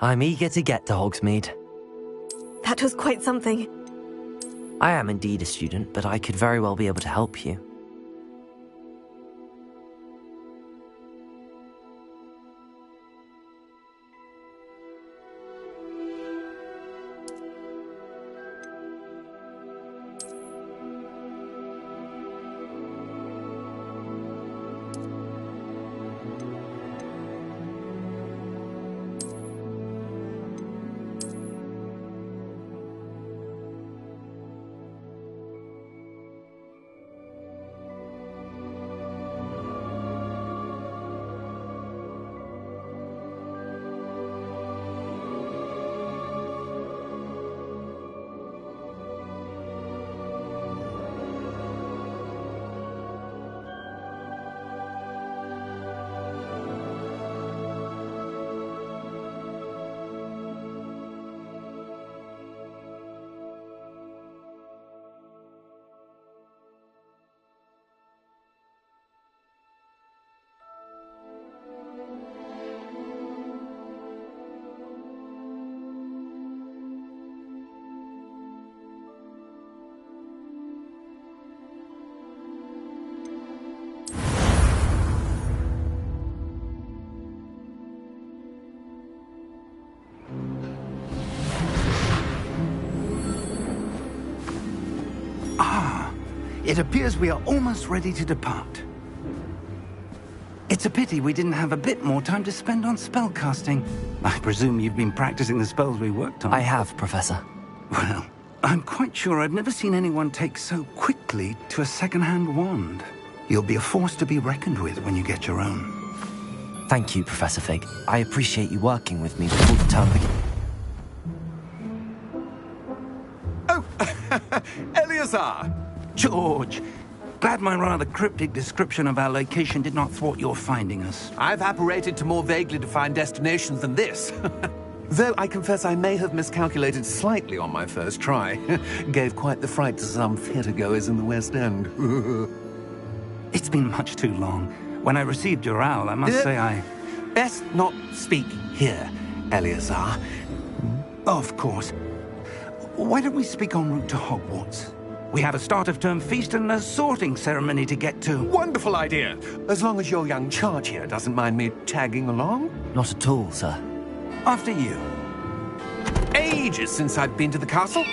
I'm eager to get to Hogsmeade. That was quite something. I am indeed a student, but I could very well be able to help you. It appears we are almost ready to depart. It's a pity we didn't have a bit more time to spend on spellcasting. I presume you've been practicing the spells we worked on. I have, Professor. Well, I'm quite sure I've never seen anyone take so quickly to a second-hand wand. You'll be a force to be reckoned with when you get your own. Thank you, Professor Fig. I appreciate you working with me before the term begins. Oh, Eleazar! George, glad my rather cryptic description of our location did not thwart your finding us. I've apparated to more vaguely defined destinations than this. Though I confess I may have miscalculated slightly on my first try. Gave quite the fright to some theatregoers in the West End. It's been much too long. When I received your owl, I must say I... Best not speak here, Eleazar. Of course. Why don't we speak en route to Hogwarts? We have a start-of-term feast and a sorting ceremony to get to. Wonderful idea! As long as your young charge here doesn't mind me tagging along. Not at all, sir. After you. Ages since I've been to the castle.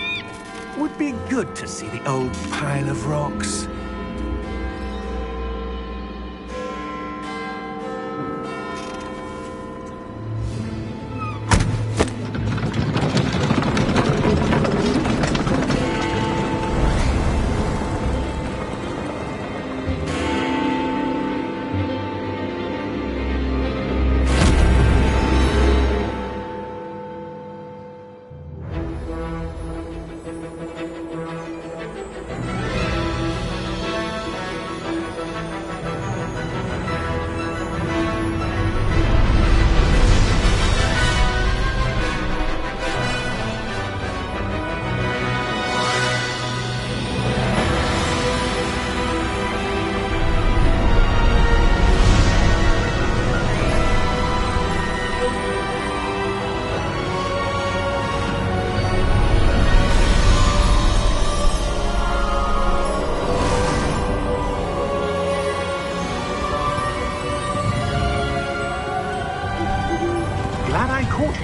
Would be good to see the old pile of rocks.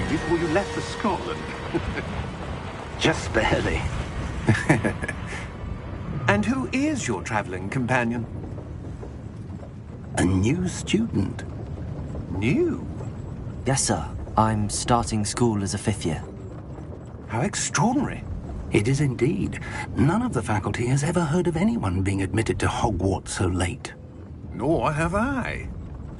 Before you left for Scotland. Just barely. And who is your traveling companion? A new student. New? Yes, sir. I'm starting school as a 5th year. How extraordinary. It is indeed. None of the faculty has ever heard of anyone being admitted to Hogwarts so late. Nor have I.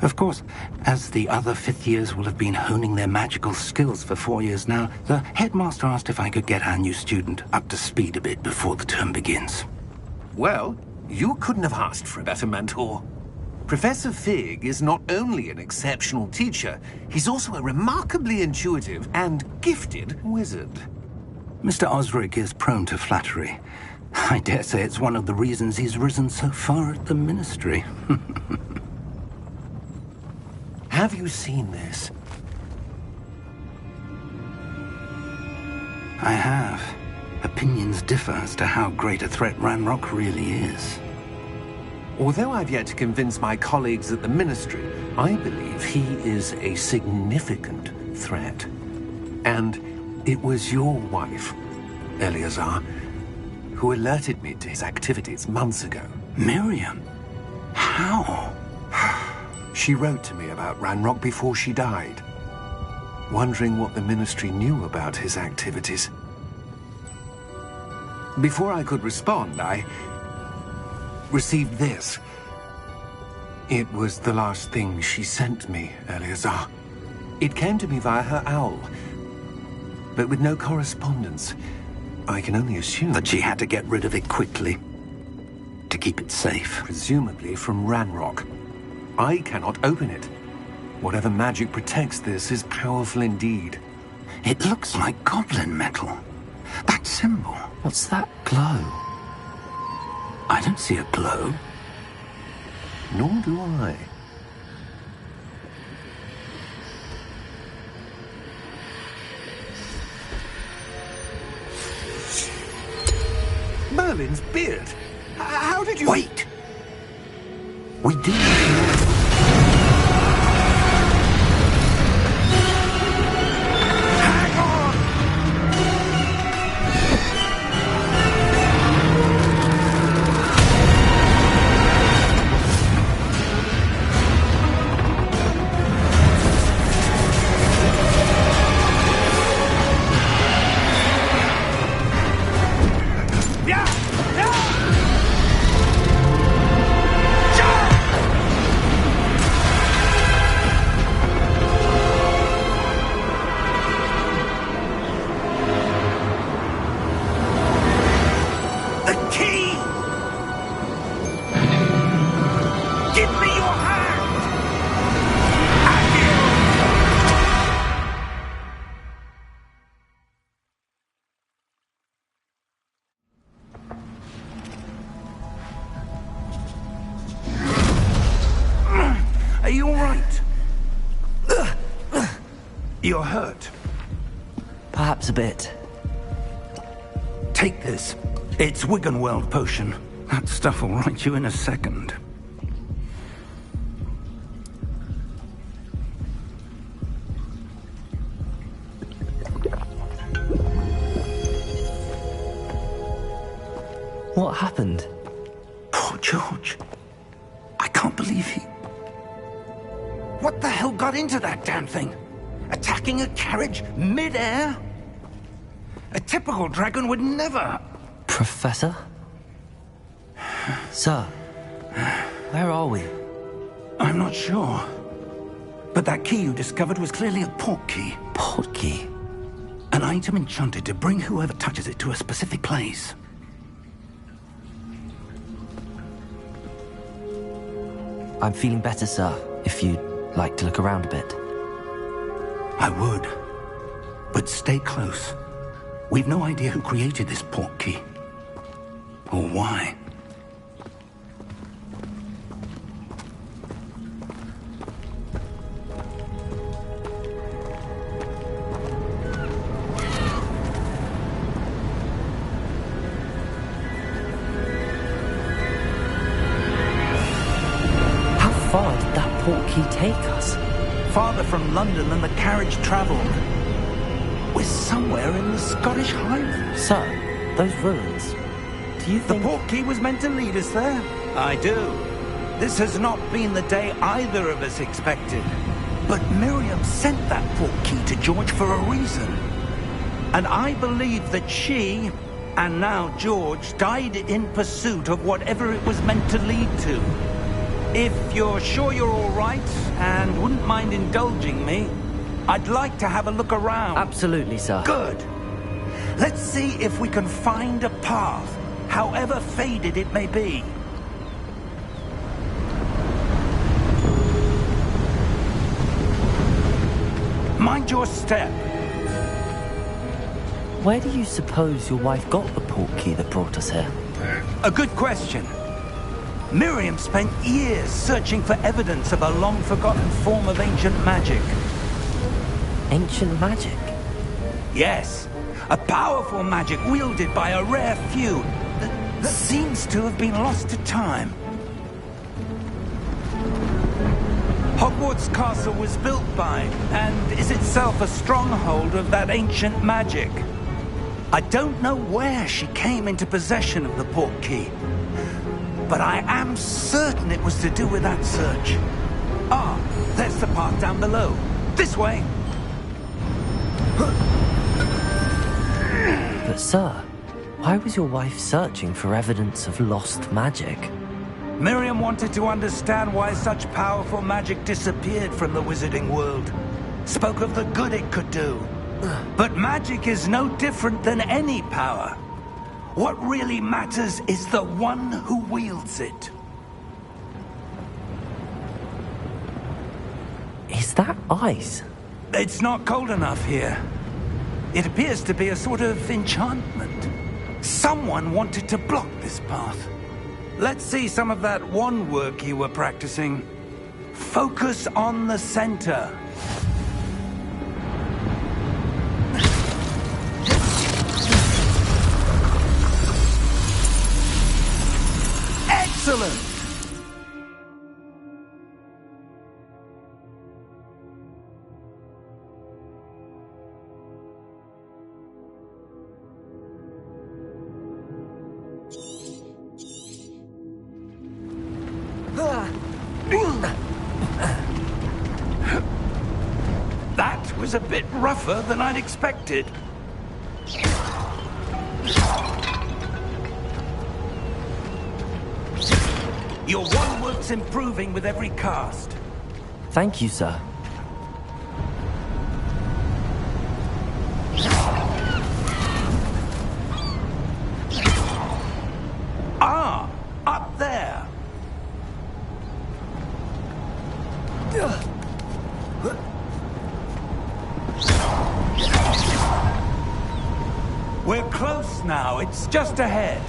Of course, as the other 5th years will have been honing their magical skills for 4 years now, the headmaster asked if I could get our new student up to speed a bit before the term begins. Well, you couldn't have asked for a better mentor. Professor Fig is not only an exceptional teacher, he's also a remarkably intuitive and gifted wizard. Mr. Osric is prone to flattery. I dare say it's one of the reasons he's risen so far at the ministry. Have you seen this? I have. Opinions differ as to how great a threat Ranrock really is. Although I've yet to convince my colleagues at the Ministry, I believe he is a significant threat. And it was your wife, Eleazar, who alerted me to his activities months ago. Miriam? How? She wrote to me about Ranrock before she died, wondering what the Ministry knew about his activities. Before I could respond, I received this. It was the last thing she sent me, Eleazar. It came to me via her owl, but with no correspondence. I can only assume That she had to get rid of it quickly, to keep it safe. presumably from Ranrock. I cannot open it. Whatever magic protects this is powerful indeed. It looks like goblin metal. That symbol. What's that glow? I don't see a glow. Nor do I. Merlin's beard. How did you... Wait! We didn't. Are you all right? You're hurt. Perhaps a bit. Take this. It's Wiggenweld potion. That stuff will right you in a second. What happened? Poor George. I can't believe he... What the hell got into that damn thing? Attacking a carriage mid-air? A typical dragon would never... Professor? Sir, where are we? I'm not sure. But that key you discovered was clearly a port key. Port key? An item enchanted to bring whoever touches it to a specific place. I'm feeling better, sir, if you'd like to look around a bit. I would. But stay close. We've no idea who created this port key. Or why. How far did that port key take us? Farther from London than the carriage traveled. We're somewhere in the Scottish Highlands. Sir, those ruins. Do you The think... port key was meant to lead us there? I do. This has not been the day either of us expected. But Miriam sent that port key to George for a reason. And I believe that she, and now George, died in pursuit of whatever it was meant to lead to. If you're sure you're all right, and wouldn't mind indulging me, I'd like to have a look around. Absolutely, sir. Good. Let's see if we can find a path, however faded it may be. Mind your step. Where do you suppose your wife got the port key that brought us here? A good question. Miriam spent years searching for evidence of a long-forgotten form of ancient magic. Ancient magic? Yes, A powerful magic wielded by a rare few that seems to have been lost to time. Hogwarts Castle was built by, and is itself a stronghold of that ancient magic. I don't know where she came into possession of the portkey, but I am certain it was to do with that search. Ah, there's the path down below. This way! But sir, why was your wife searching for evidence of lost magic? Miriam wanted to understand why such powerful magic disappeared from the wizarding world. Spoke of the good it could do. But magic is no different than any power. What really matters is the one who wields it. Is that ice? It's not cold enough here. It appears to be a sort of enchantment. Someone wanted to block this path. Let's see some of that wand work you were practicing. Focus on the center. Excellent! That was a bit rougher than I'd expected. Your wand work's improving with every cast. Thank you, sir. Ah, up there. We're close now. It's just ahead.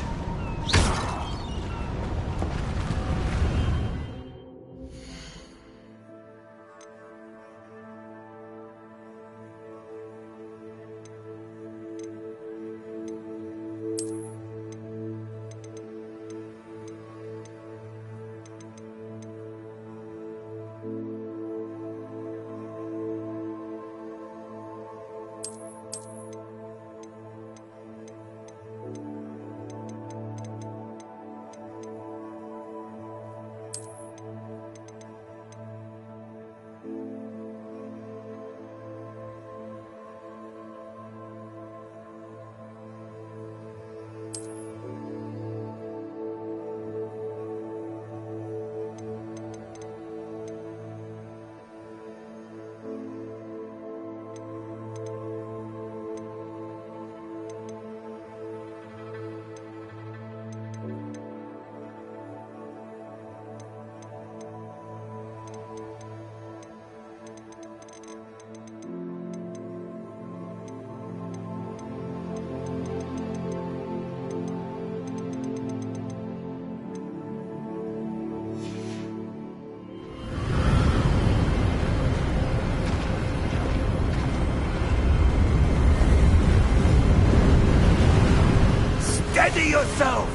Steady yourself!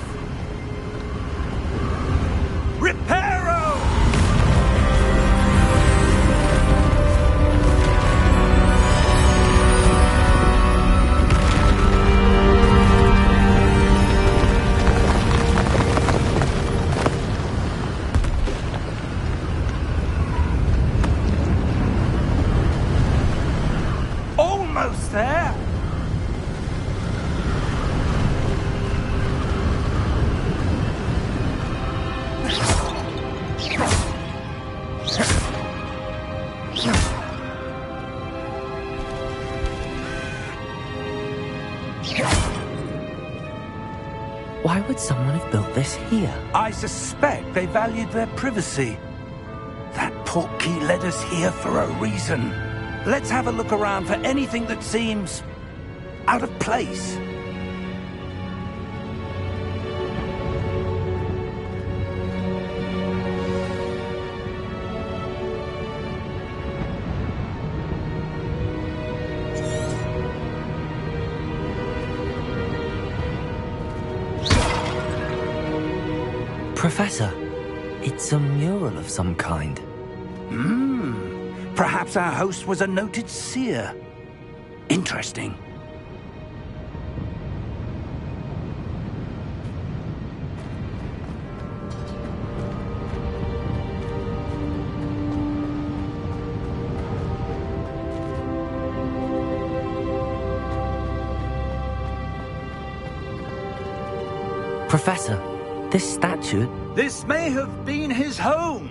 Reparo! Almost there! Why would someone have built this here? I suspect they valued their privacy. That portkey led us here for a reason. Let's have a look around for anything that seems out of place. Professor, it's a mural of some kind. Perhaps our host was a noted seer. Interesting. Professor, this statue... This may have been his home.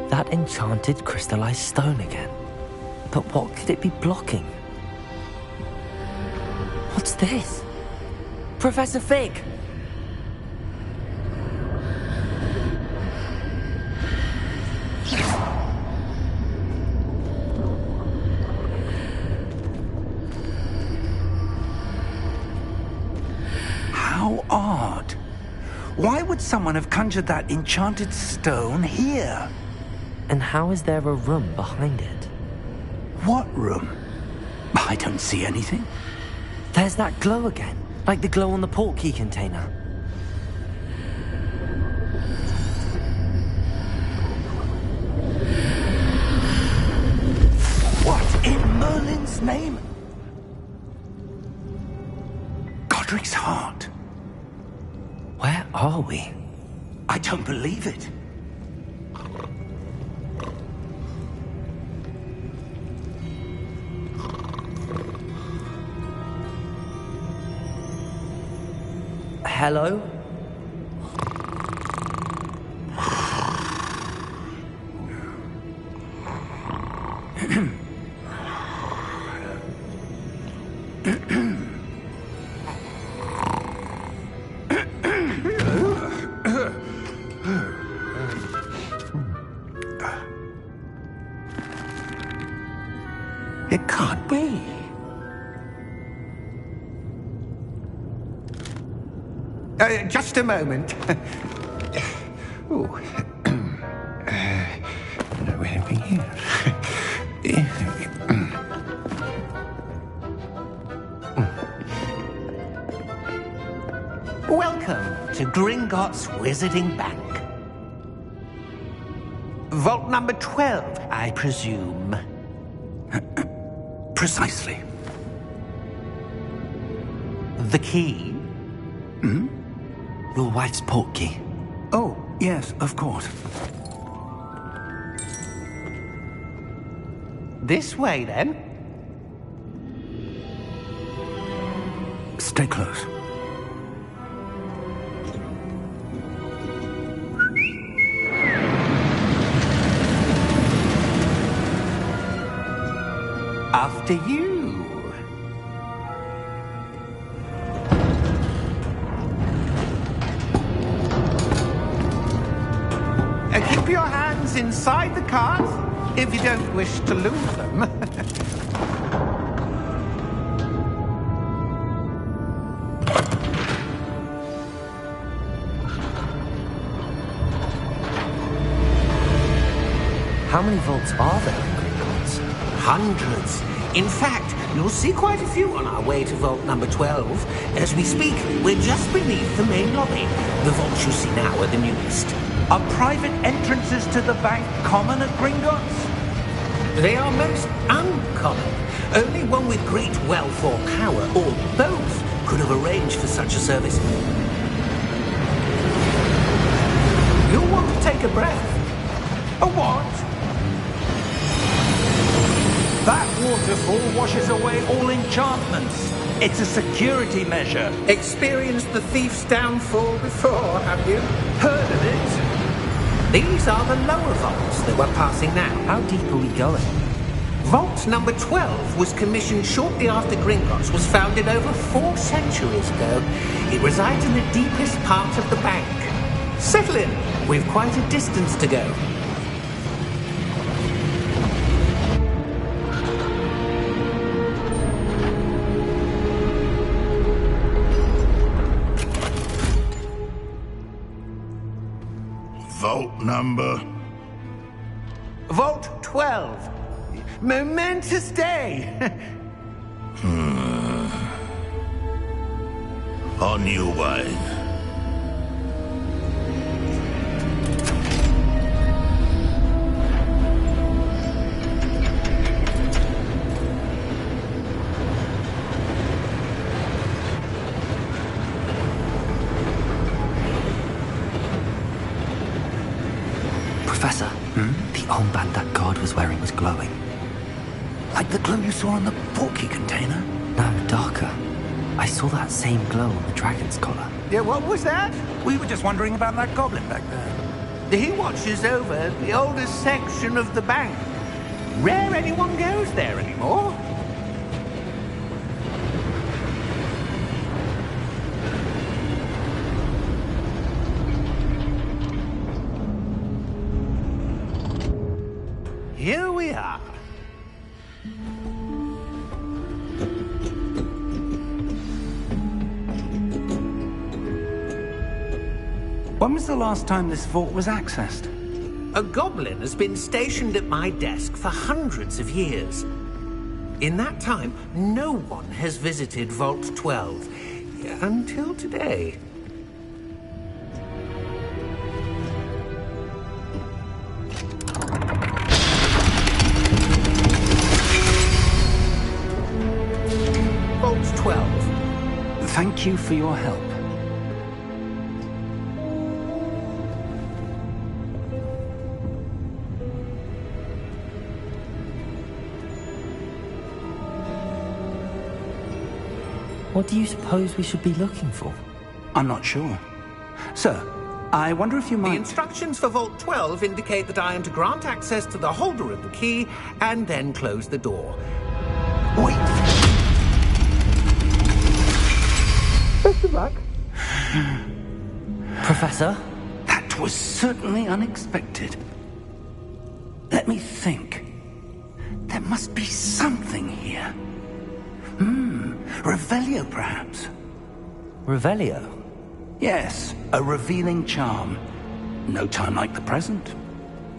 That enchanted crystallized stone again. But what could it be blocking? What's this? Professor Fig! How odd. Why would someone have conjured that enchanted stone here? And how is there a room behind it? What room? I don't see anything. There's that glow again, like the glow on the portkey container. What in Merlin's name? Godric's heart. Where are we? I don't believe it. Hello? It can't be. Just a moment. Oh. Where are we here? Welcome to Gringotts Wizarding Bank. Vault number 12, I presume. Precisely. The key? Your wife's portkey. Oh, yes, of course. This way, then. Stay close. After you. Keep your hands inside the cart if you don't wish to lose them. How many vaults are there in Gringotts? Hundreds. In fact, you'll see quite a few on our way to vault number 12. As we speak, we're just beneath the main lobby. The vaults you see now are the newest. Are private entrances to the bank common at Gringotts? They are most uncommon. Only one with great wealth or power, or both, could have arranged for such a service. You'll want to take a breath. A what? That waterfall washes away all enchantments. It's a security measure. Experienced the thief's downfall before, have you? Heard of it? These are the lower vaults that we're passing now. How deep are we going? Vault number 12 was commissioned shortly after Gringotts was founded over 4 centuries ago. It resides in the deepest part of the bank. Settle in. We've quite a distance to go. number? Vault 12. Momentous day. On your way. Professor, the armband that guard was wearing was glowing. Like the glow you saw on the portkey container? No, darker. I saw that same glow on the dragon's collar. Yeah, what was that? We were just wondering about that goblin back there. He watches over the oldest section of the bank. Rare anyone goes there anymore. Here we are. When was the last time this vault was accessed? A goblin has been stationed at my desk for hundreds of years. In that time, no one has visited Vault 12. Until today. Vault 12. Thank you for your help. What do you suppose we should be looking for? I'm not sure. Sir, I wonder if you might... The instructions for Vault 12 indicate that I am to grant access to the holder of the key and then close the door. Wait! Best of luck. Professor? That was certainly unexpected. Let me think. There must be something here. Revelio, perhaps? Revelio? Yes, a revealing charm. No time like the present.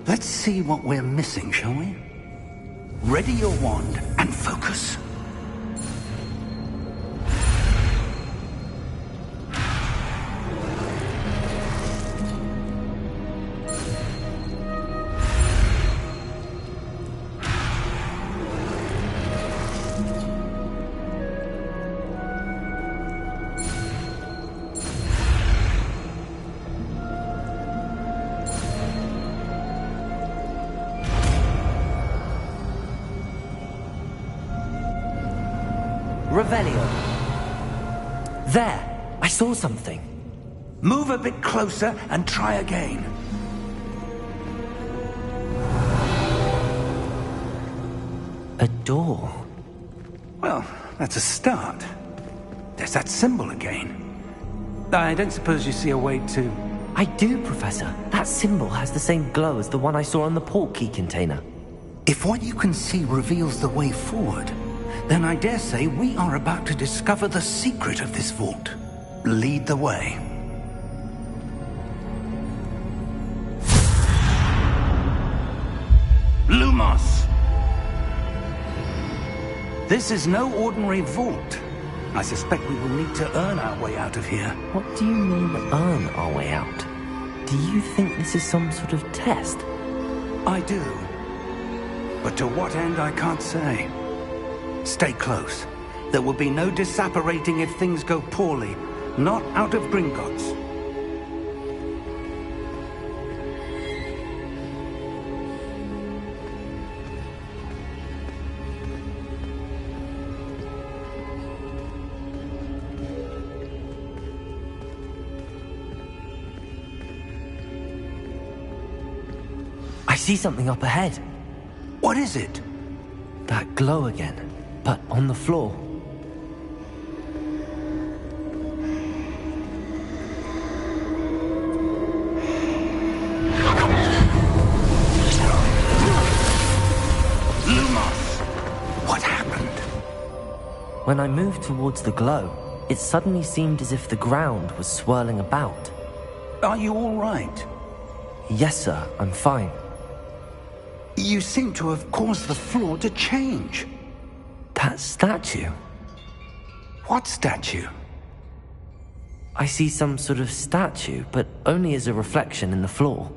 Let's see what we're missing, shall we? Ready your wand and focus. Revelio. There! I saw something. Move a bit closer and try again. A door. Well, that's a start. There's that symbol again. I don't suppose you see a way to... I do, Professor. That symbol has the same glow as the one I saw on the portkey container. If what you can see reveals the way forward, then I dare say we are about to discover the secret of this vault. Lead the way. Lumos! This is no ordinary vault. I suspect we will need to earn our way out of here. What do you mean, earn our way out? Do you think this is some sort of test? I do. But to what end, I can't say. Stay close. There will be no disapparating if things go poorly. Not out of Gringotts. I see something up ahead. What is it? That glow again, but on the floor. Lumos! What happened? When I moved towards the glow, it suddenly seemed as if the ground was swirling about. Are you all right? Yes, sir, I'm fine. You seem to have caused the floor to change. That statue? What statue? I see some sort of statue, but only as a reflection in the floor.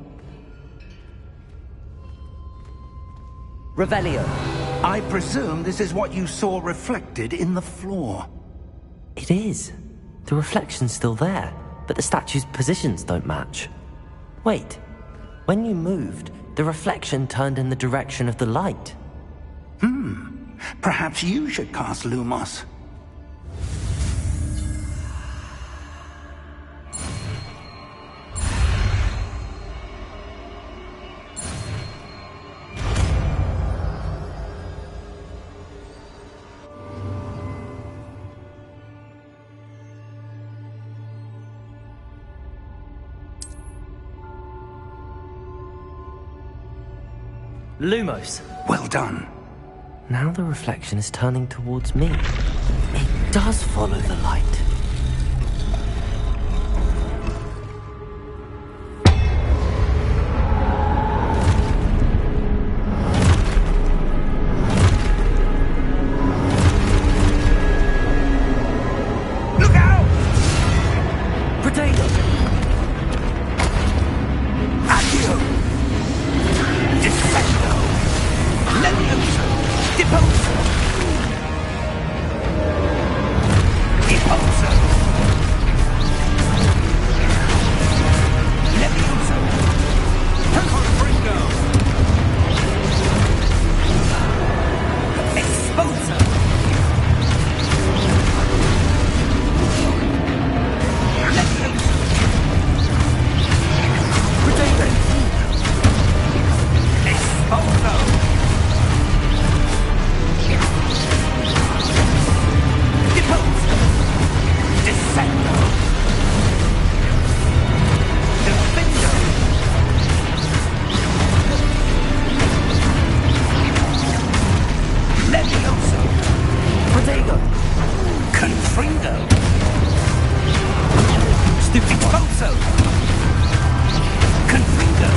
Revelio, I presume this is what you saw reflected in the floor. It is. The reflection's still there, but the statue's positions don't match. Wait, when you moved, the reflection turned in the direction of the light. Perhaps you should cast Lumos. Lumos. Well done. Now the reflection is turning towards me. It does follow the light. Look out! Potato! Accio! Defendo! Levioso! Deposo! Deposo! Levioso! Confringo! Exposo! Levioso! Potato! Exposo! Deposo! Descendo! Defendo! Levioso! Potato! Confringo! Stupid one. Exposo! Confringo!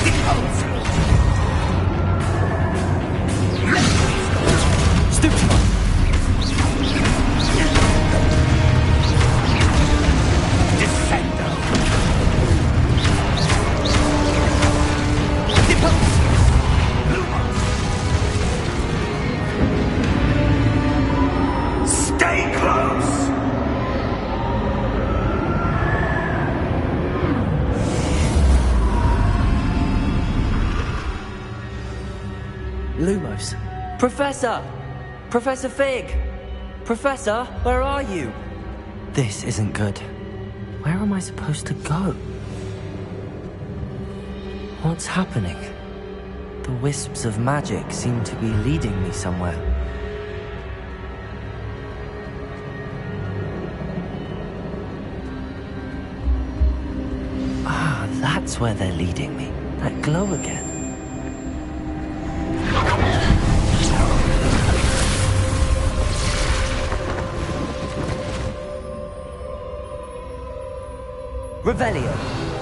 Deposo! Stupid one. Descendo! Deposo! Lumos! Stay close! Lumos. Professor! Professor Fig! Professor, where are you? This isn't good. Where am I supposed to go? What's happening? The wisps of magic seem to be leading me somewhere. Ah, that's where they're leading me. That glow again. Revelio.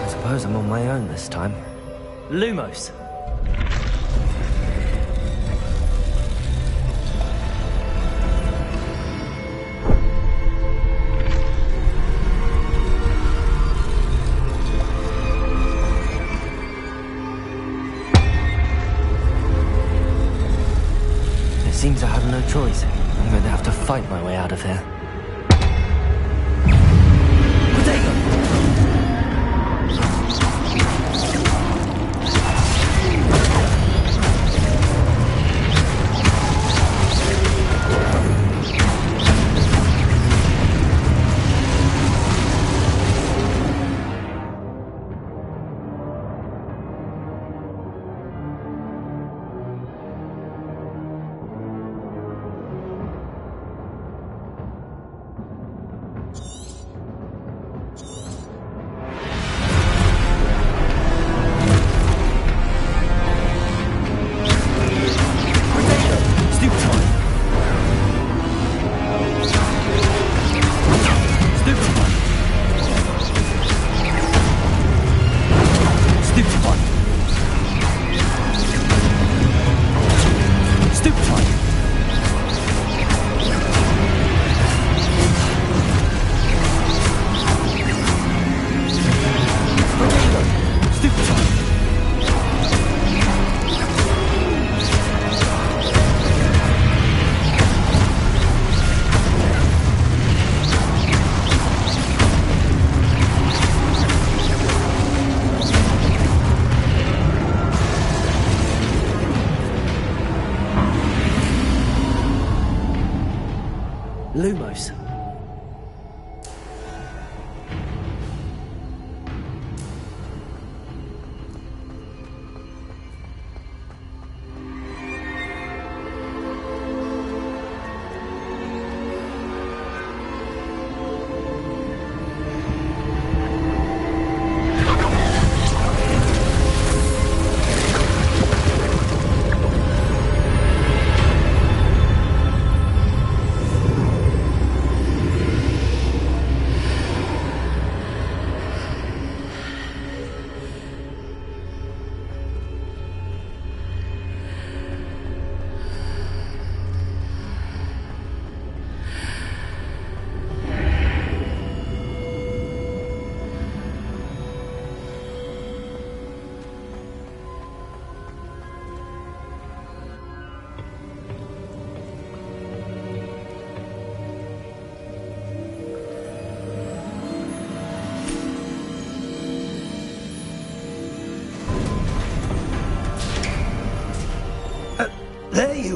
I suppose I'm on my own this time. Lumos. It seems I have no choice. I'm going to have to fight my way out of here. Potato!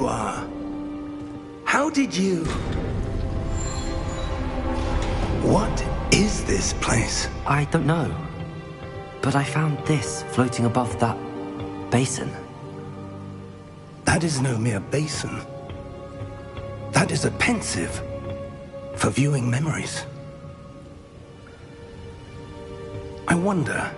you are. How did you... What is this place? I don't know. But I found this floating above that basin. That is no mere basin. That is a pensive for viewing memories. I wonder...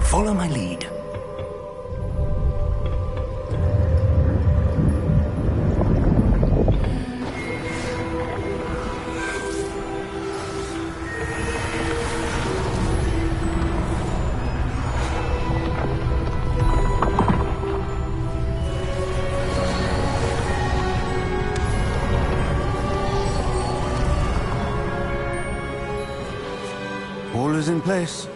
Follow my lead. All is in place.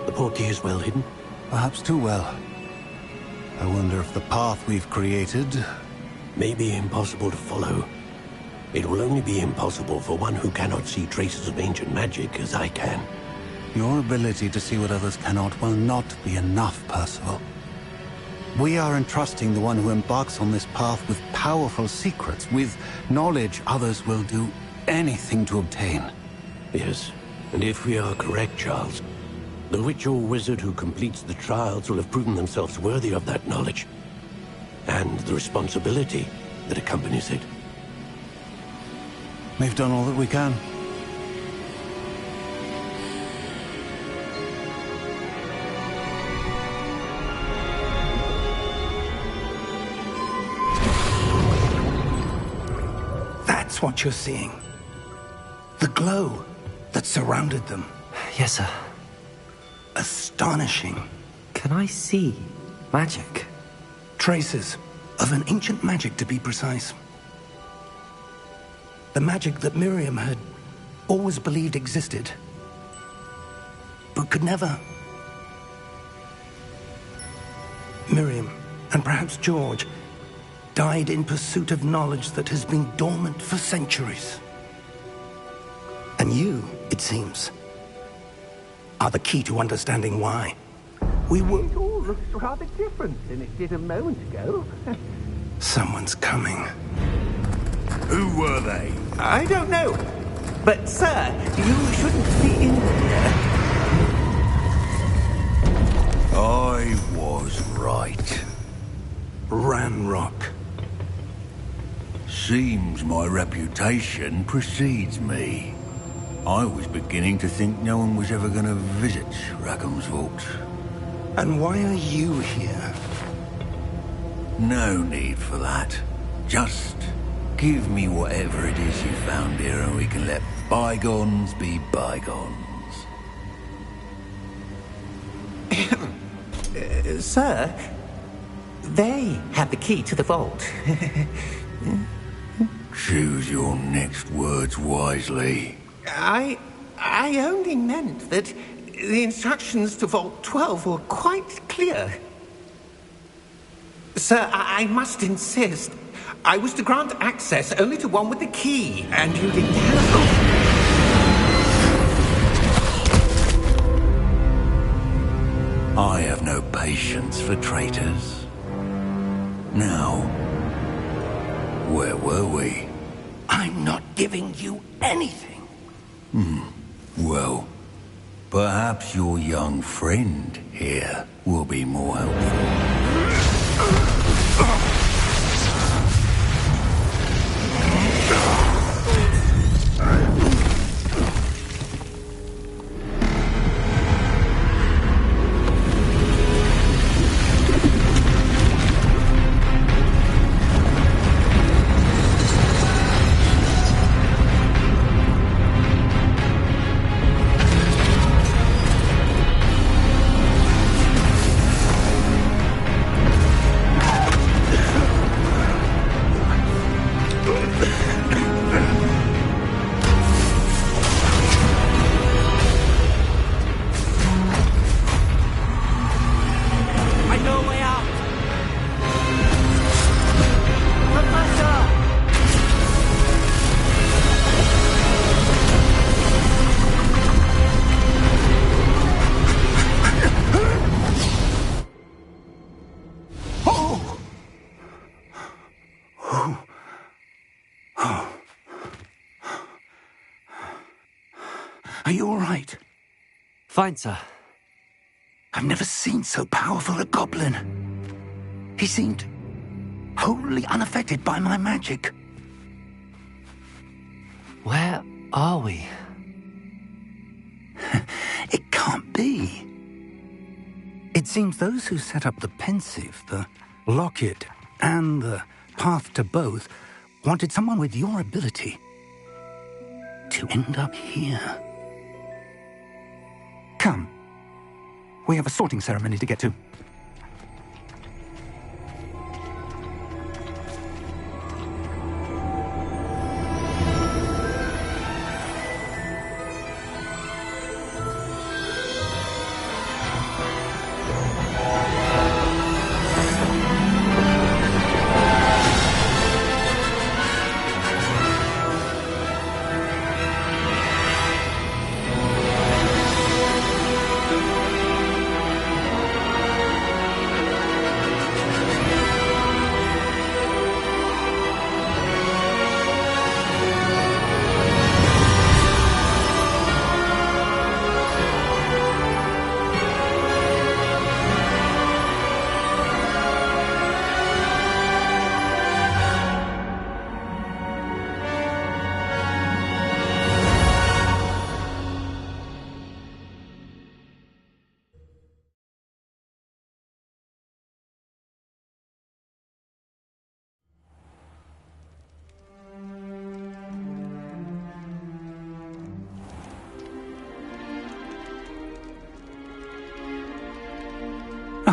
The portkey is well hidden. Perhaps too well. I wonder if the path we've created... May be impossible to follow. It will only be impossible for one who cannot see traces of ancient magic as I can. Your ability to see what others cannot will not be enough, Percival. We are entrusting the one who embarks on this path with powerful secrets, with knowledge others will do anything to obtain. Yes, and if we are correct, Charles, the witch or wizard who completes the trials will have proven themselves worthy of that knowledge, and the responsibility that accompanies it. We've done all that we can. That's what you're seeing. The glow that surrounded them. Yes, sir. Astonishing. Can I see magic? Traces of an ancient magic, to be precise. The magic that Miriam had always believed existed, but could never. Miriam, and perhaps George, died in pursuit of knowledge that has been dormant for centuries. And you, it seems, are the key to understanding why. We were... It all looks rather different than it did a moment ago. Someone's coming. Who were they? I don't know. But, sir, you shouldn't be in here. I was right. Ranrock. Seems my reputation precedes me. I was beginning to think no one was ever going to visit Rackham's Vault. And why are you here? No need for that. Just give me whatever it is you found here and we can let bygones be bygones. Sir, they have the key to the vault. Choose your next words wisely. I only meant that the instructions to Vault 12 were quite clear. Sir, I must insist. I was to grant access only to one with the key, and you didn't have... I have no patience for traitors. Now, where were we? I'm not giving you anything. Well, perhaps your young friend here will be more helpful. Are you all right? Fine, sir. I've never seen so powerful a goblin. He seemed wholly unaffected by my magic. Where are we? It can't be. It seems those who set up the pensive, the locket, and the path to both wanted someone with your ability to end up here. Come. We have a sorting ceremony to get to.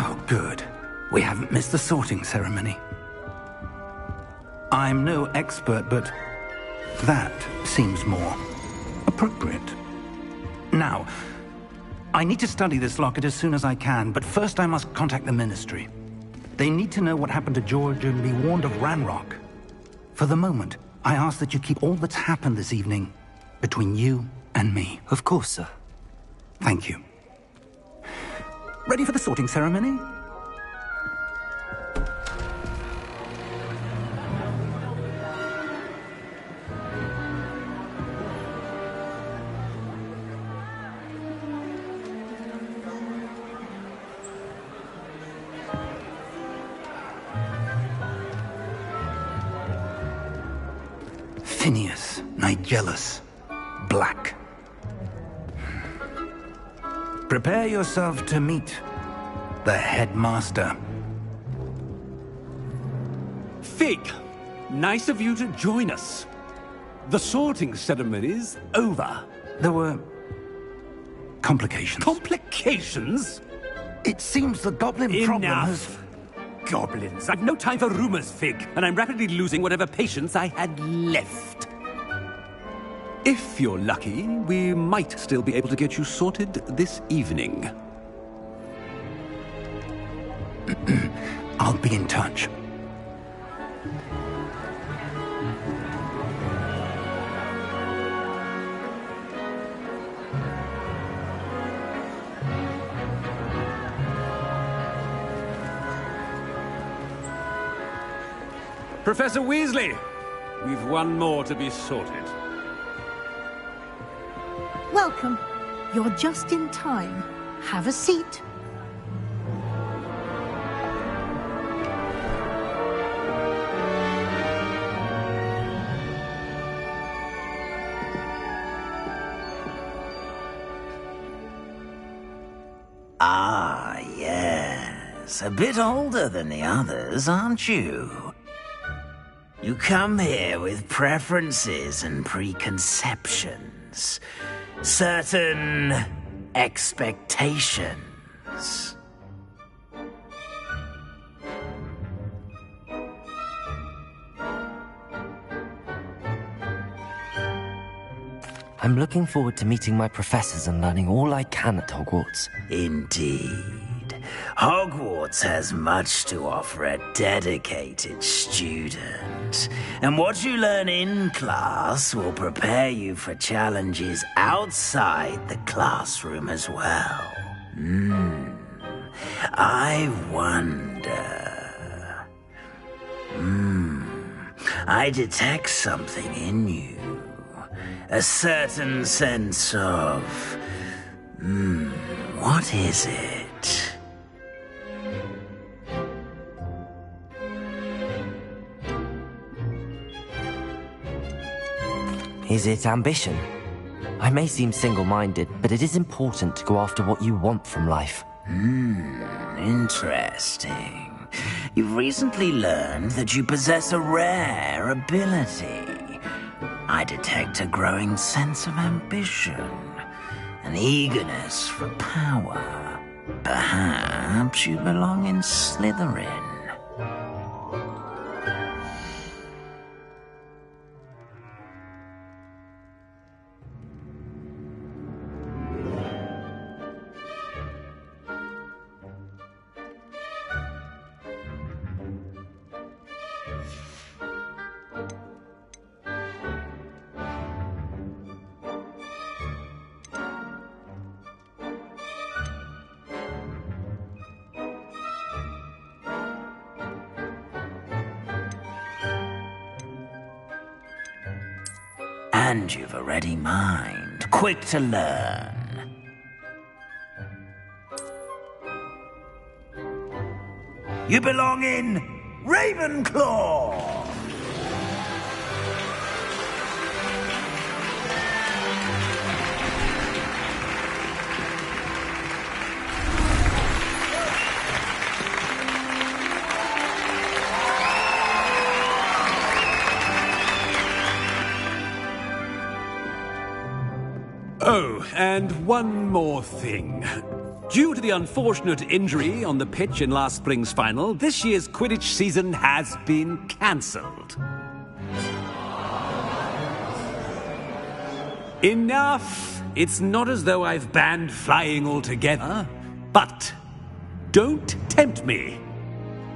Oh, good. We haven't missed the sorting ceremony. I'm no expert, but that seems more appropriate. Now, I need to study this locket as soon as I can, but first I must contact the Ministry. They need to know what happened to George and be warned of Ranrock. For the moment, I ask that you keep all that's happened this evening between you and me. Of course, sir. Thank you. Ready for the sorting ceremony? Phineas, Nigellus, Black. Prepare yourself to meet the headmaster. Fig, nice of you to join us. The sorting ceremony's over. There were complications. Complications? It seems the goblin problem has... Enough. Goblins. I've no time for rumors, Fig, and I'm rapidly losing whatever patience I had left. If you're lucky, we might still be able to get you sorted this evening. I'll be in touch. Professor Weasley, we've one more to be sorted. Welcome. You're just in time. Have a seat. Ah, yes. A bit older than the others, aren't you? You come here with preferences and preconceptions. Certain expectations. I'm looking forward to meeting my professors and learning all I can at Hogwarts. Indeed. Hogwarts has much to offer a dedicated student. And what you learn in class will prepare you for challenges outside the classroom as well. I wonder... I detect something in you. A certain sense of... what is it? Is it ambition? I may seem single-minded, but it is important to go after what you want from life. Interesting. You've recently learned that you possess a rare ability. I detect a growing sense of ambition, an eagerness for power. Perhaps you belong in Slytherin. And you've a ready mind, quick to learn. You belong in Ravenclaw! Oh, and one more thing. Due to the unfortunate injury on the pitch in last spring's final, this year's Quidditch season has been cancelled. Enough! It's not as though I've banned flying altogether, but don't tempt me.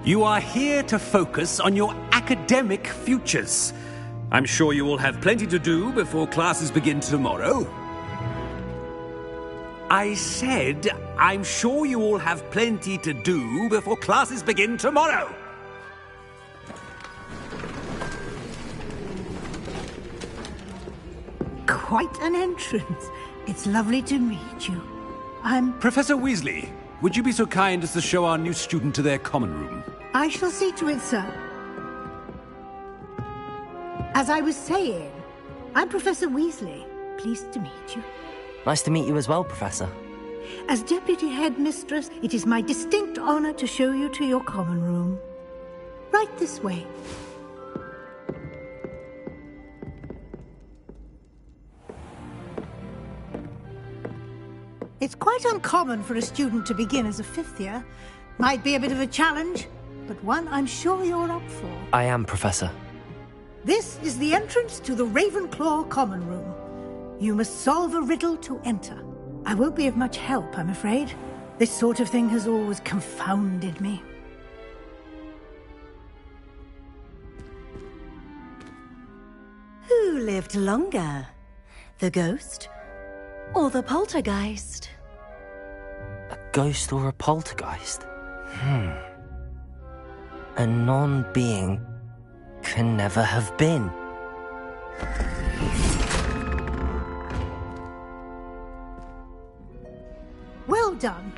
You are here to focus on your academic futures. I'm sure you will have plenty to do before classes begin tomorrow. I said, I'm sure you all have plenty to do before classes begin tomorrow. Quite an entrance. It's lovely to meet you. I'm... Professor Weasley, would you be so kind as to show our new student to their common room? I shall see to it, sir. As I was saying, I'm Professor Weasley. Pleased to meet you. Nice to meet you as well, Professor. As Deputy Headmistress, it is my distinct honor to show you to your common room. Right this way. It's quite uncommon for a student to begin as a fifth year. Might be a bit of a challenge, but one I'm sure you're up for. I am, Professor. This is the entrance to the Ravenclaw common room. You must solve a riddle to enter. I won't be of much help, I'm afraid. This sort of thing has always confounded me. Who lived longer? The ghost or the poltergeist? A ghost or a poltergeist? A non-being can never have been. Well done.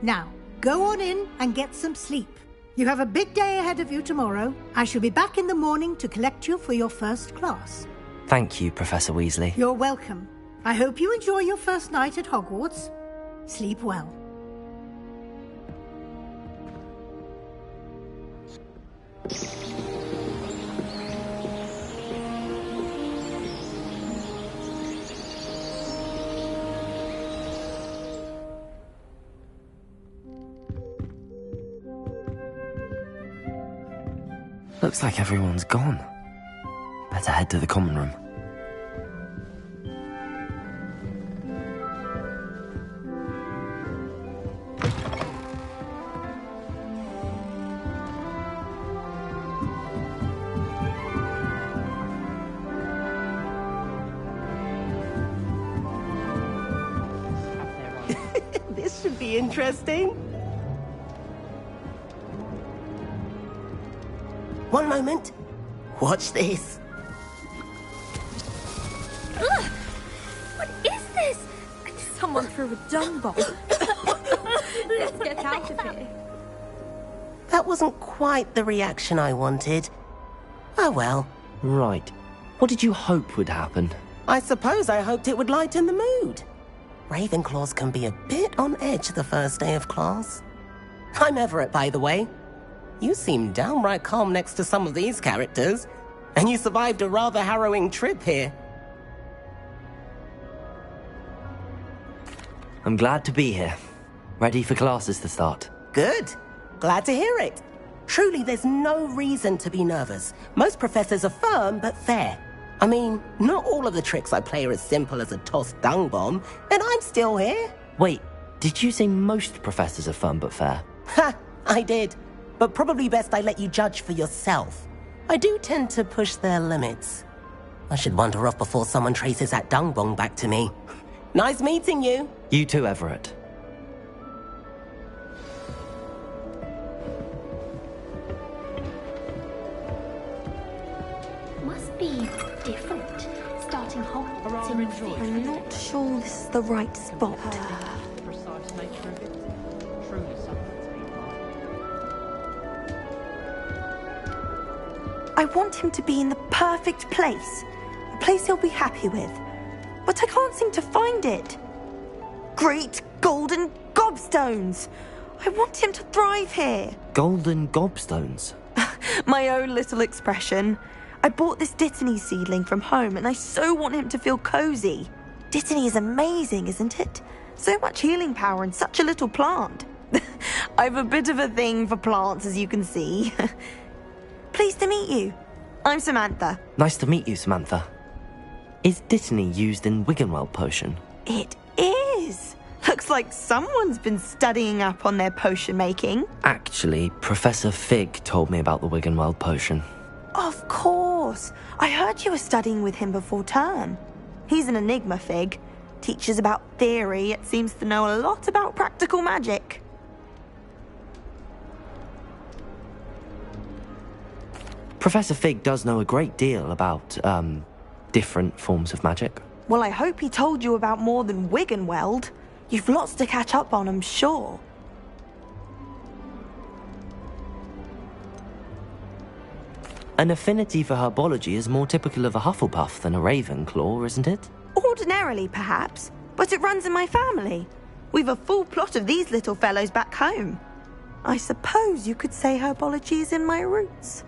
Now, go on in and get some sleep. You have a big day ahead of you tomorrow. I shall be back in the morning to collect you for your first class. Thank you, Professor Weasley. You're welcome. I hope you enjoy your first night at Hogwarts. Sleep well. Looks like everyone's gone. Better head to the common room. This should be interesting. One moment. Watch this. Ugh! What is this? Someone threw a dung bomb. Let's get out of here. That wasn't quite the reaction I wanted. Oh well. Right. What did you hope would happen? I suppose I hoped it would lighten the mood. Ravenclaws can be a bit on edge the first day of class. I'm Everett, by the way. You seem downright calm next to some of these characters, and you survived a rather harrowing trip here. I'm glad to be here. Ready for classes to start. Good. Glad to hear it. Truly, there's no reason to be nervous. Most professors are firm but fair. I mean, not all of the tricks I play are as simple as a tossed dung bomb, and I'm still here. Wait, did you say most professors are firm but fair? Ha! I did. But probably best I let you judge for yourself. I do tend to push their limits. I should wander off before someone traces that dung bomb back to me. Nice meeting you. You too, Everett. Must be different. Starting Hogwarts in I'm not sure this is the right spot. I want him to be in the perfect place. A place he'll be happy with. But I can't seem to find it. Great golden gobstones! I want him to thrive here. Golden gobstones? My own little expression. I bought this Dittany seedling from home and I so want him to feel cozy. Dittany is amazing, isn't it? So much healing power in such a little plant. I've a bit of a thing for plants, as you can see. Pleased to meet you. I'm Samantha. Nice to meet you, Samantha. Is Dittany used in Wiggenweld potion? It is. Looks like someone's been studying up on their potion making. Actually, Professor Fig told me about the Wiggenweld potion. Of course. I heard you were studying with him before term. He's an enigma, Fig. Teaches about theory, yet seems to know a lot about practical magic. Professor Fig does know a great deal about, different forms of magic. Well, I hope he told you about more than Wiggenweld. You've lots to catch up on, I'm sure. An affinity for herbology is more typical of a Hufflepuff than a Ravenclaw, isn't it? Ordinarily, perhaps, but it runs in my family. We've a full plot of these little fellows back home. I suppose you could say herbology is in my roots.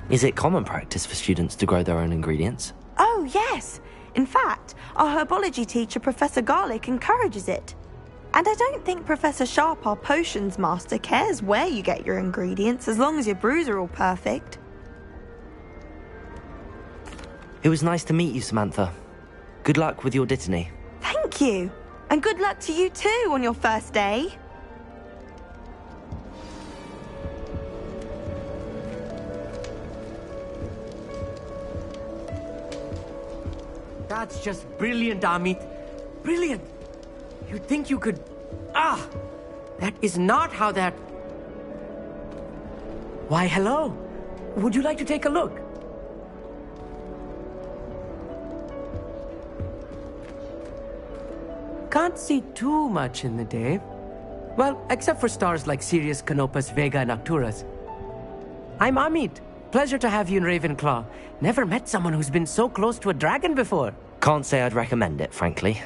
Is it common practice for students to grow their own ingredients? Oh, yes. In fact, our herbology teacher, Professor Garlick, encourages it. And I don't think Professor Sharp, our potions master, cares where you get your ingredients, as long as your brews are all perfect. It was nice to meet you, Samantha. Good luck with your Dittany. Thank you. And good luck to you too on your first day. That's just brilliant, Amit. Brilliant. You'd think you could... Ah! That is not how that... Why, hello. Would you like to take a look? Can't see too much in the day. Well, except for stars like Sirius, Canopus, Vega, and Arcturus. I'm Amit. Pleasure to have you in Ravenclaw. Never met someone who's been so close to a dragon before. Can't say I'd recommend it, frankly.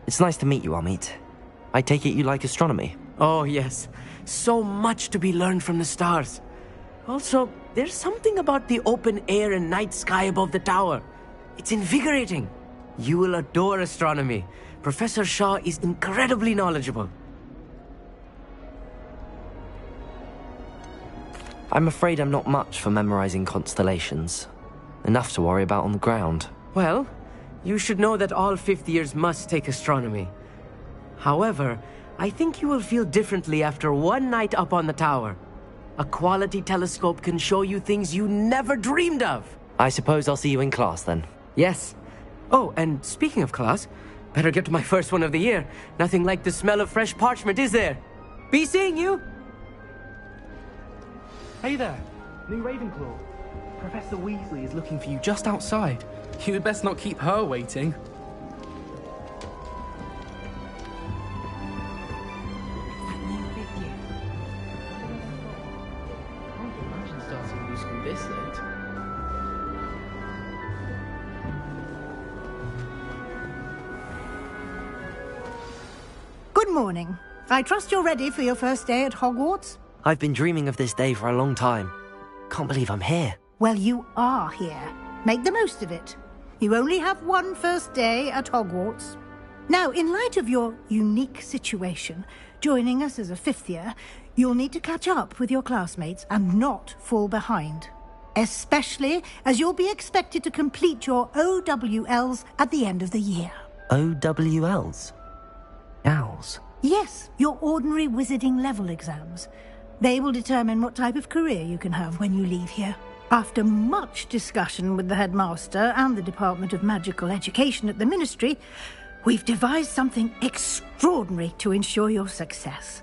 It's nice to meet you, Amit. I take it you like astronomy? Oh, yes. So much to be learned from the stars. Also, there's something about the open air and night sky above the tower. It's invigorating. You will adore astronomy. Professor Shaw is incredibly knowledgeable. I'm afraid I'm not much for memorizing constellations. Enough to worry about on the ground. Well, you should know that all fifth years must take astronomy. However, I think you will feel differently after one night up on the tower. A quality telescope can show you things you never dreamed of. I suppose I'll see you in class then. Yes. Oh, and speaking of class, better get to my first one of the year. Nothing like the smell of fresh parchment, is there? Be seeing you! Hey there, new Ravenclaw. Professor Weasley is looking for you just outside. You had best not keep her waiting. That new fifth year. Can't imagine starting new school this late. Good morning. I trust you're ready for your first day at Hogwarts? I've been dreaming of this day for a long time. Can't believe I'm here. Well, you are here. Make the most of it. You only have one first day at Hogwarts. Now, in light of your unique situation, joining us as a fifth year, you'll need to catch up with your classmates and not fall behind. Especially as you'll be expected to complete your OWLs at the end of the year. OWLs? Owls? Yes, your ordinary wizarding level exams. They will determine what type of career you can have when you leave here. After much discussion with the headmaster and the Department of Magical Education at the Ministry, we've devised something extraordinary to ensure your success.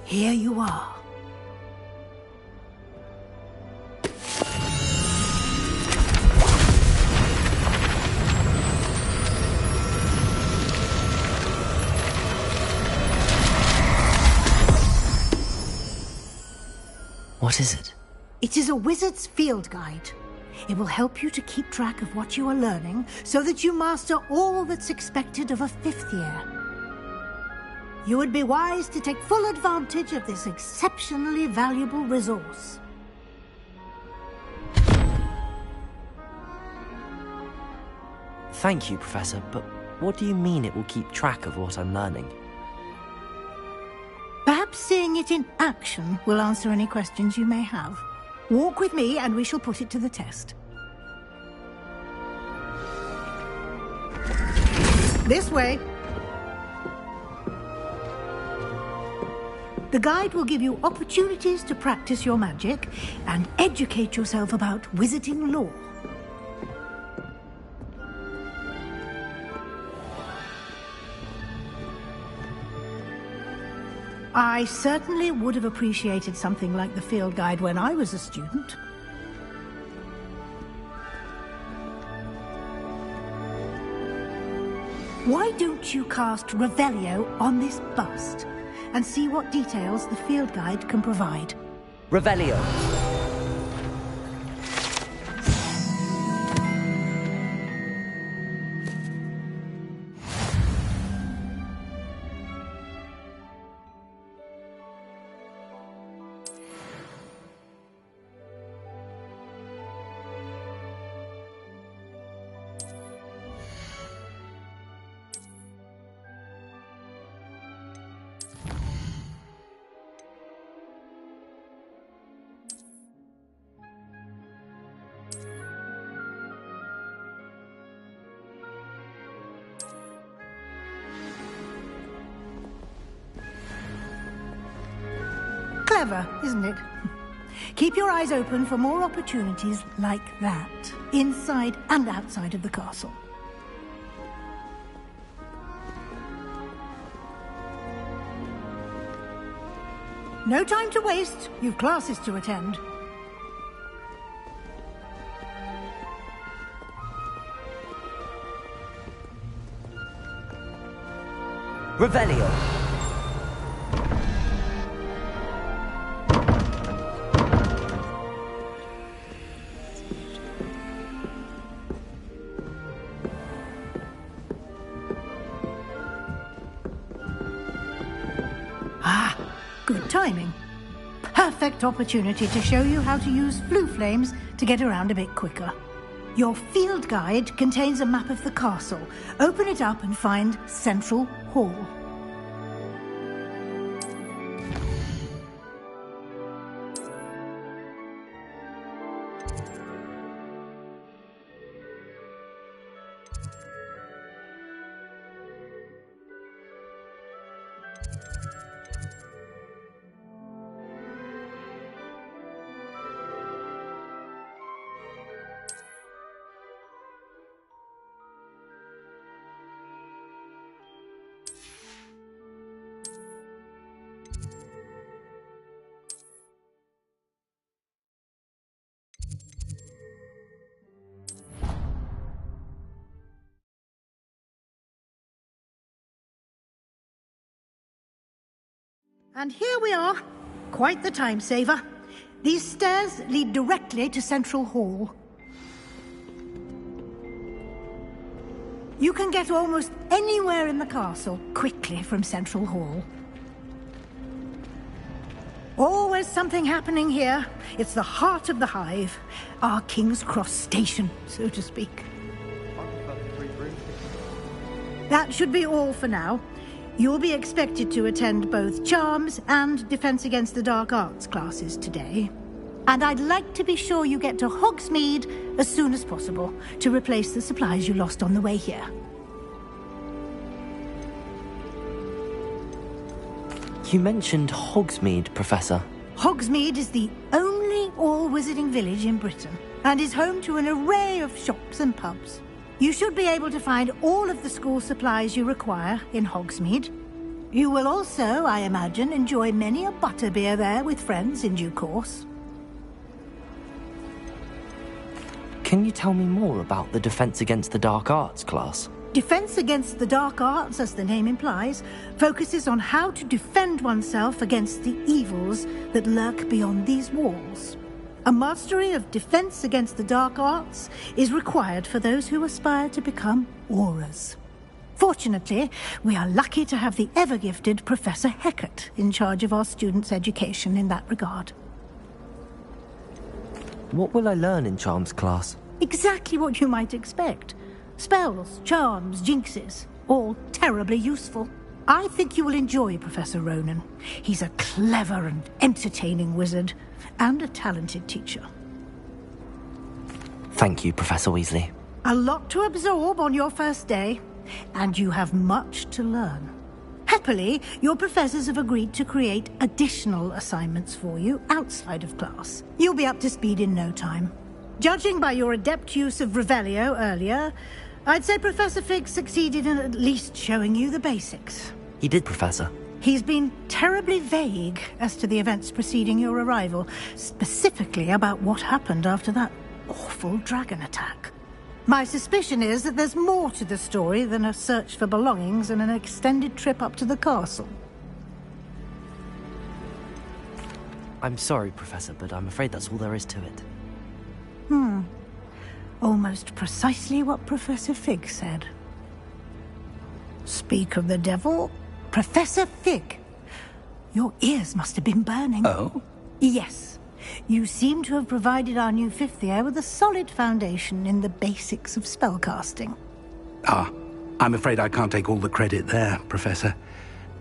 Here you are. What is it? It is a wizard's field guide. It will help you to keep track of what you are learning so that you master all that's expected of a fifth year. You would be wise to take full advantage of this exceptionally valuable resource. Thank you, Professor, but what do you mean it will keep track of what I'm learning? Perhaps seeing it in action will answer any questions you may have. Walk with me and we shall put it to the test. This way. The guide will give you opportunities to practice your magic and educate yourself about wizarding lore. I certainly would have appreciated something like the field guide when I was a student. Why don't you cast Revelio on this bust and see what details the field guide can provide? Revelio. Clever, isn't it? Keep your eyes open for more opportunities like that, inside and outside of the castle. No time to waste. You've classes to attend. Revelio. Good timing. Perfect opportunity to show you how to use flue flames to get around a bit quicker. Your field guide contains a map of the castle. Open it up and find Central Hall. And here we are. Quite the time saver. These stairs lead directly to Central Hall. You can get almost anywhere in the castle quickly from Central Hall. Always something happening here. It's the heart of the Hive. Our King's Cross station, so to speak. That should be all for now. You'll be expected to attend both Charms and Defense Against the Dark Arts classes today. And I'd like to be sure you get to Hogsmeade as soon as possible to replace the supplies you lost on the way here. You mentioned Hogsmeade, Professor. Hogsmeade is the only all-wizarding village in Britain and is home to an array of shops and pubs. You should be able to find all of the school supplies you require in Hogsmeade. You will also, I imagine, enjoy many a butterbeer there with friends in due course. Can you tell me more about the Defense Against the Dark Arts class? Defense Against the Dark Arts, as the name implies, focuses on how to defend oneself against the evils that lurk beyond these walls. A mastery of Defense Against the Dark Arts is required for those who aspire to become Aurors. Fortunately, we are lucky to have the ever-gifted Professor Hecat in charge of our students' education in that regard. What will I learn in Charms class? Exactly what you might expect. Spells, charms, jinxes, all terribly useful. I think you will enjoy Professor Ronan. He's a clever and entertaining wizard, and a talented teacher. Thank you, Professor Weasley. A lot to absorb on your first day, and you have much to learn. Happily, your professors have agreed to create additional assignments for you outside of class. You'll be up to speed in no time. Judging by your adept use of Revelio earlier, I'd say Professor Fig succeeded in at least showing you the basics. He did, Professor. He's been terribly vague as to the events preceding your arrival, specifically about what happened after that awful dragon attack. My suspicion is that there's more to the story than a search for belongings and an extended trip up to the castle. I'm sorry, Professor, but I'm afraid that's all there is to it. Almost precisely what Professor Fig said. Speak of the devil, Professor Fig. Your ears must have been burning. Oh? Yes. You seem to have provided our new fifth year with a solid foundation in the basics of spellcasting. Ah, I'm afraid I can't take all the credit there, Professor.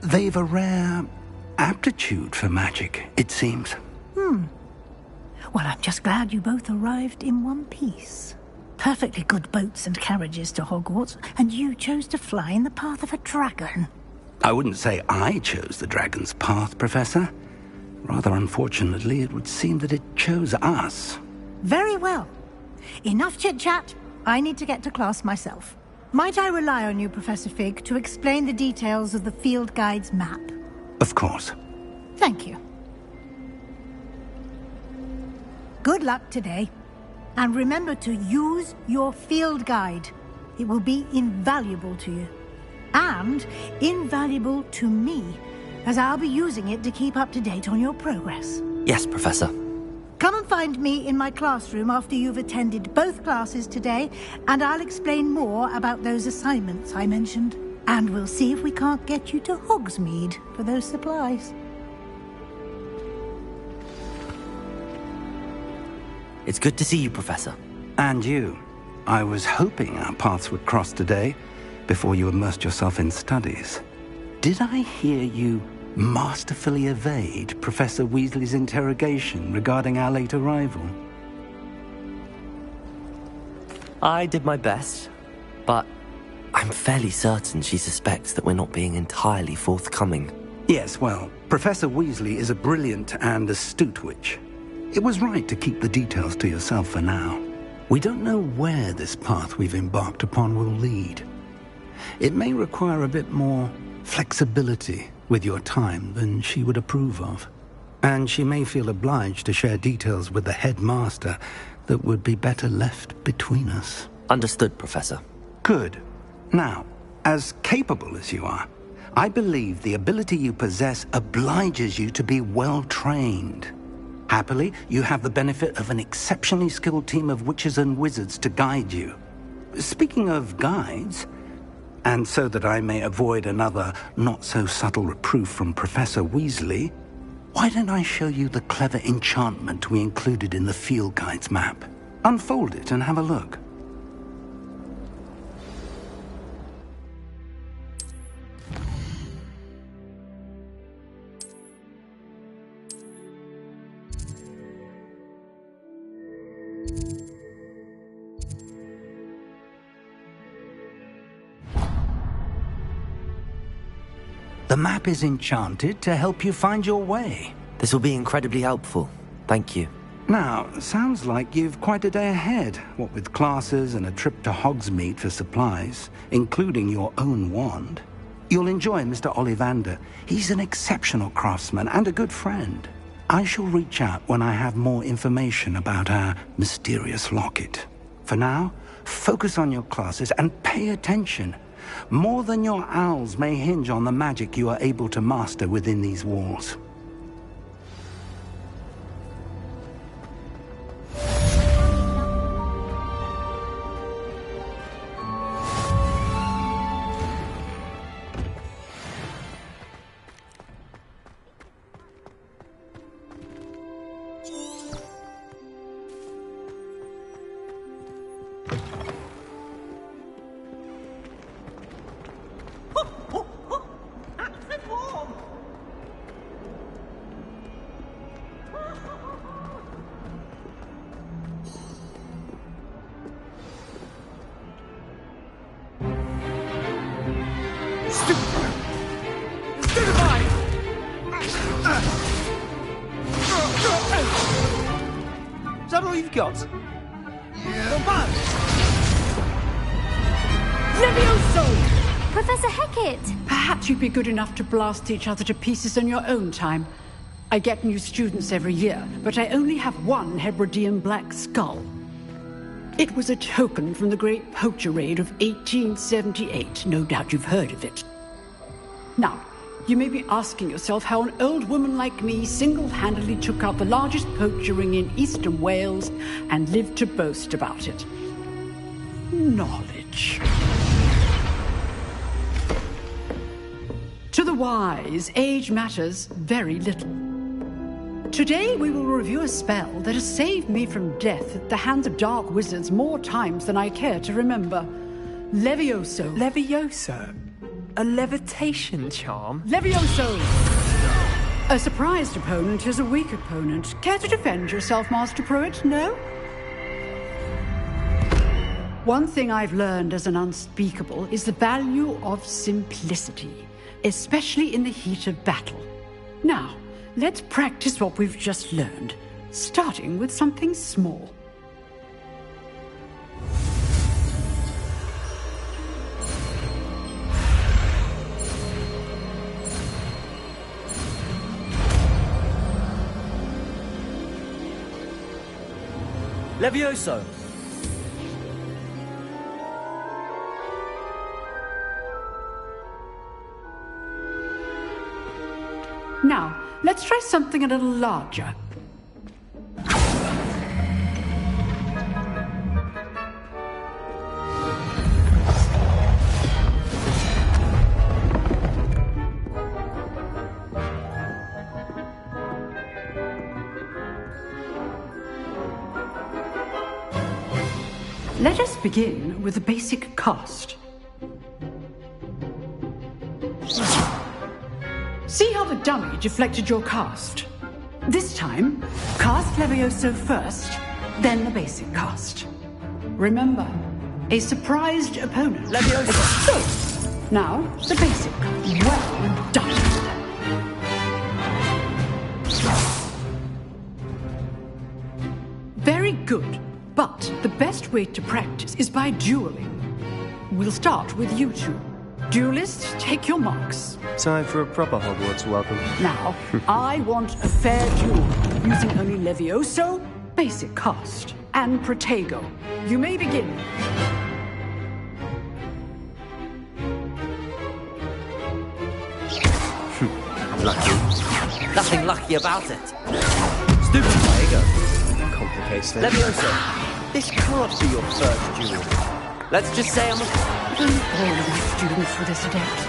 They've a rare aptitude for magic, it seems. Well, I'm just glad you both arrived in one piece. Perfectly good boats and carriages to Hogwarts, and you chose to fly in the path of a dragon. I wouldn't say I chose the dragon's path, Professor. Rather unfortunately, it would seem that it chose us. Very well. Enough chit-chat. I need to get to class myself. Might I rely on you, Professor Fig, to explain the details of the field guide's map? Of course. Thank you. Good luck today. And remember to use your field guide. It will be invaluable to you. And invaluable to me, as I'll be using it to keep up to date on your progress. Yes, Professor. Come and find me in my classroom after you've attended both classes today, and I'll explain more about those assignments I mentioned. And we'll see if we can't get you to Hogsmeade for those supplies. It's good to see you, Professor. And you. I was hoping our paths would cross today, before you immersed yourself in studies. Did I hear you masterfully evade Professor Weasley's interrogation regarding our late arrival? I did my best, but I'm fairly certain she suspects that we're not being entirely forthcoming. Yes, well, Professor Weasley is a brilliant and astute witch. It was right to keep the details to yourself for now. We don't know where this path we've embarked upon will lead. It may require a bit more flexibility with your time than she would approve of. And she may feel obliged to share details with the headmaster that would be better left between us. Understood, Professor. Good. Now, as capable as you are, I believe the ability you possess obliges you to be well-trained. Happily, you have the benefit of an exceptionally skilled team of witches and wizards to guide you. Speaking of guides, and so that I may avoid another not-so-subtle reproof from Professor Weasley, why don't I show you the clever enchantment we included in the field guide's map? Unfold it and have a look. The map is enchanted to help you find your way. This will be incredibly helpful. Thank you. Now, sounds like you've quite a day ahead, what with classes and a trip to Hogsmeade for supplies, including your own wand. You'll enjoy Mr. Ollivander. He's an exceptional craftsman and a good friend. I shall reach out when I have more information about our mysterious locket. For now, focus on your classes and pay attention. More than your owls may hinge on the magic you are able to master within these walls. Is that all you've got? Yeah. Come on! Levioso! Professor Hecat! Perhaps you'd be good enough to blast each other to pieces in your own time. I get new students every year, but I only have one Hebridean black skull. It was a token from the Great Poacher Raid of 1878. No doubt you've heard of it. Now, you may be asking yourself how an old woman like me single-handedly took out the largest poacher ring in eastern Wales and lived to boast about it. Knowledge. To the wise, age matters very little. Today we will review a spell that has saved me from death at the hands of dark wizards more times than I care to remember. Levioso. Levioso? A levitation charm? Levioso! A surprised opponent is a weak opponent. Care to defend yourself, Master Pruitt? No? One thing I've learned as an unspeakable is the value of simplicity, especially in the heat of battle. Now, let's practice what we've just learned, starting with something small. Levioso! Now, let's try something a little larger. Let us begin with the basic cast. See how the dummy deflected your cast? This time, cast Levioso first, then the basic cast. Remember, a surprised opponent. Levioso! So, now, the basic. Well done. Very good, but the best way to practice is by dueling. We'll start with you two. Duelists, take your marks. Time for a proper Hogwarts welcome. Now, I want a fair duel, using only Levioso, basic cast, and Protego. You may begin. Lucky. Nothing lucky about it. Stupid Diego. Complicates things. Leviosa, this can't be your first duel. Let's just say I'm a... All of my students were this adept.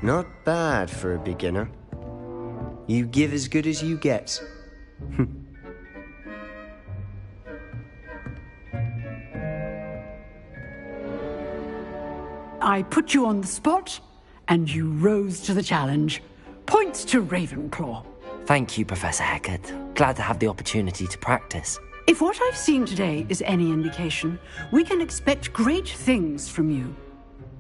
Not bad for a beginner. You give as good as you get. I put you on the spot, and you rose to the challenge. Points to Ravenclaw. Thank you, Professor Hecat. Glad to have the opportunity to practice. If what I've seen today is any indication, we can expect great things from you.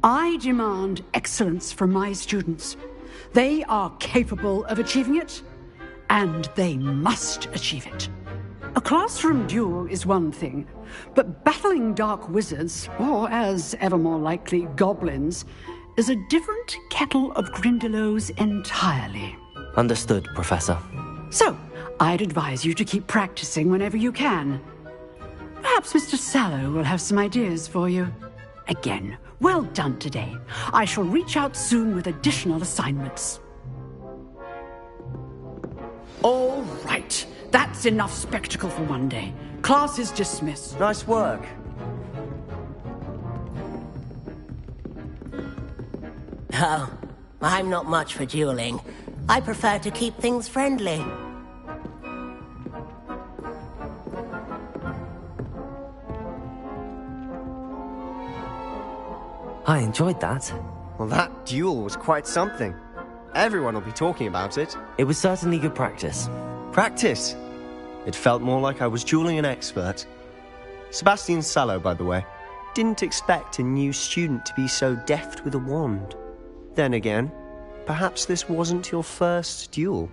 I demand excellence from my students. They are capable of achieving it, and they must achieve it. A classroom duel is one thing, but battling dark wizards, or as ever more likely, goblins, is a different kettle of Grindylows entirely. Understood, Professor. So, I'd advise you to keep practicing whenever you can. Perhaps Mr. Sallow will have some ideas for you. Again, well done today. I shall reach out soon with additional assignments. All right. That's enough spectacle for one day. Class is dismissed. Nice work. Oh, I'm not much for dueling. I prefer to keep things friendly. I enjoyed that. Well, that duel was quite something. Everyone will be talking about it. It was certainly good practice. Practice? It felt more like I was dueling an expert. Sebastian Sallow, by the way. Didn't expect a new student to be so deft with a wand. Then again, perhaps this wasn't your first duel.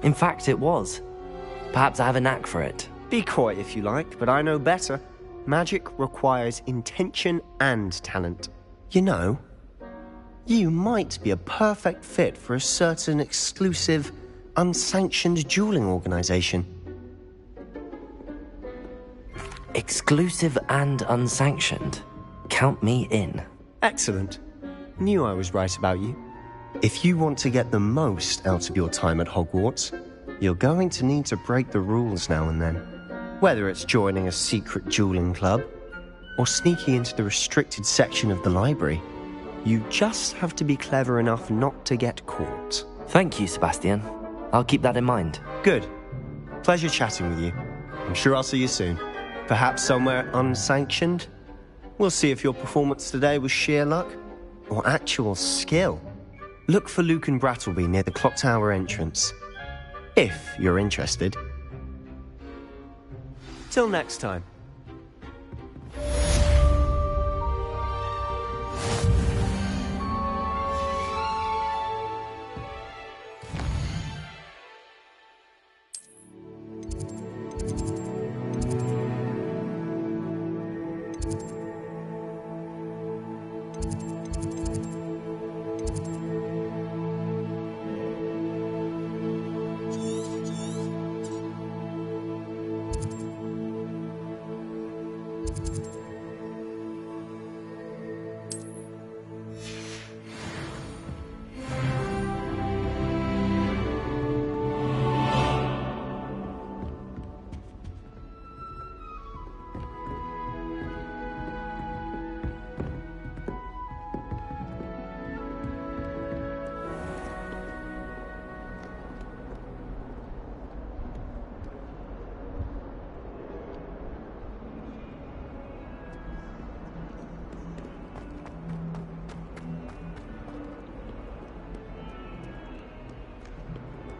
In fact, it was. Perhaps I have a knack for it. Be coy if you like, but I know better. Magic requires intention and talent. You know, you might be a perfect fit for a certain exclusive, unsanctioned dueling organization. Exclusive and unsanctioned? Count me in. Excellent. Knew I was right about you. If you want to get the most out of your time at Hogwarts, you're going to need to break the rules now and then. Whether it's joining a secret dueling club, or sneaking into the restricted section of the library, you just have to be clever enough not to get caught. Thank you, Sebastian. I'll keep that in mind. Good. Pleasure chatting with you. I'm sure I'll see you soon. Perhaps somewhere unsanctioned? We'll see if your performance today was sheer luck or actual skill. Look for Luke and Brattleby near the clock tower entrance. If you're interested. Till next time.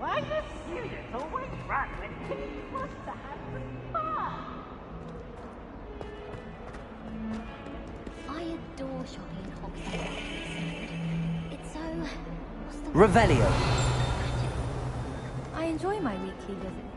Why the students always run when he wants to have some fun? I adore shopping in Hogwarts. It's so... what's the Revelio. I enjoy my weekly visit.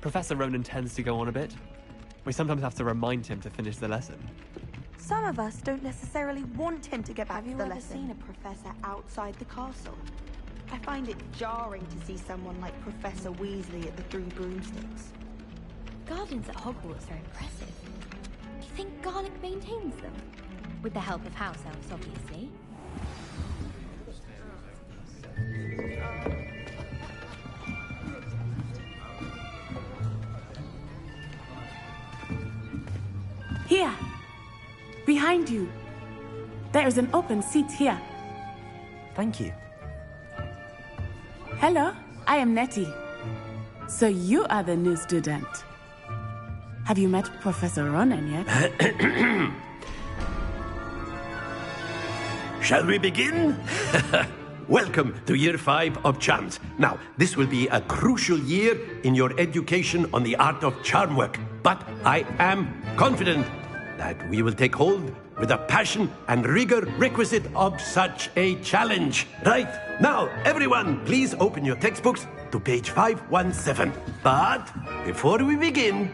Professor Ronan tends to go on a bit. We sometimes have to remind him to finish the lesson. Some of us don't necessarily want him to get back to the lesson. Have you ever seen a professor outside the castle? I find it jarring to see someone like Professor Weasley at the Three Broomsticks. Gardens at Hogwarts are impressive. Do you think Garlic maintains them? With the help of house elves, obviously. Here! Behind you! There is an open seat here. Thank you. Hello, I am Nettie. So you are the new student. Have you met Professor Ronan yet? Shall we begin? Welcome to Year 5 of Charms. Now, this will be a crucial year in your education on the art of charm work. But I am confident that we will take hold with the passion and rigor requisite of such a challenge. Right, now, everyone, please open your textbooks to page 517. But before we begin,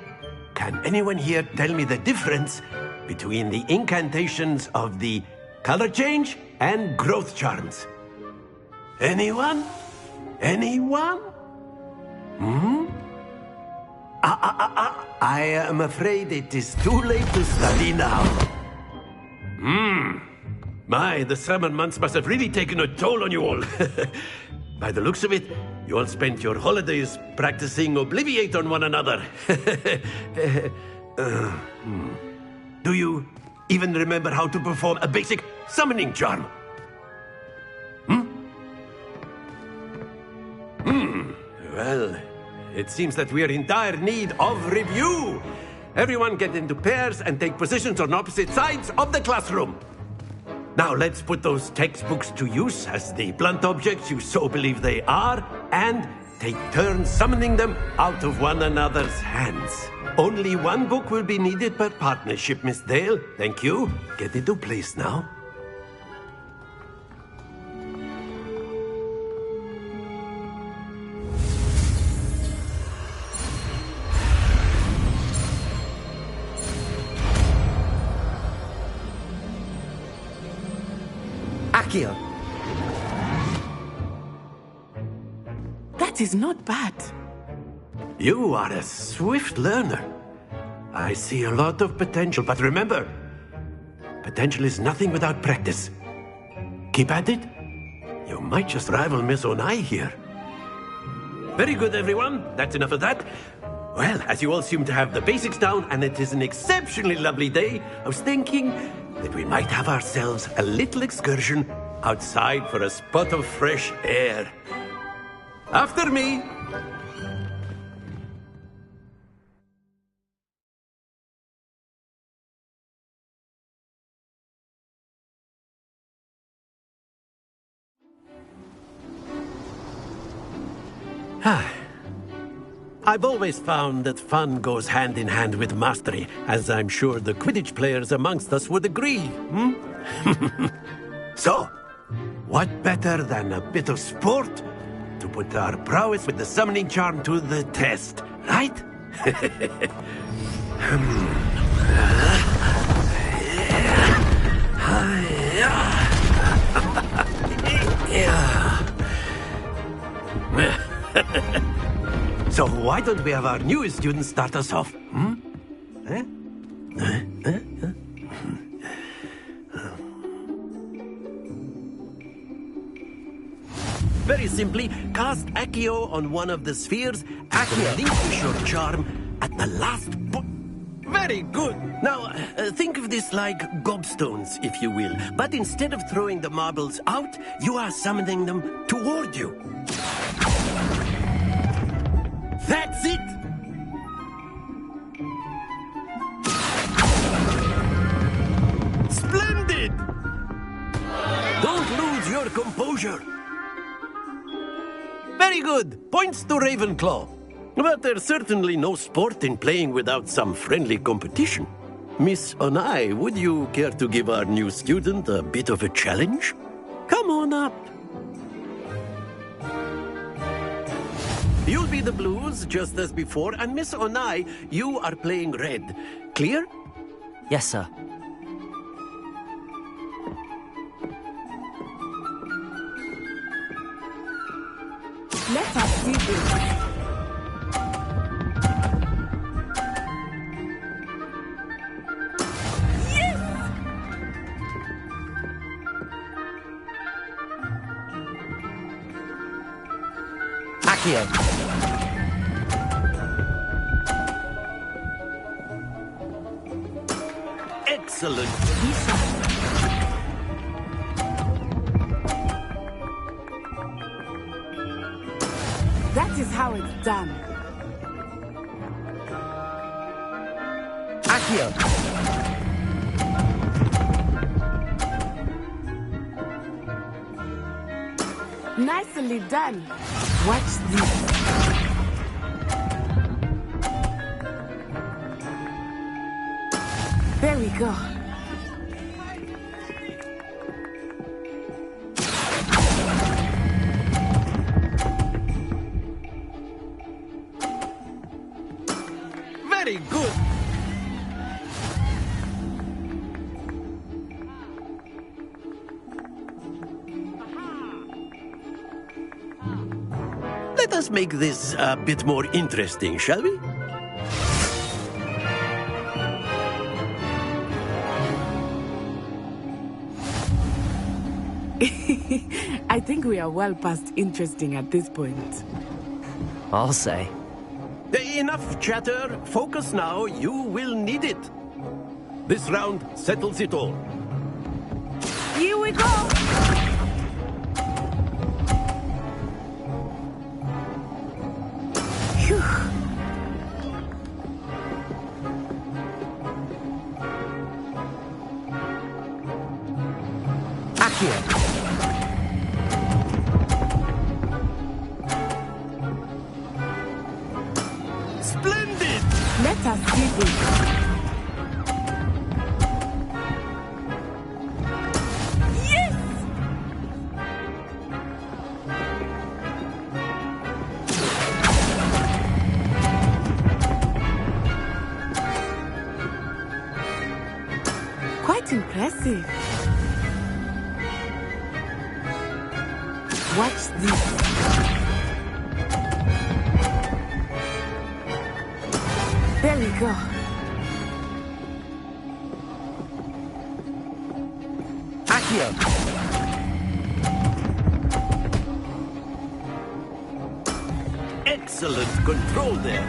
can anyone here tell me the difference between the incantations of the color change and growth charms? Anyone? Anyone? I am afraid it is too late to study now. My, the summer months must have really taken a toll on you all. By the looks of it, you all spent your holidays practicing Obliviate on one another. Do you even remember how to perform a basic summoning charm? Well, it seems that we are in dire need of review. Everyone get into pairs and take positions on opposite sides of the classroom. Now let's put those textbooks to use as the blunt objects you so believe they are, and take turns summoning them out of one another's hands. Only one book will be needed per partnership, Miss Dale. Thank you. Get into place now. Accio. That is not bad. You are a swift learner. I see a lot of potential, but remember, potential is nothing without practice. Keep at it. You might just rival Miss Onai here. Very good, everyone. That's enough of that. Well, as you all seem to have the basics down, and it is an exceptionally lovely day, I was thinking that we might have ourselves a little excursion outside for a spot of fresh air. After me. I've always found that fun goes hand in hand with mastery, as I'm sure the Quidditch players amongst us would agree. So, what better than a bit of sport to put our prowess with the summoning charm to the test, right? So why don't we have our newest student start us off? Very simply, cast Accio on one of the spheres and relinquish your charm at the last point. Very good! Now, think of this like gobstones, if you will. But instead of throwing the marbles out, you are summoning them toward you. That's it! Splendid! Don't lose your composure. Very good. Points to Ravenclaw. But there's certainly no sport in playing without some friendly competition. Miss Onai, would you care to give our new student a bit of a challenge? Come on up. You'll be the blues, just as before, and Miss Onai, you are playing red. Clear? Yes, sir. Let us see this. Accio. Excellent. That is how it's done. Accio. Nicely done. Watch this. There we go. Very good. Let us make this a bit more interesting, shall we? I think we are well past interesting at this point. I'll say. Enough chatter. Focus now. You will need it. This round settles it all. Here we go. Splendid! Let us see this. Yes! Quite impressive. Watch this. There we go. Accio. Excellent control there.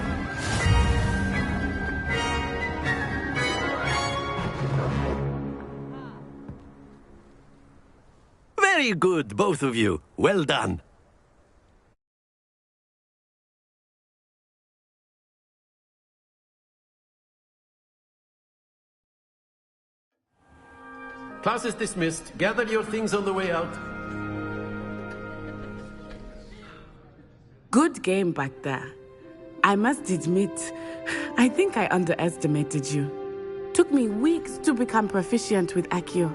Very good, both of you. Well done. Class is dismissed. Gather your things on the way out. Good game back there. I must admit, I think I underestimated you. Took me weeks to become proficient with Accio.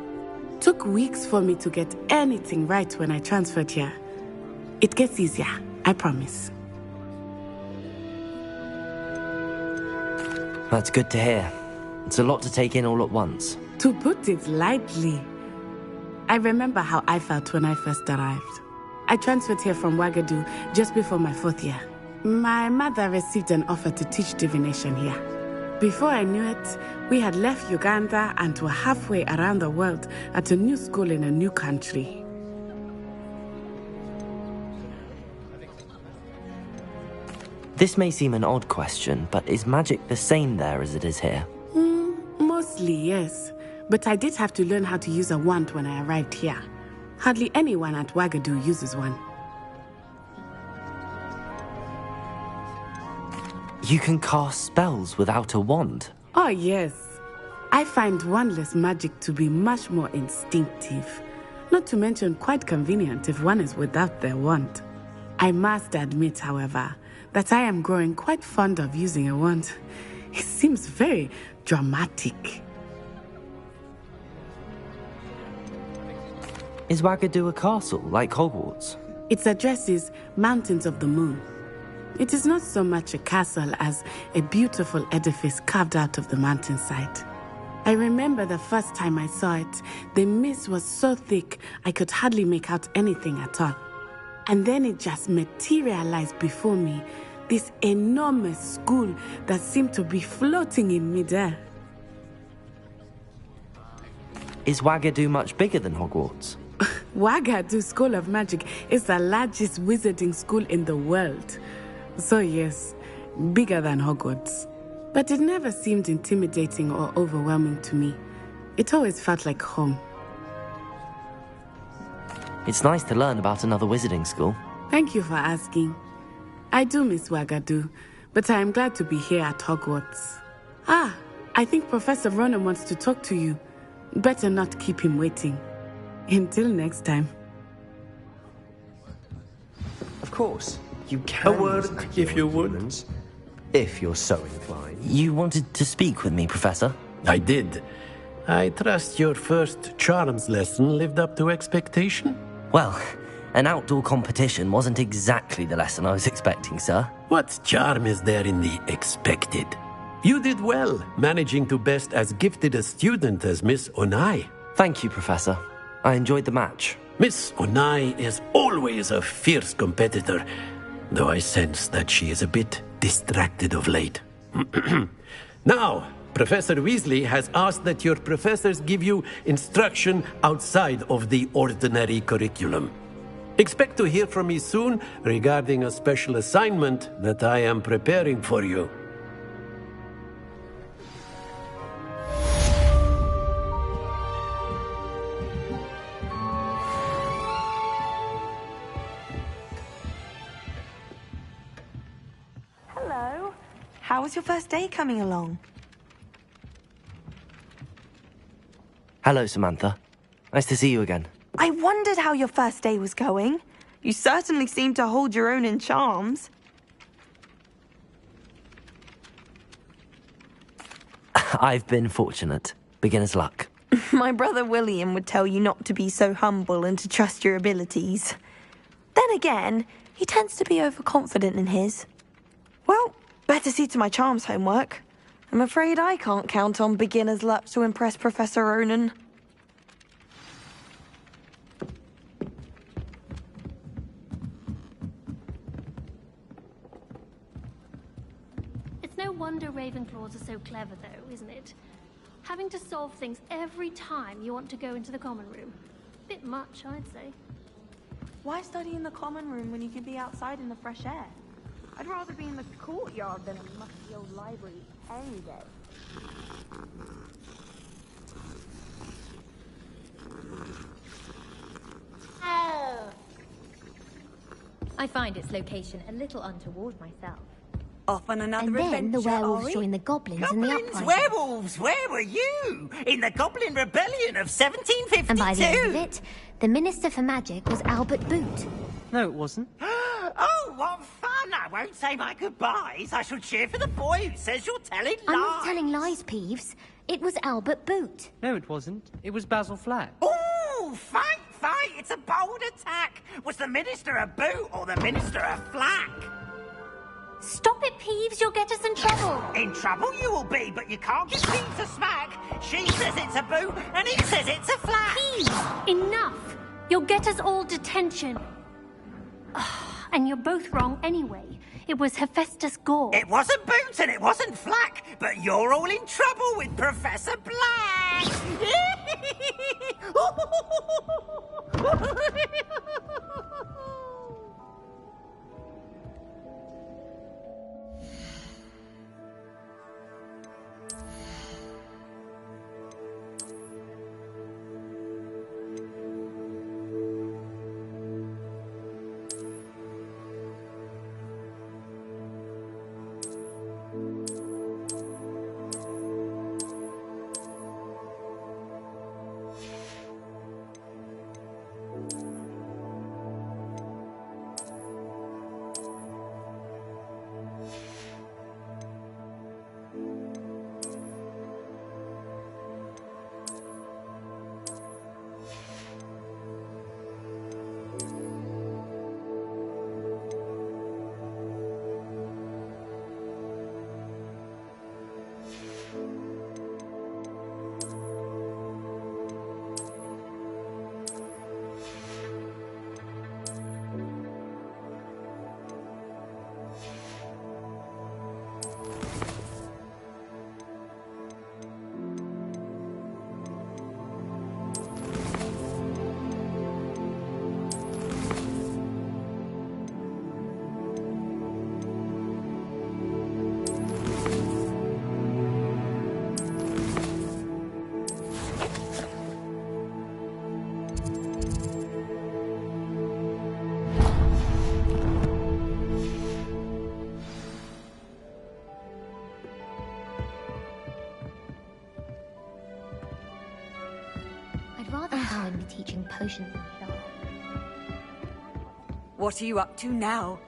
Took weeks for me to get anything right when I transferred here. It gets easier, I promise. That's good to hear. It's a lot to take in all at once. To put it lightly, I remember how I felt when I first arrived. I transferred here from Wagadu just before my 4th year. My mother received an offer to teach divination here. Before I knew it, we had left Uganda and were halfway around the world at a new school in a new country. This may seem an odd question, but is magic the same there as it is here? Mostly, yes. But I did have to learn how to use a wand when I arrived here. Hardly anyone at Wagadu uses one. You can cast spells without a wand? Oh, yes. I find wandless magic to be much more instinctive. Not to mention quite convenient if one is without their wand. I must admit, however, that I am growing quite fond of using a wand. It seems very dramatic. Is Wagadu a castle, like Hogwarts? Its address is Mountains of the Moon. It is not so much a castle as a beautiful edifice carved out of the mountainside. I remember the first time I saw it, the mist was so thick I could hardly make out anything at all. And then it just materialized before me, this enormous school that seemed to be floating in midair. Is Wagadu much bigger than Hogwarts? Wagadu School of Magic is the largest wizarding school in the world. So yes, bigger than Hogwarts. But it never seemed intimidating or overwhelming to me. It always felt like home. It's nice to learn about another wizarding school. Thank you for asking. I do miss Wagadu, but I am glad to be here at Hogwarts. Ah, I think Professor Ronan wants to talk to you. Better not keep him waiting. Until next time. Of course, you can. A word, if you would. If you're so inclined. You wanted to speak with me, Professor? I did. I trust your first charms lesson lived up to expectation? Well, an outdoor competition wasn't exactly the lesson I was expecting, sir. What charm is there in the expected? You did well, managing to best as gifted a student as Miss Onai. Thank you, Professor. I enjoyed the match. Miss Onai is always a fierce competitor, though I sense that she is a bit distracted of late. Now, Professor Weasley has asked that your professors give you instruction outside of the ordinary curriculum. Expect to hear from me soon regarding a special assignment that I am preparing for you. Hello. How was your first day coming along? Hello, Samantha. Nice to see you again. I wondered how your first day was going. You certainly seem to hold your own in charms. I've been fortunate. Beginner's luck. My brother William would tell you not to be so humble and to trust your abilities. Then again, he tends to be overconfident in his. Well, better see to my charms homework. I'm afraid I can't count on beginner's luck to impress Professor Ronan. It's no wonder Ravenclaws are so clever, though, isn't it? Having to solve things every time you want to go into the common room. Bit much, I'd say. Why study in the common room when you could be outside in the fresh air? I'd rather be in the courtyard than a musty old library any day. Oh. I find its location a little untoward myself. Off on another And then adventure, the werewolves are we? join the goblins in the Goblins, uprising. werewolves, where were you? In the Goblin Rebellion of 1752? And by the end of it, the Minister for Magic was Albert Boot. No, it wasn't. Oh, what fun! I won't say my goodbyes. I shall cheer for the boy who says you're telling lies. I'm not telling lies, Peeves. It was Albert Boot. No, it wasn't. It was Basil Flack. Ooh, fight, fight! It's a bold attack. Was the Minister a boot or the Minister a flack? Stop it, Peeves. You'll get us in trouble. In trouble you will be, but you can't get Peeves to smack. She says it's a boot, and he says it's a flack. Peeves, enough. You'll get us all detention. And you're both wrong anyway. It was Hephaestus Gore. It wasn't Boots and it wasn't Flack, but you're all in trouble with Professor Black! teaching potions in the shop. What are you up to now?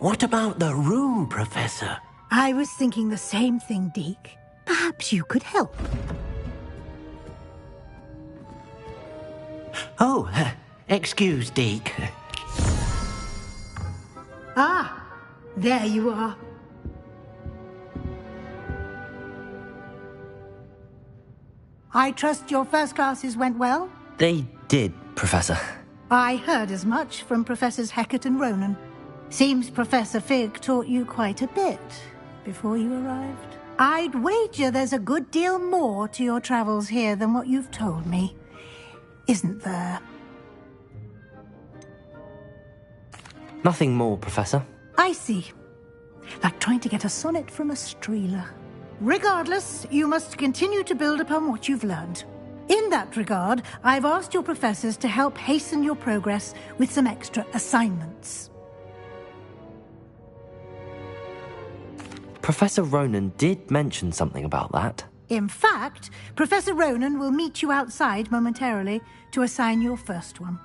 What about the room, Professor? I was thinking the same thing, Deke. Perhaps you could help. Oh, excuse, Deke. Ah, there you are. I trust your first classes went well? They did, Professor. I heard as much from Professors Hecat and Ronan. Seems Professor Fig taught you quite a bit before you arrived. I'd wager there's a good deal more to your travels here than what you've told me, isn't there? Nothing more, Professor. I see. Like trying to get a sonnet from a streeler. Regardless, you must continue to build upon what you've learned. In that regard, I've asked your professors to help hasten your progress with some extra assignments. Professor Ronan did mention something about that. In fact, Professor Ronan will meet you outside momentarily to assign your first one.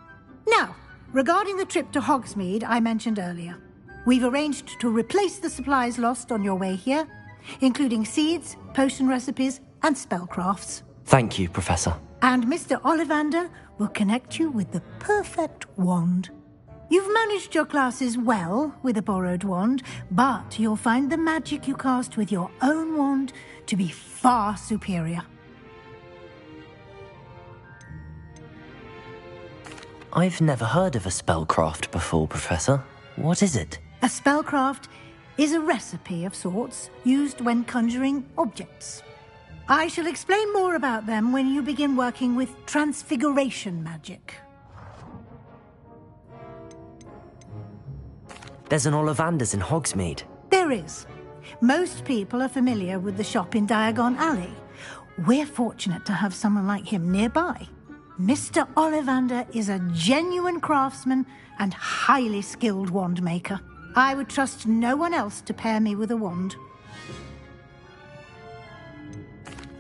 Now, regarding the trip to Hogsmeade I mentioned earlier, we've arranged to replace the supplies lost on your way here, including seeds, potion recipes, and spellcrafts. Thank you, Professor. And Mr. Ollivander will connect you with the perfect wand. You've managed your classes well with a borrowed wand, but you'll find the magic you cast with your own wand to be far superior. I've never heard of a spellcraft before, Professor. What is it? A spellcraft is a recipe of sorts used when conjuring objects. I shall explain more about them when you begin working with transfiguration magic. There's an Ollivander's in Hogsmeade. There is. Most people are familiar with the shop in Diagon Alley. We're fortunate to have someone like him nearby. Mr. Ollivander is a genuine craftsman and highly skilled wand maker. I would trust no one else to pair me with a wand.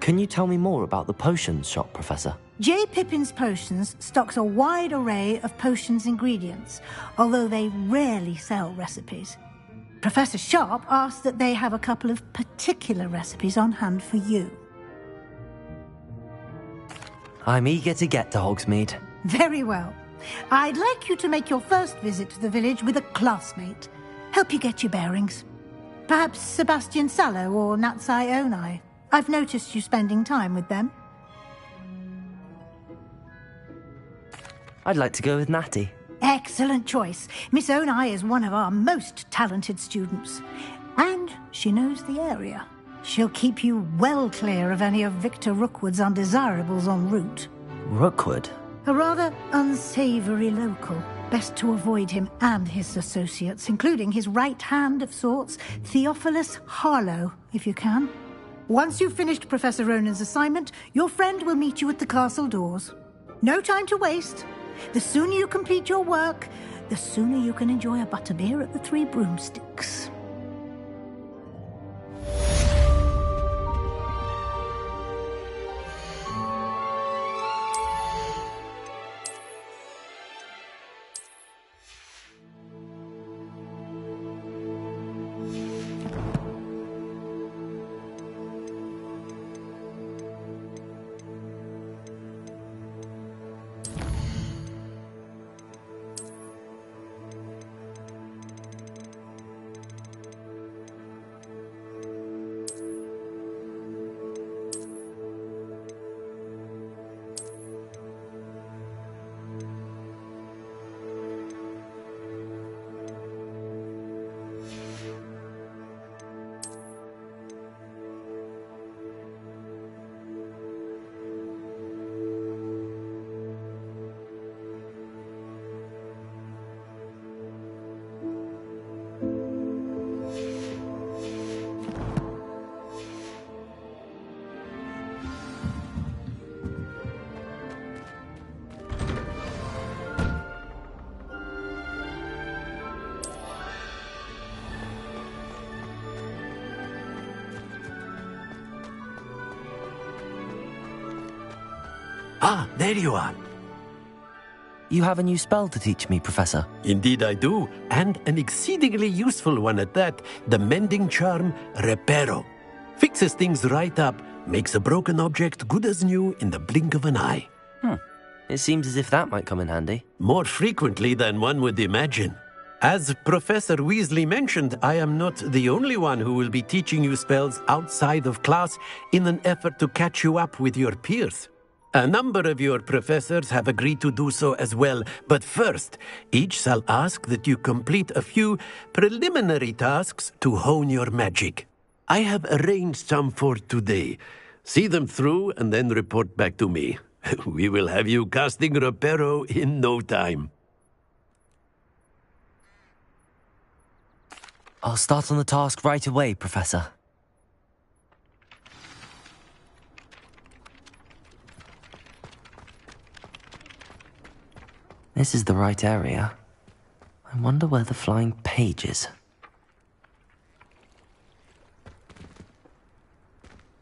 Can you tell me more about the potions shop, Professor? J. Pippin's Potions stocks a wide array of potions ingredients, although they rarely sell recipes. Professor Sharp asked that they have a couple of particular recipes on hand for you. I'm eager to get to Hogsmeade. Very well. I'd like you to make your first visit to the village with a classmate. Help you get your bearings. Perhaps Sebastian Sallow or Natsai Onai. I've noticed you spending time with them. I'd like to go with Natty. Excellent choice. Miss Onai is one of our most talented students. And she knows the area. She'll keep you well clear of any of Victor Rookwood's undesirables en route. Rookwood? A rather unsavoury local. Best to avoid him and his associates, including his right hand of sorts, Theophilus Harlow, if you can. Once you've finished Professor Ronan's assignment, your friend will meet you at the castle doors. No time to waste. The sooner you complete your work, the sooner you can enjoy a butterbeer at the Three Broomsticks. Ah, there you are. You have a new spell to teach me, Professor? Indeed I do, and an exceedingly useful one at that. The mending charm, Reparo. Fixes things right up, makes a broken object good as new in the blink of an eye. It seems as if that might come in handy. More frequently than one would imagine. As Professor Weasley mentioned, I am not the only one who will be teaching you spells outside of class in an effort to catch you up with your peers. A number of your professors have agreed to do so as well, but first, each shall ask that you complete a few preliminary tasks to hone your magic. I have arranged some for today. See them through and then report back to me. We will have you casting Reparo in no time. I'll start on the task right away, Professor. This is the right area. I wonder where the flying page is.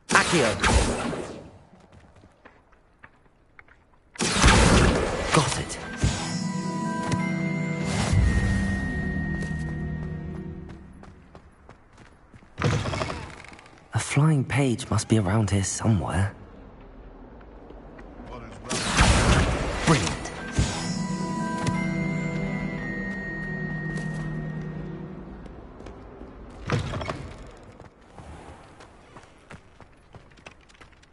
Accio! Got it. A flying page must be around here somewhere. Brilliant.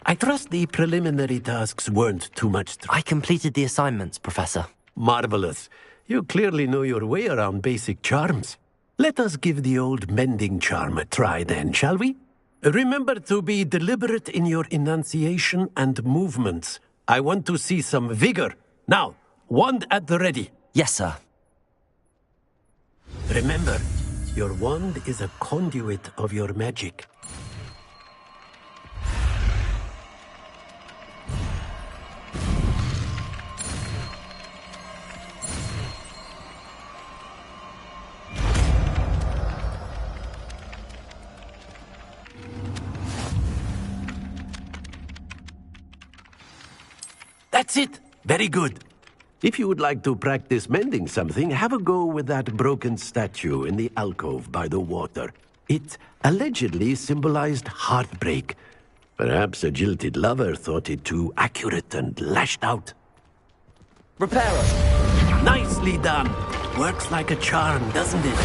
I trust the preliminary tasks weren't too much I completed the assignments, Professor. Marvelous. You clearly know your way around basic charms. Let us give the old mending charm a try then, shall we? Remember to be deliberate in your enunciation and movements. I want to see some vigor. Now, wand at the ready. Yes, sir. Remember, your wand is a conduit of your magic. That's it. Very good. If you would like to practice mending something, have a go with that broken statue in the alcove by the water. It allegedly symbolized heartbreak. Perhaps a jilted lover thought it too accurate and lashed out. Reparo! Nicely done. Works like a charm, doesn't it?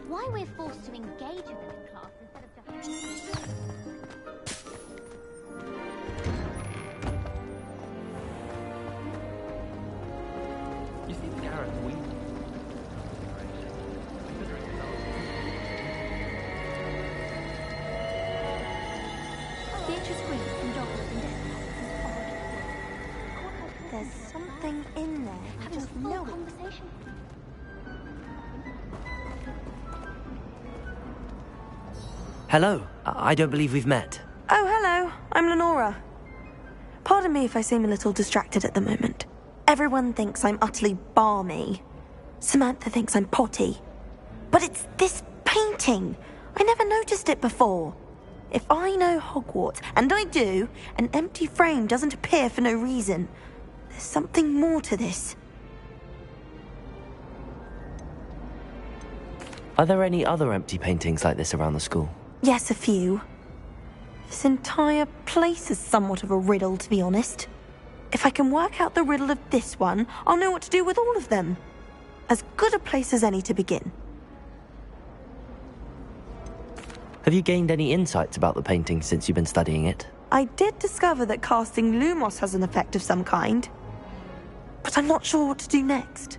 Why we're forced to engage with them in class instead of just... You see the Gareth Weasley? Beatrice Green from Douglas and Death. There's something in there. Having a full conversation. Hello. I don't believe we've met. Oh, hello. I'm Lenora. Pardon me if I seem a little distracted at the moment. Everyone thinks I'm utterly balmy. Samantha thinks I'm potty. But it's this painting. I never noticed it before. If I know Hogwarts, and I do, an empty frame doesn't appear for no reason. There's something more to this. Are there any other empty paintings like this around the school? Yes, a few. This entire place is somewhat of a riddle, to be honest. If I can work out the riddle of this one, I'll know what to do with all of them. As good a place as any to begin. Have you gained any insights about the painting since you've been studying it? I did discover that casting Lumos has an effect of some kind. But I'm not sure what to do next.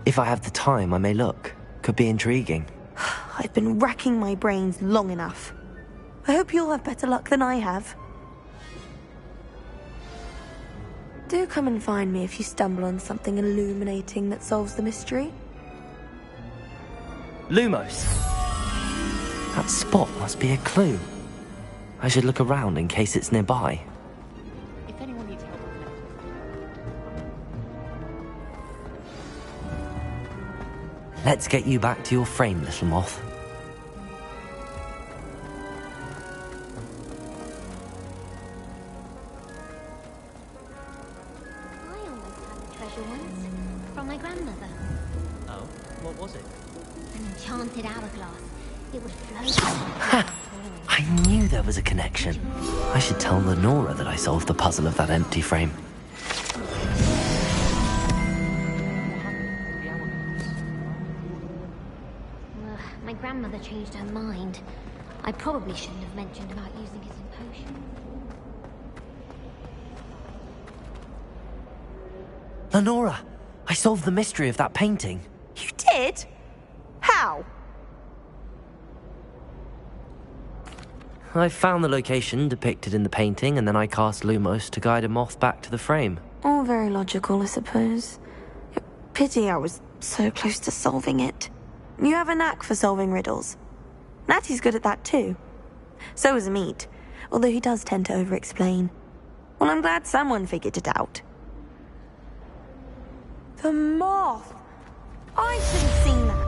If I have the time, I may look. Could be intriguing. I've been racking my brains long enough. I hope you'll have better luck than I have. Do come and find me if you stumble on something illuminating that solves the mystery. Lumos! That spot must be a clue. I should look around in case it's nearby. If anyone needs help with it. Let's get you back to your frame, little moth. I almost had a treasure once. From my grandmother. Oh, what was it? An enchanted hourglass. It would float. I knew there was a connection. I should tell Lenora that I solved the puzzle of that empty frame. My grandmother changed her mind. I probably shouldn't have mentioned about using his potion. Lenora! I solved the mystery of that painting. You did? How? I found the location depicted in the painting, and then I cast Lumos to guide a moth back to the frame. All very logical, I suppose. Pity I was so close to solving it. You have a knack for solving riddles. Natty's good at that too. So is Meat, although he does tend to over-explain. Well, I'm glad someone figured it out. The moth! I should have seen that.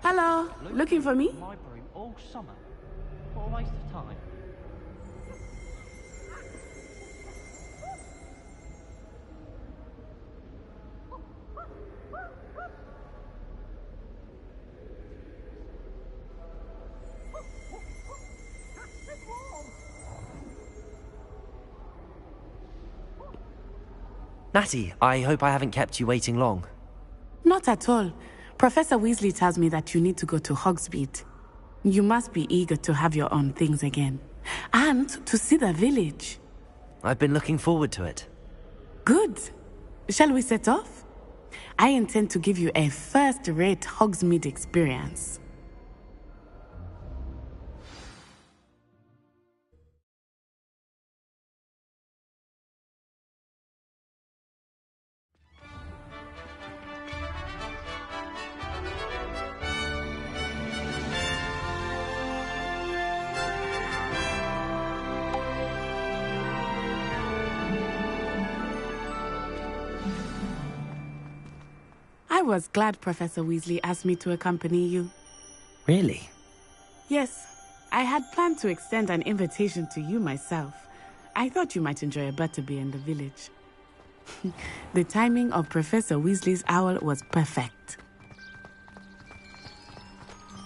Hello, looking for me? Library all summer. What a waste of time. Natty, I hope I haven't kept you waiting long. Not at all. Professor Weasley tells me that you need to go to Hogsmeade. You must be eager to have your own things again. And to see the village. I've been looking forward to it. Good. Shall we set off? I intend to give you a first-rate Hogsmeade experience. I was glad Professor Weasley asked me to accompany you. Really? Yes, I had planned to extend an invitation to you myself. I thought you might enjoy a butterbeer in the village. The timing of Professor Weasley's owl was perfect.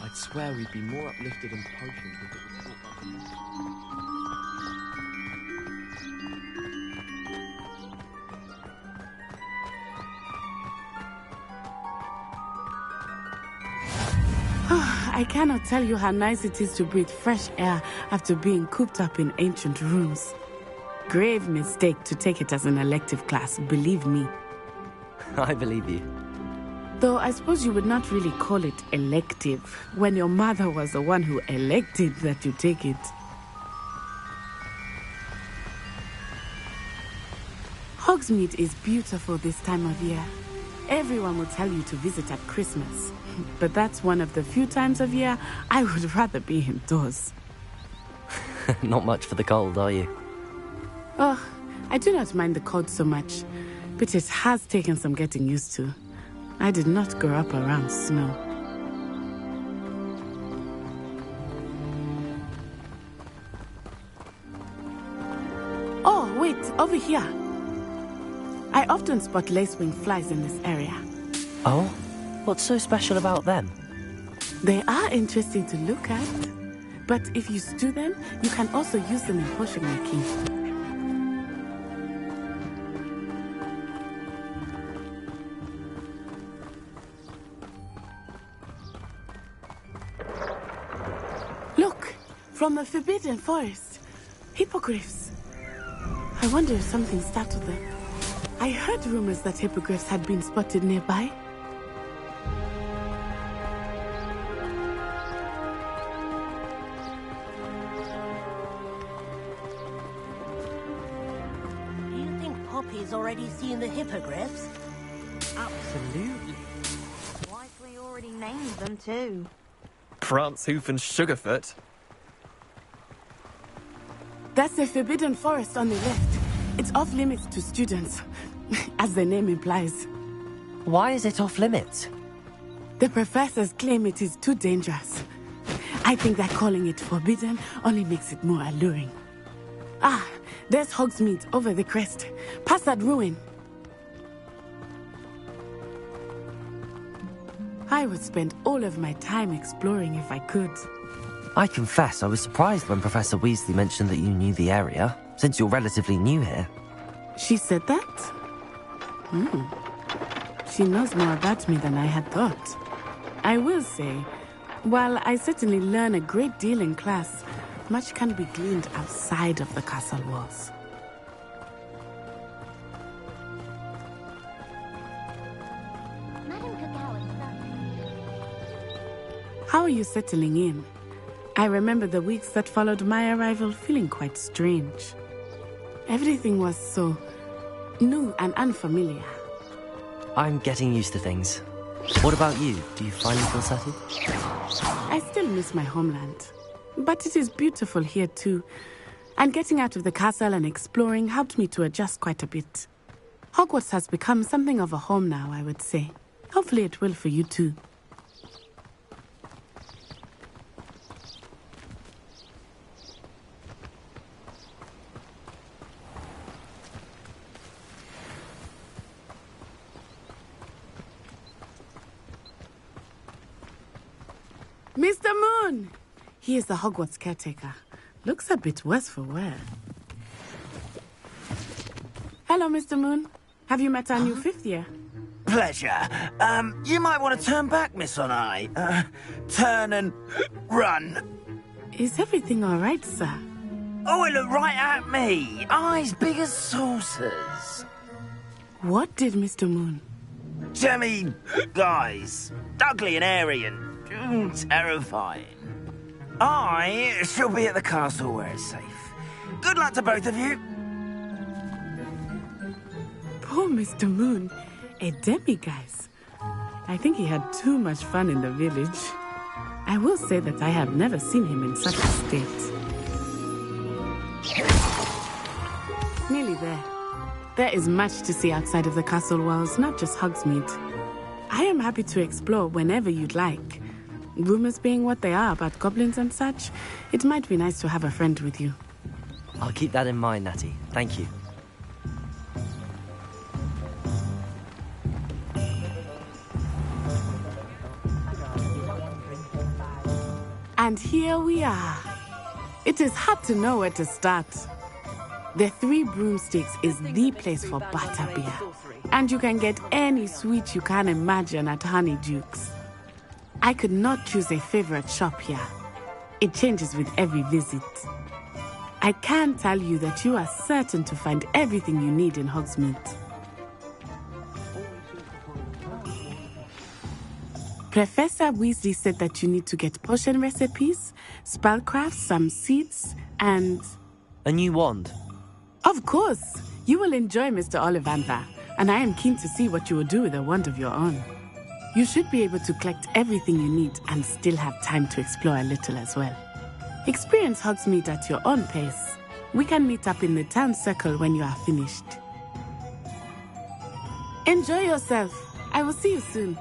I'd swear we'd be more uplifted in potions if it was taught by the... I cannot tell you how nice it is to breathe fresh air after being cooped up in ancient rooms. Grave mistake to take it as an elective class, believe me. I believe you. Though I suppose you would not really call it elective when your mother was the one who elected that you take it. Hogsmeade is beautiful this time of year. Everyone will tell you to visit at Christmas. But that's one of the few times of year I would rather be indoors. Not much for the cold, are you? Oh, I do not mind the cold so much, but it has taken some getting used to. I did not grow up around snow. over here. I often spot lacewing flies in this area. Oh? What's so special about them? They are interesting to look at. But if you stew them, you can also use them in potion making. Look! From the Forbidden Forest. Hippogriffs. I wonder if something startled them. I heard rumors that hippogriffs had been spotted nearby. Poppy's already seen the hippogriffs? Absolutely. Likely already named them too. Prancehoof and Sugarfoot. That's the Forbidden Forest on the left. It's off limits to students, as the name implies. Why is it off limits? The professors claim it is too dangerous. I think that calling it forbidden only makes it more alluring. Ah, there's Hogsmeade over the crest. Past that ruin. I would spend all of my time exploring if I could. I confess I was surprised when Professor Weasley mentioned that you knew the area, since you're relatively new here. She said that? She knows more about me than I had thought. I will say, while I certainly learn a great deal in class, much can be gleaned outside of the castle walls. How are you settling in? I remember the weeks that followed my arrival feeling quite strange. Everything was so new and unfamiliar. I'm getting used to things. What about you? Do you finally feel settled? I still miss my homeland. But it is beautiful here too. And getting out of the castle and exploring helped me to adjust quite a bit. Hogwarts has become something of a home now, I would say. Hopefully it will for you too. Mr. Moon! He is the Hogwarts caretaker. Looks a bit worse for wear. Hello, Mr. Moon. Have you met our new fifth year? Pleasure. You might want to turn back, Miss Onai. Turn and run. Is everything all right, sir? Oh, it looked right at me. Eyes big as saucers. What did Mr. Moon? Jemmy guys. Ugly and airy and terrifying. I shall be at the castle where it's safe. Good luck to both of you. Poor Mr. Moon. A demiguise. I think he had too much fun in the village. I will say that I have never seen him in such a state. Nearly there. There is much to see outside of the castle walls, not just Hogsmeade. I am happy to explore whenever you'd like. Rumors being what they are about goblins and such, it might be nice to have a friend with you. I'll keep that in mind, Natty. Thank you. And here we are. It is hard to know where to start. The Three Broomsticks is the place for butterbeer. And you can get any sweet you can imagine at Honeydukes. I could not choose a favorite shop here. It changes with every visit. I can tell you that you are certain to find everything you need in Hogsmeade. Professor Weasley said that you need to get potion recipes, spellcrafts, some seeds, and... A new wand? Of course! You will enjoy Mr. Ollivander, and I am keen to see what you will do with a wand of your own. You should be able to collect everything you need and still have time to explore a little as well. Experience Hogsmeade at your own pace. We can meet up in the town circle when you are finished. Enjoy yourself. I will see you soon.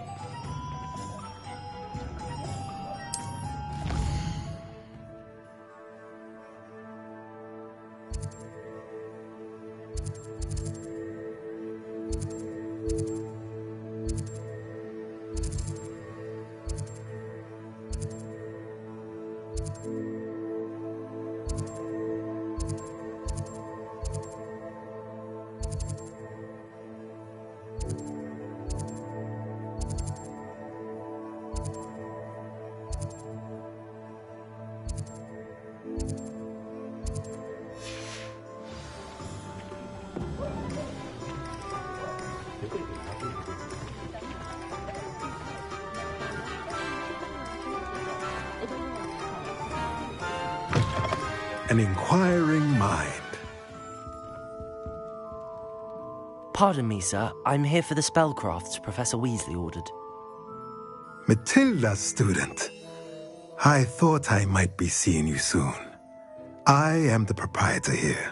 an inquiring mind. Pardon me, sir. I'm here for the spellcrafts Professor Weasley ordered. Matilda's student. I thought I might be seeing you soon. I am the proprietor here,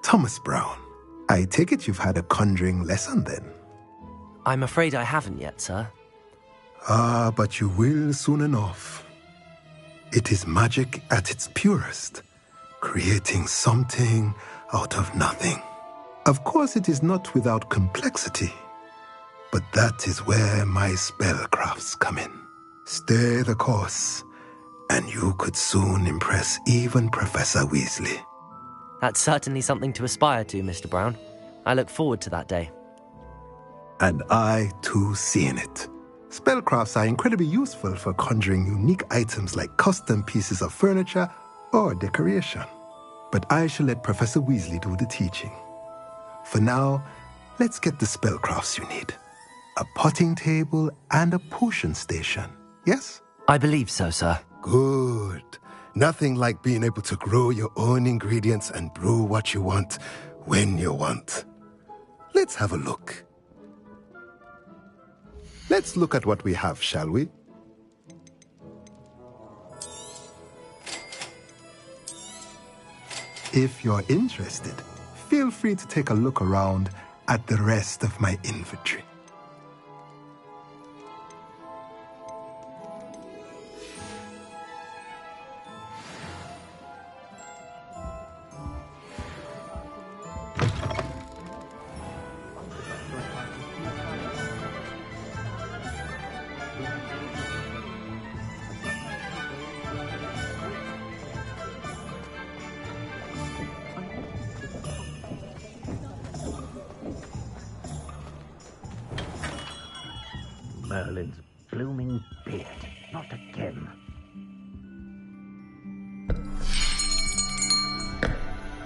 Thomas Brown. I take it you've had a conjuring lesson then? I'm afraid I haven't yet, sir. Ah, but you will soon enough. It is magic at its purest, creating something out of nothing. Of course, it is not without complexity, but that is where my spellcrafts come in. Stay the course, and you could soon impress even Professor Weasley. That's certainly something to aspire to, Mr. Brown. I look forward to that day. And I, too, seeing it. Spellcrafts are incredibly useful for conjuring unique items like custom pieces of furniture or decoration. But I shall let Professor Weasley do the teaching. For now, let's get the spellcrafts you need. A potting table and a potion station, yes? I believe so, sir. Good. Nothing like being able to grow your own ingredients and brew what you want when you want. Let's have a look. Let's look at what we have, shall we? If you're interested, feel free to take a look around at the rest of my inventory. Merlin's blooming beard. Not again.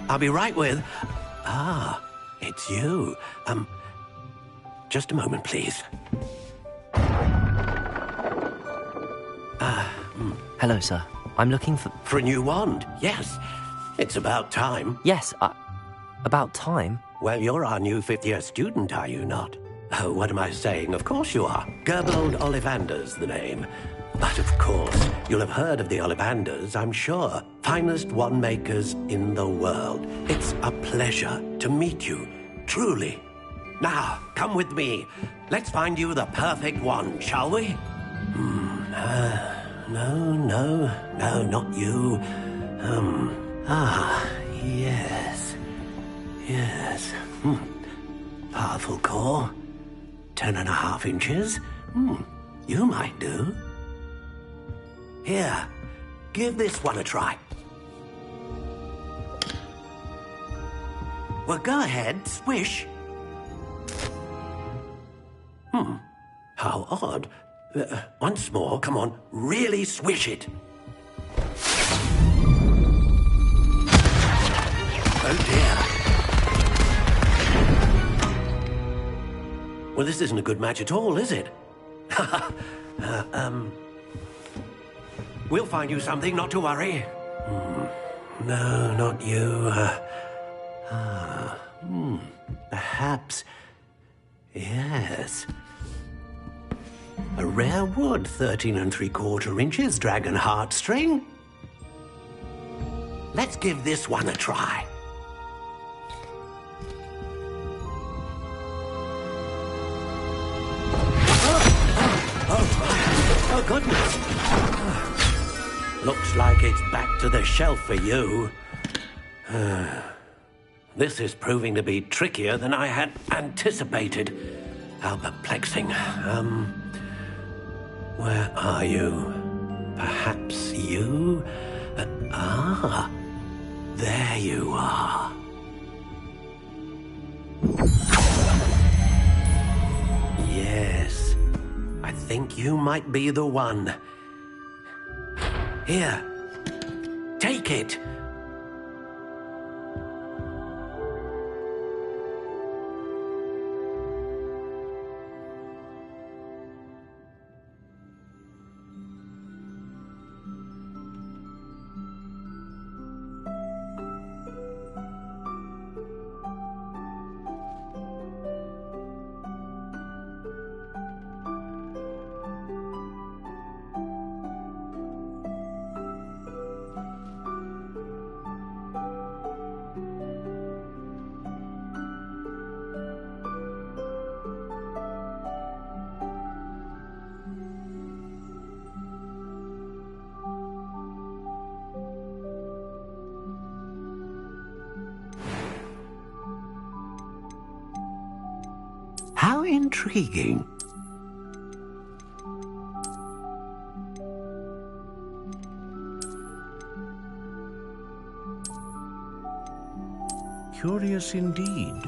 I'll be right with... Ah, it's you. Just a moment, please. Hello, sir. I'm looking for... For a new wand, yes. It's about time. Yes, about time? Well, you're our new fifth-year student, are you not? Oh, what am I saying? Of course you are. Gerbold Ollivander's the name. But of course, you'll have heard of the Ollivanders, I'm sure. Finest wand makers in the world. It's a pleasure to meet you, truly. Now, come with me. Let's find you the perfect wand, shall we? No, not you. Yes. Powerful core. 10.5 inches. You might do. Here, give this one a try. Well, go ahead, swish. How odd. Once more, come on, really swish it. Oh dear. Well, this isn't a good match at all, is it? We'll find you something, not to worry. No, not you. Perhaps. Yes. A rare wood, 13 3/4 inches, dragon heartstring. Let's give this one a try. Oh, goodness. Looks like it's back to the shelf for you. This is proving to be trickier than I had anticipated. How perplexing. Where are you? Perhaps you? There you are. Yes. I think you might be the one. Here. Take it. intriguing. Curious indeed.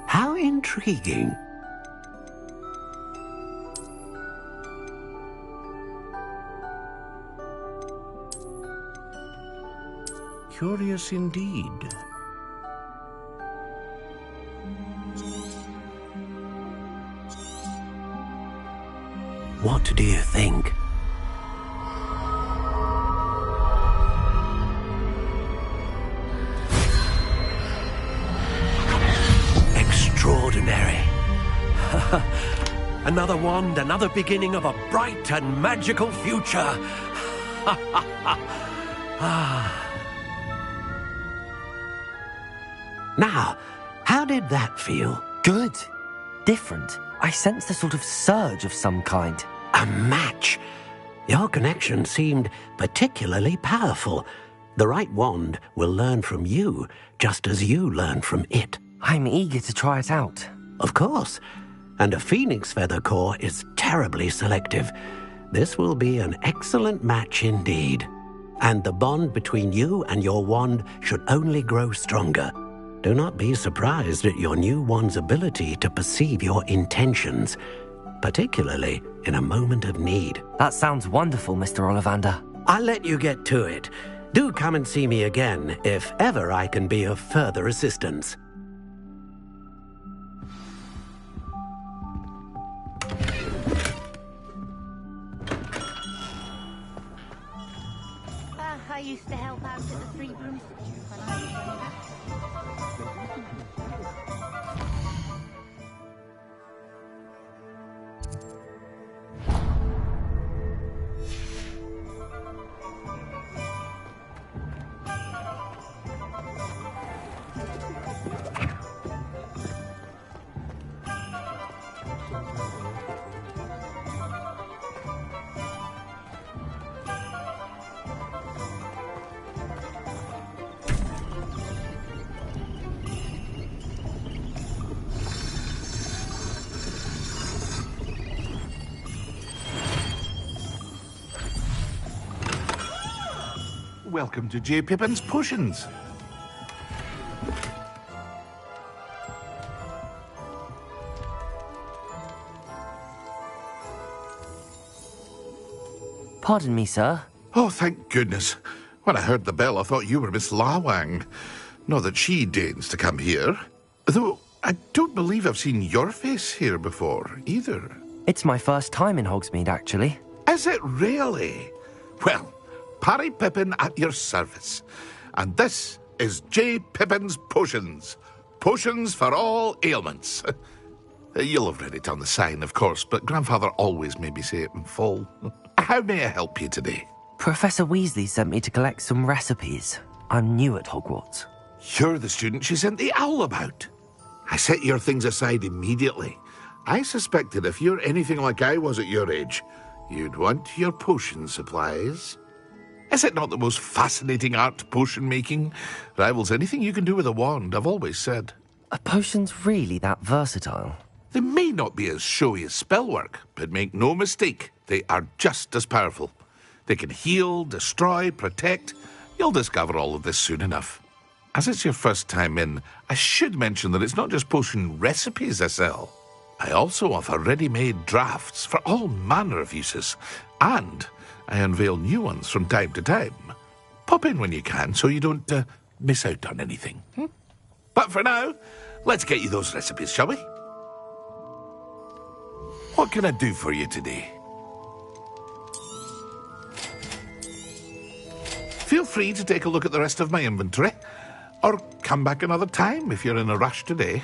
How intriguing. Curious indeed. What do you think? Extraordinary. Another wand, another beginning of a bright and magical future. Now, how did that feel? Good. Different. I sensed a sort of surge of some kind. A match. Your connection seemed particularly powerful. The right wand will learn from you, just as you learn from it. I'm eager to try it out. Of course. And a phoenix feather core is terribly selective. This will be an excellent match indeed. And the bond between you and your wand should only grow stronger. Do not be surprised at your new wand's ability to perceive your intentions, particularly in a moment of need. That sounds wonderful, Mr. Ollivander. I'll let you get to it. Do come and see me again if ever I can be of further assistance. I used to help out at the Three Broomsticks when I was growing up. Welcome to J. Pippin's Potions. Pardon me, sir. Oh, thank goodness. When I heard the bell, I thought you were Miss Lawang. Not that she deigns to come here. Though, I don't believe I've seen your face here before, either. It's my first time in Hogsmeade, actually. Is it really? Well, Parry Pippin at your service. And this is J. Pippin's Potions. Potions for all ailments. You'll have read it on the sign, of course, but Grandfather always made me say it in full. How may I help you today? Professor Weasley sent me to collect some recipes. I'm new at Hogwarts. You're the student she sent the owl about. I set your things aside immediately. I suspected if you're anything like I was at your age, you'd want your potion supplies. Is it not the most fascinating art, potion making? Rivals anything you can do with a wand, I've always said. Are potions really that versatile? They may not be as showy as spellwork, but make no mistake, they are just as powerful. They can heal, destroy, protect. You'll discover all of this soon enough. As it's your first time in, I should mention that it's not just potion recipes I sell. I also offer ready-made drafts for all manner of uses, and I unveil new ones from time to time. Pop in when you can so you don't miss out on anything. But for now, let's get you those recipes, shall we? What can I do for you today? Feel free to take a look at the rest of my inventory, or come back another time if you're in a rush today.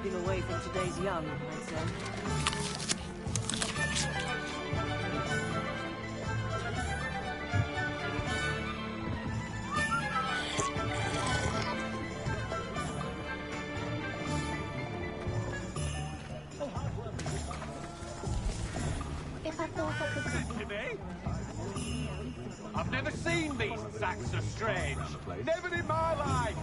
keeping away from today's young, I'd say. If I thought I could... I've never seen these sacks so strange. Never in my life.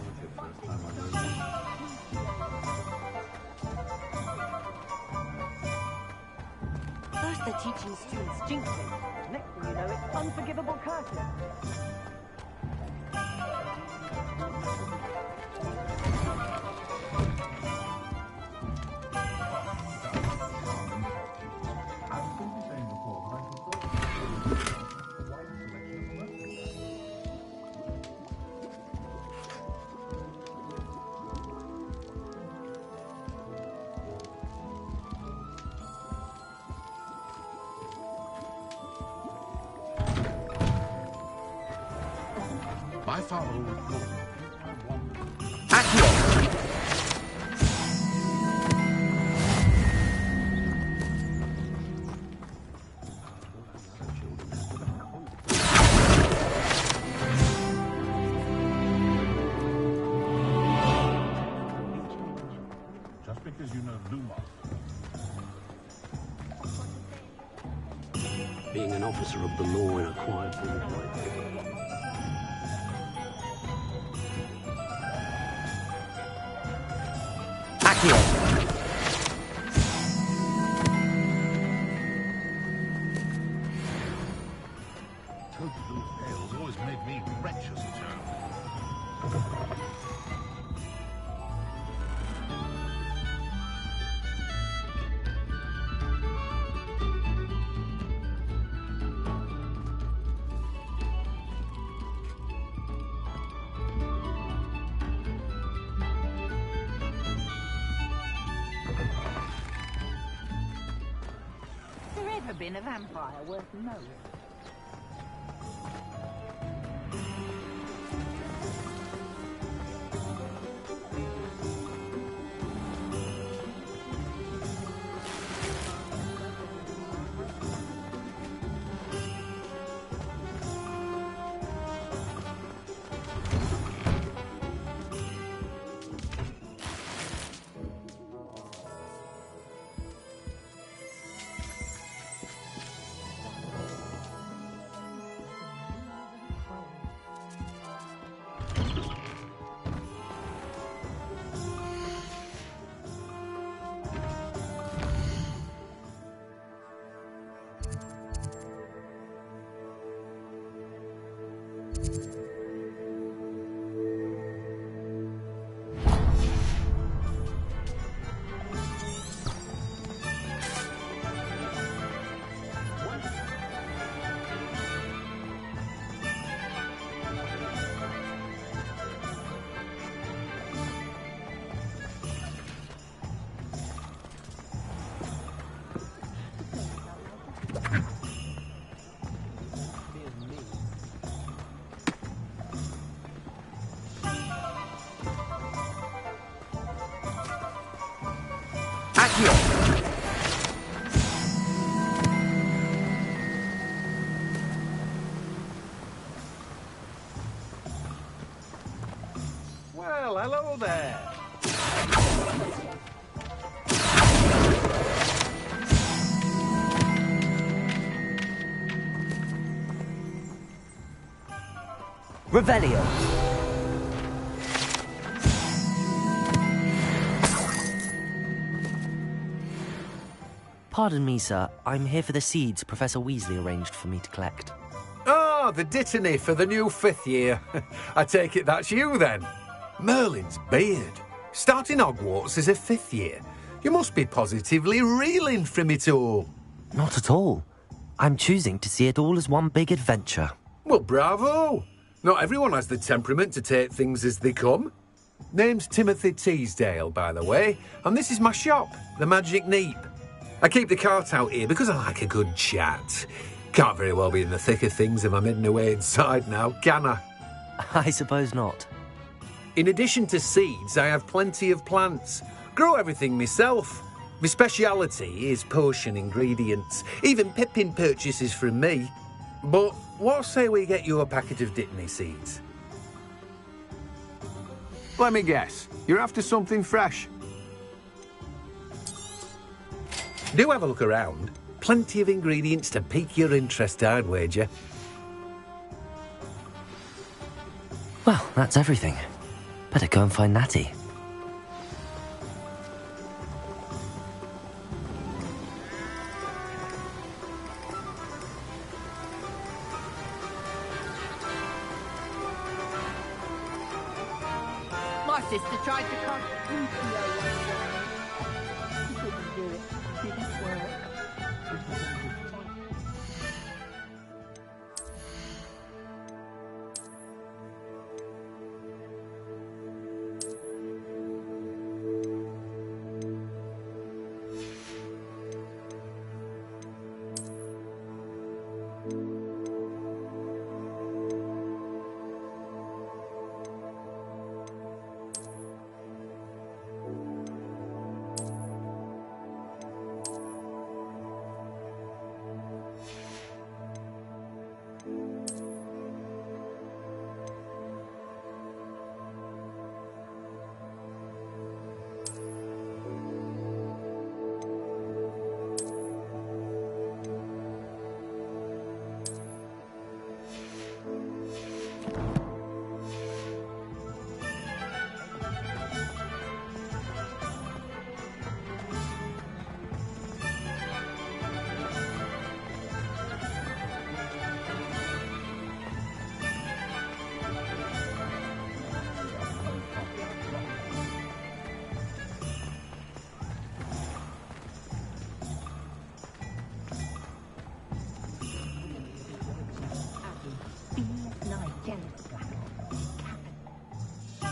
First they're teaching students jinxing. Next thing you know, it's unforgivable curses. My father would call just because you know Lumos. Being an officer of the law in a quiet room. Toadstool's tales always made me wretched as a child. Has there ever been a vampire worth knowing? Well, hello there. Revelio. Pardon me, sir. I'm here for the seeds Professor Weasley arranged for me to collect. Ah, the dittany for the new 5th year. I take it that's you, then. Merlin's beard. Starting Hogwarts as a 5th year. You must be positively reeling from it all. Not at all. I'm choosing to see it all as one big adventure. Well, bravo. Not everyone has the temperament to take things as they come. Name's Timothy Teasdale, by the way, and this is my shop, the Magic Neep. I keep the cart out here because I like a good chat. Can't very well be in the thick of things if I'm hidden away inside now, can I? I suppose not. In addition to seeds, I have plenty of plants. Grow everything myself. My speciality is potion ingredients. Even Pippin purchases from me. But what say we get you a packet of dittany seeds? Let me guess. You're after something fresh. Do have a look around. Plenty of ingredients to pique your interest, I'd wager. Well, that's everything. Better go and find Natty. My sister tried to come into your She couldn't do it. Didn't work.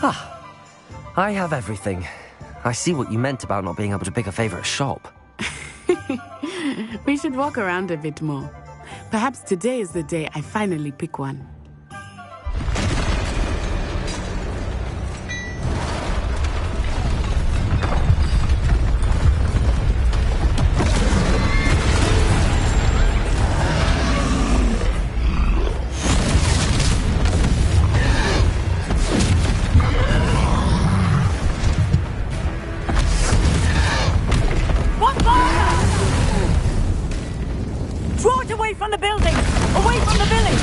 Ah, I have everything. I see what you meant about not being able to pick a favourite shop. We should walk around a bit more. Perhaps today is the day I finally pick one. From the building! Away from the village!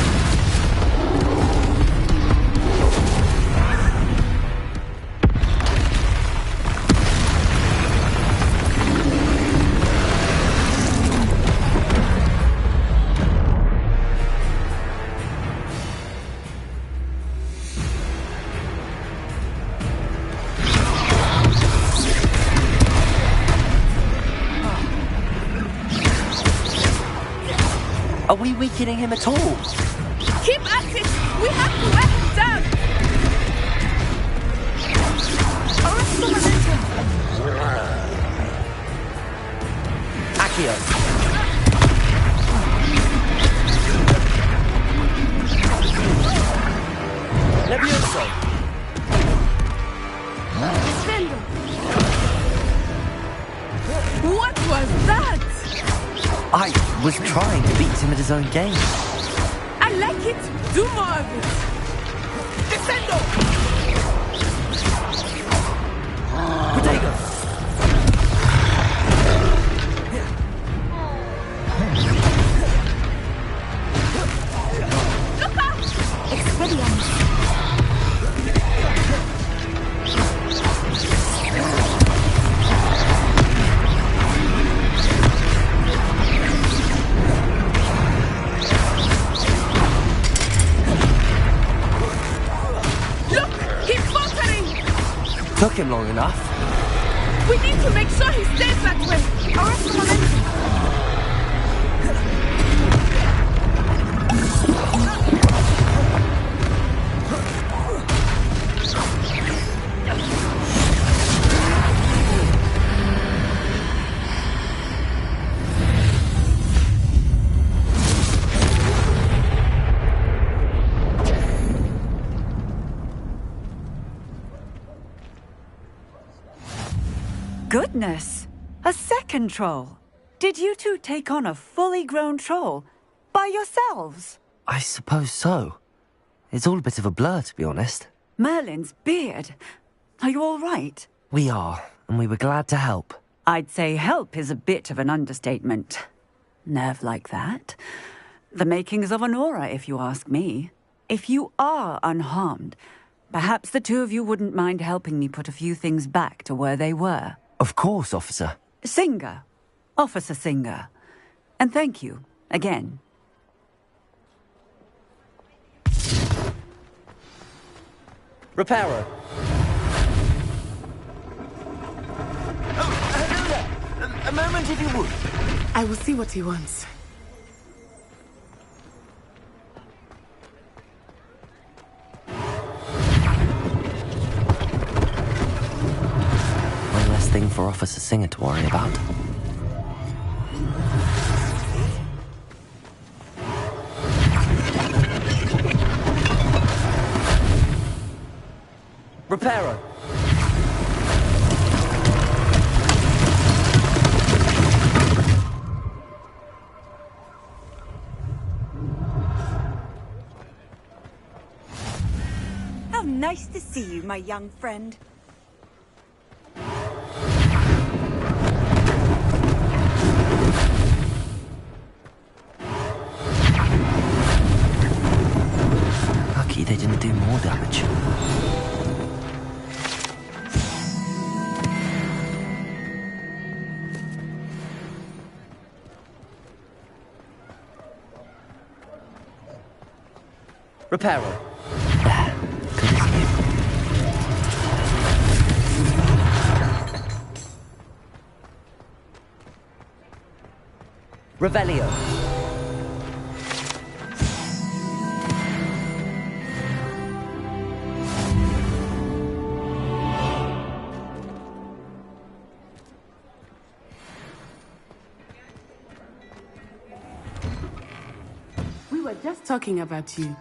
Are we weakening him at all? Keep at it! We have to wear him down! Arrest the momentum! Accio! Levioso! What was that? I was trying to beat him at his own game. I like it. Do more of it. Descendo! Protego! Look out! Expelliarmus! Took him long enough. We need to make sure he stays that way. Arrest the momentum. goodness! A second troll! Did you two take on a fully grown troll? By yourselves? I suppose so. It's all a bit of a blur, to be honest. Merlin's beard. Are you all right? We are, and we were glad to help. I'd say help is a bit of an understatement. Nerve like that. The makings of an aura, if you ask me. If you are unharmed, perhaps the two of you wouldn't mind helping me put a few things back to where they were. Of course, officer. Singer. Officer Singer. And thank you, again. Reparo. Hello there. A moment, if you would. I will see what he wants. One less thing for Officer Singer to worry about. Reparo. How nice to see you, my young friend. Lucky they didn't do more damage. Reparo. Good as new. Revelio. We were just talking about you.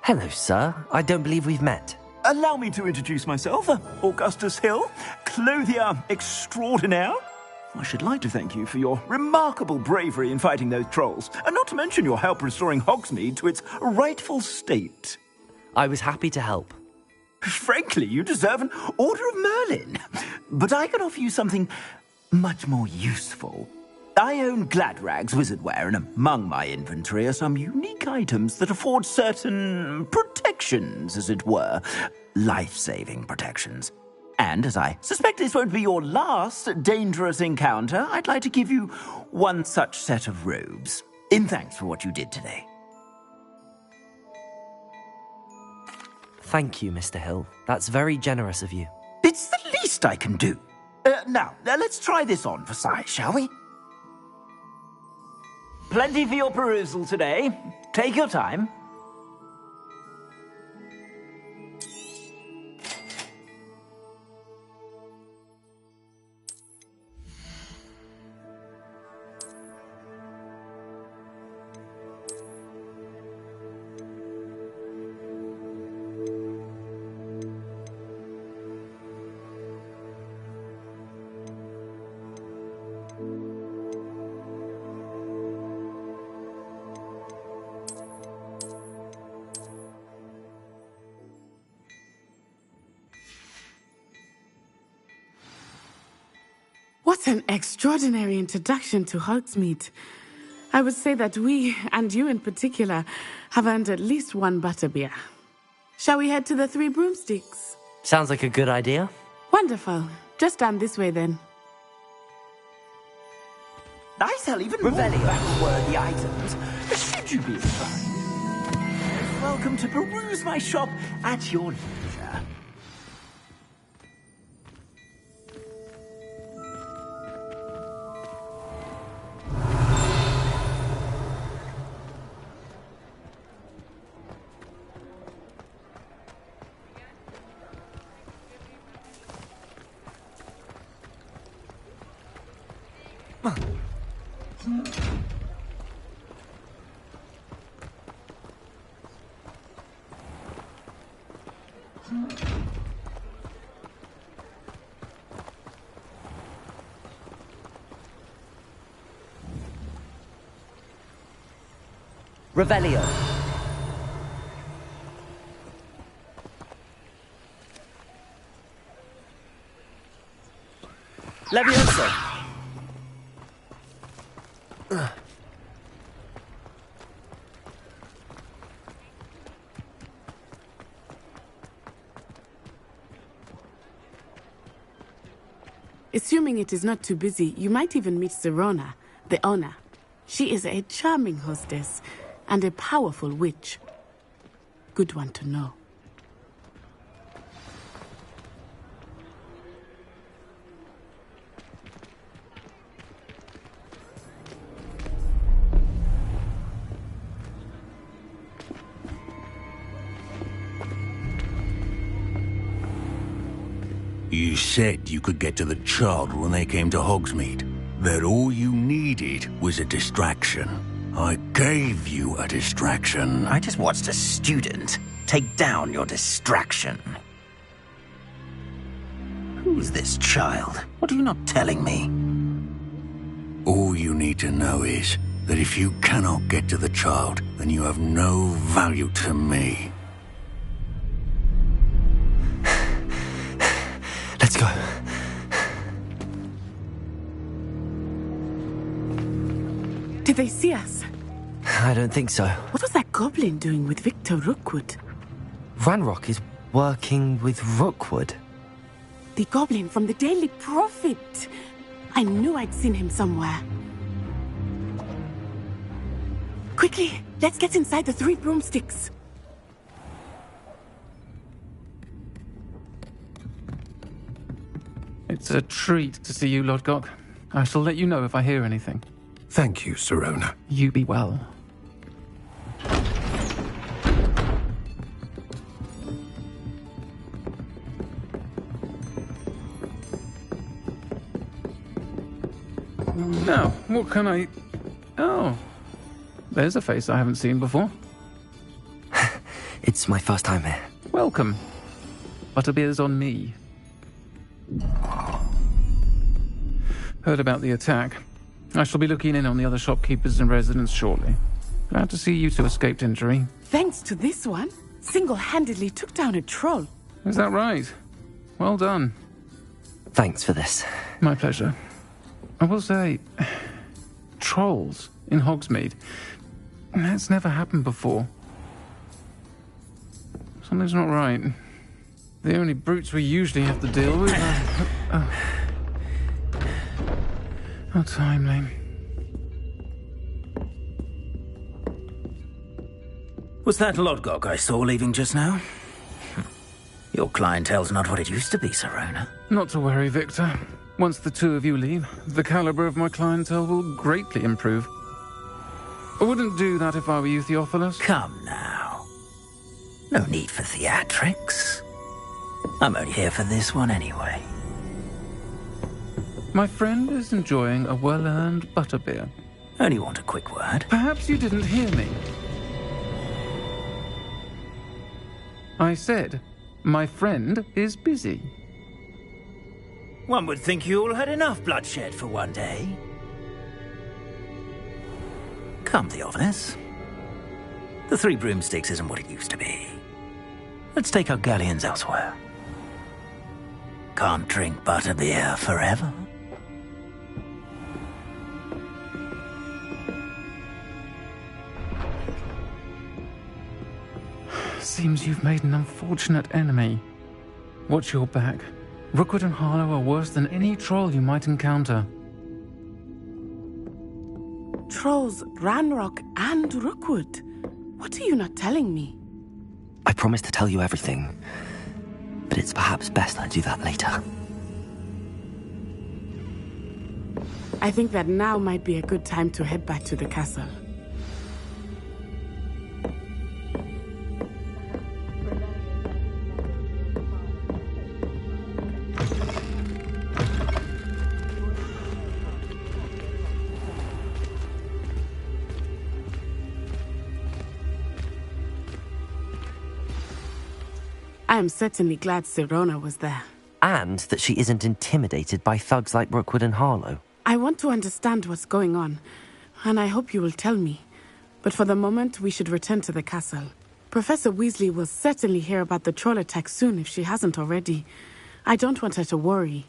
Hello, sir. I don't believe we've met. Allow me to introduce myself, Augustus Hill, clothier extraordinaire. I should like to thank you for your remarkable bravery in fighting those trolls, and not to mention your help restoring Hogsmeade to its rightful state. I was happy to help. Frankly, you deserve an Order of Merlin. But I can offer you something much more useful. I own Gladrag's wizardware, and among my inventory are some unique items that afford certain protections, as it were. Life-saving protections. And as I suspect this won't be your last dangerous encounter, I'd like to give you one such set of robes, in thanks for what you did today. Thank you, Mr. Hill. That's very generous of you. It's the least I can do. Now, let's try this on for size, shall we? Plenty for your perusal today. Take your time. What an extraordinary introduction to Hogsmeade. I would say that we, and you in particular, have earned at least one butterbeer. Shall we head to the Three Broomsticks? Sounds like a good idea. Wonderful. Just down this way then. I sell even more battle-worthy items, should you be inclined. Welcome to peruse my shop at your leisure. Revelio. Levioso. Assuming it is not too busy, you might even meet Sirona, the owner. She is a charming hostess and a powerful witch. Good one to know. You said you could get to the child when they came to Hogsmeade. That all you needed was a distraction. I gave you a distraction. I just watched a student take down your distraction. Who's this child? What are you not telling me? All you need to know is that if you cannot get to the child, then you have no value to me. Let's go. Did they see us? I don't think so. What was that goblin doing with Victor Rookwood? Ranrock is working with Rookwood. The goblin from the Daily Prophet. I knew I'd seen him somewhere. Quickly, let's get inside the 3 broomsticks. It's a treat to see you, Lodgok. I shall let you know if I hear anything. Thank you, Sirona. You be well. Now, what can I... Oh, there's a face I haven't seen before. It's my first time here. Welcome. Butterbeer's on me. Heard about the attack. I shall be looking in on the other shopkeepers and residents shortly. Glad to see you two escaped injury. Thanks to this one, single-handedly took down a troll. Is that right? Well done. Thanks for this. My pleasure. I will say, trolls in Hogsmeade. That's never happened before. Something's not right. The only brutes we usually have to deal with are... How timely. Was that Lodgok I saw leaving just now? Your clientele's not what it used to be, Sirona. Not to worry, Victor. Once the two of you leave, the caliber of my clientele will greatly improve. I wouldn't do that if I were you, Theophilus. Come now. No need for theatrics. I'm only here for this one anyway. My friend is enjoying a well-earned butterbeer. Only want a quick word. Perhaps you didn't hear me. I said, my friend is busy. One would think you all had enough bloodshed for one day. Come, Theophilus. The 3 broomsticks isn't what it used to be. Let's take our galleons elsewhere. Can't drink butterbeer forever. Seems you've made an unfortunate enemy. Watch your back. Rookwood and Harlow are worse than any troll you might encounter. Trolls, Ranrock, and Rookwood. What are you not telling me? I promised to tell you everything, but it's perhaps best I do that later. I think that now might be a good time to head back to the castle. I am certainly glad Sirona was there. And that she isn't intimidated by thugs like Rookwood and Harlow. I want to understand what's going on, and I hope you will tell me. But for the moment, we should return to the castle. Professor Weasley will certainly hear about the troll attack soon if she hasn't already. I don't want her to worry.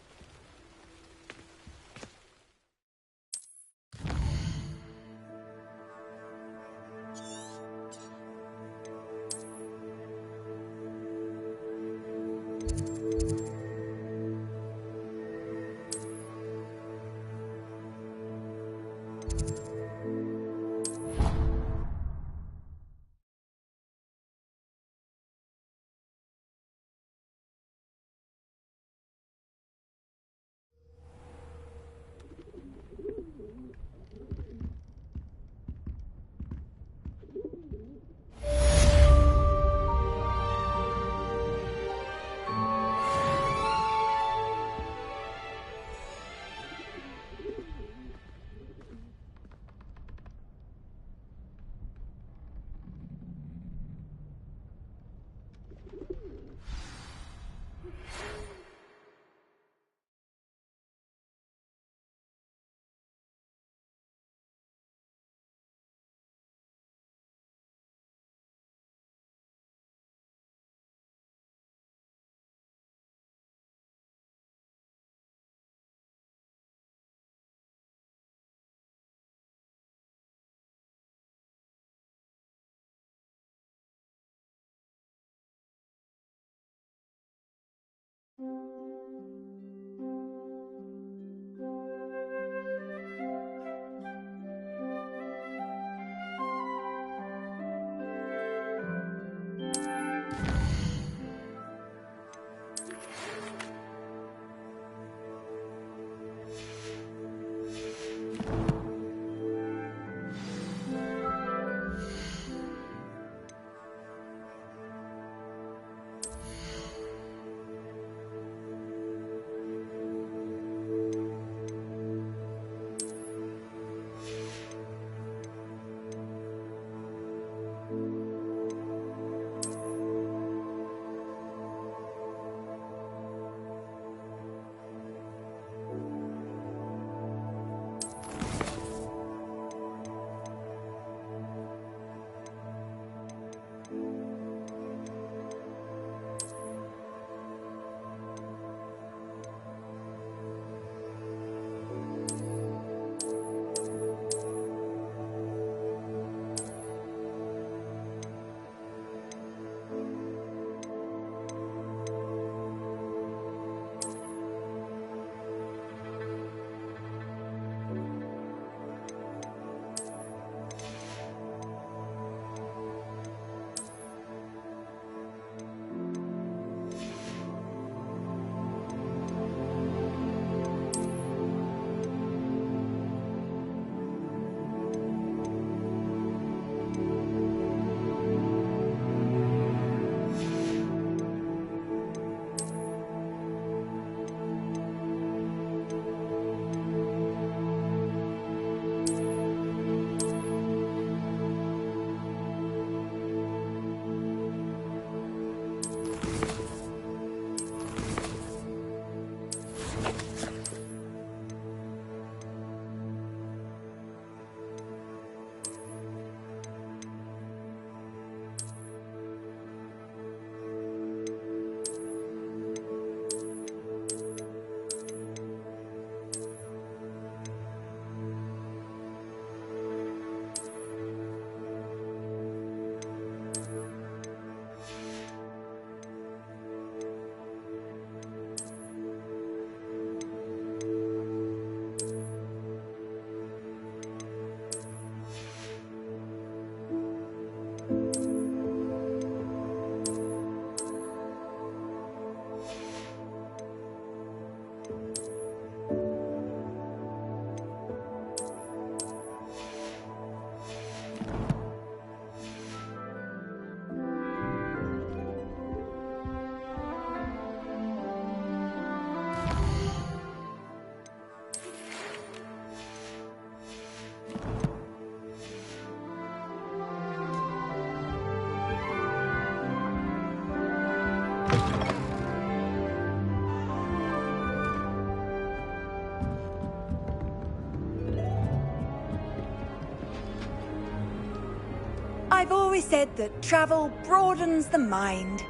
I've always said that travel broadens the mind.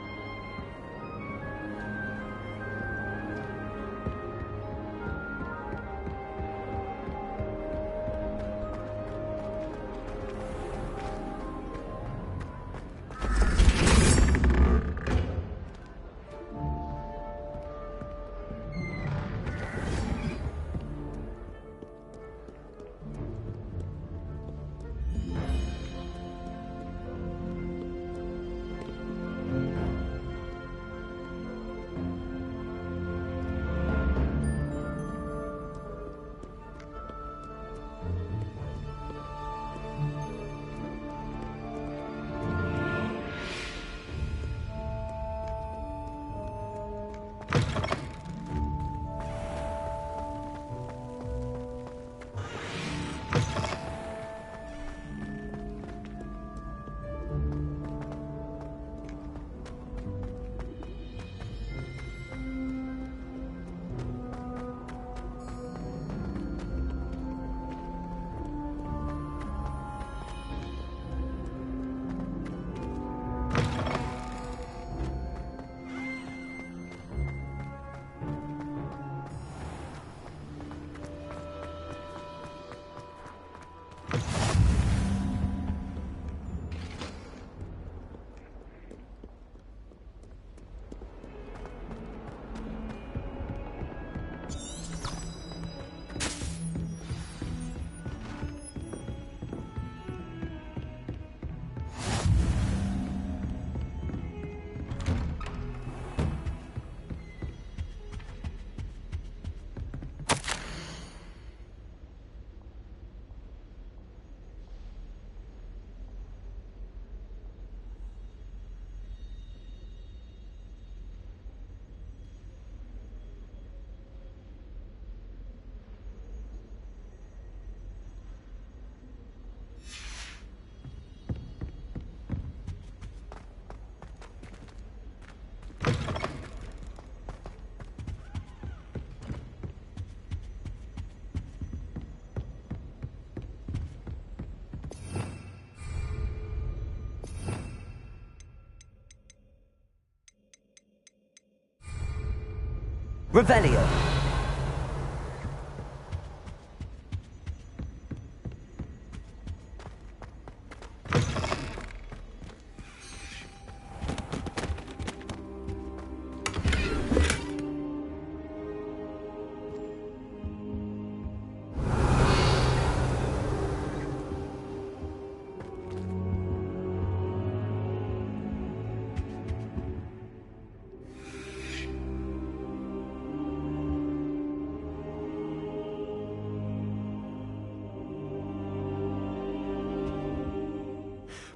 Revelio.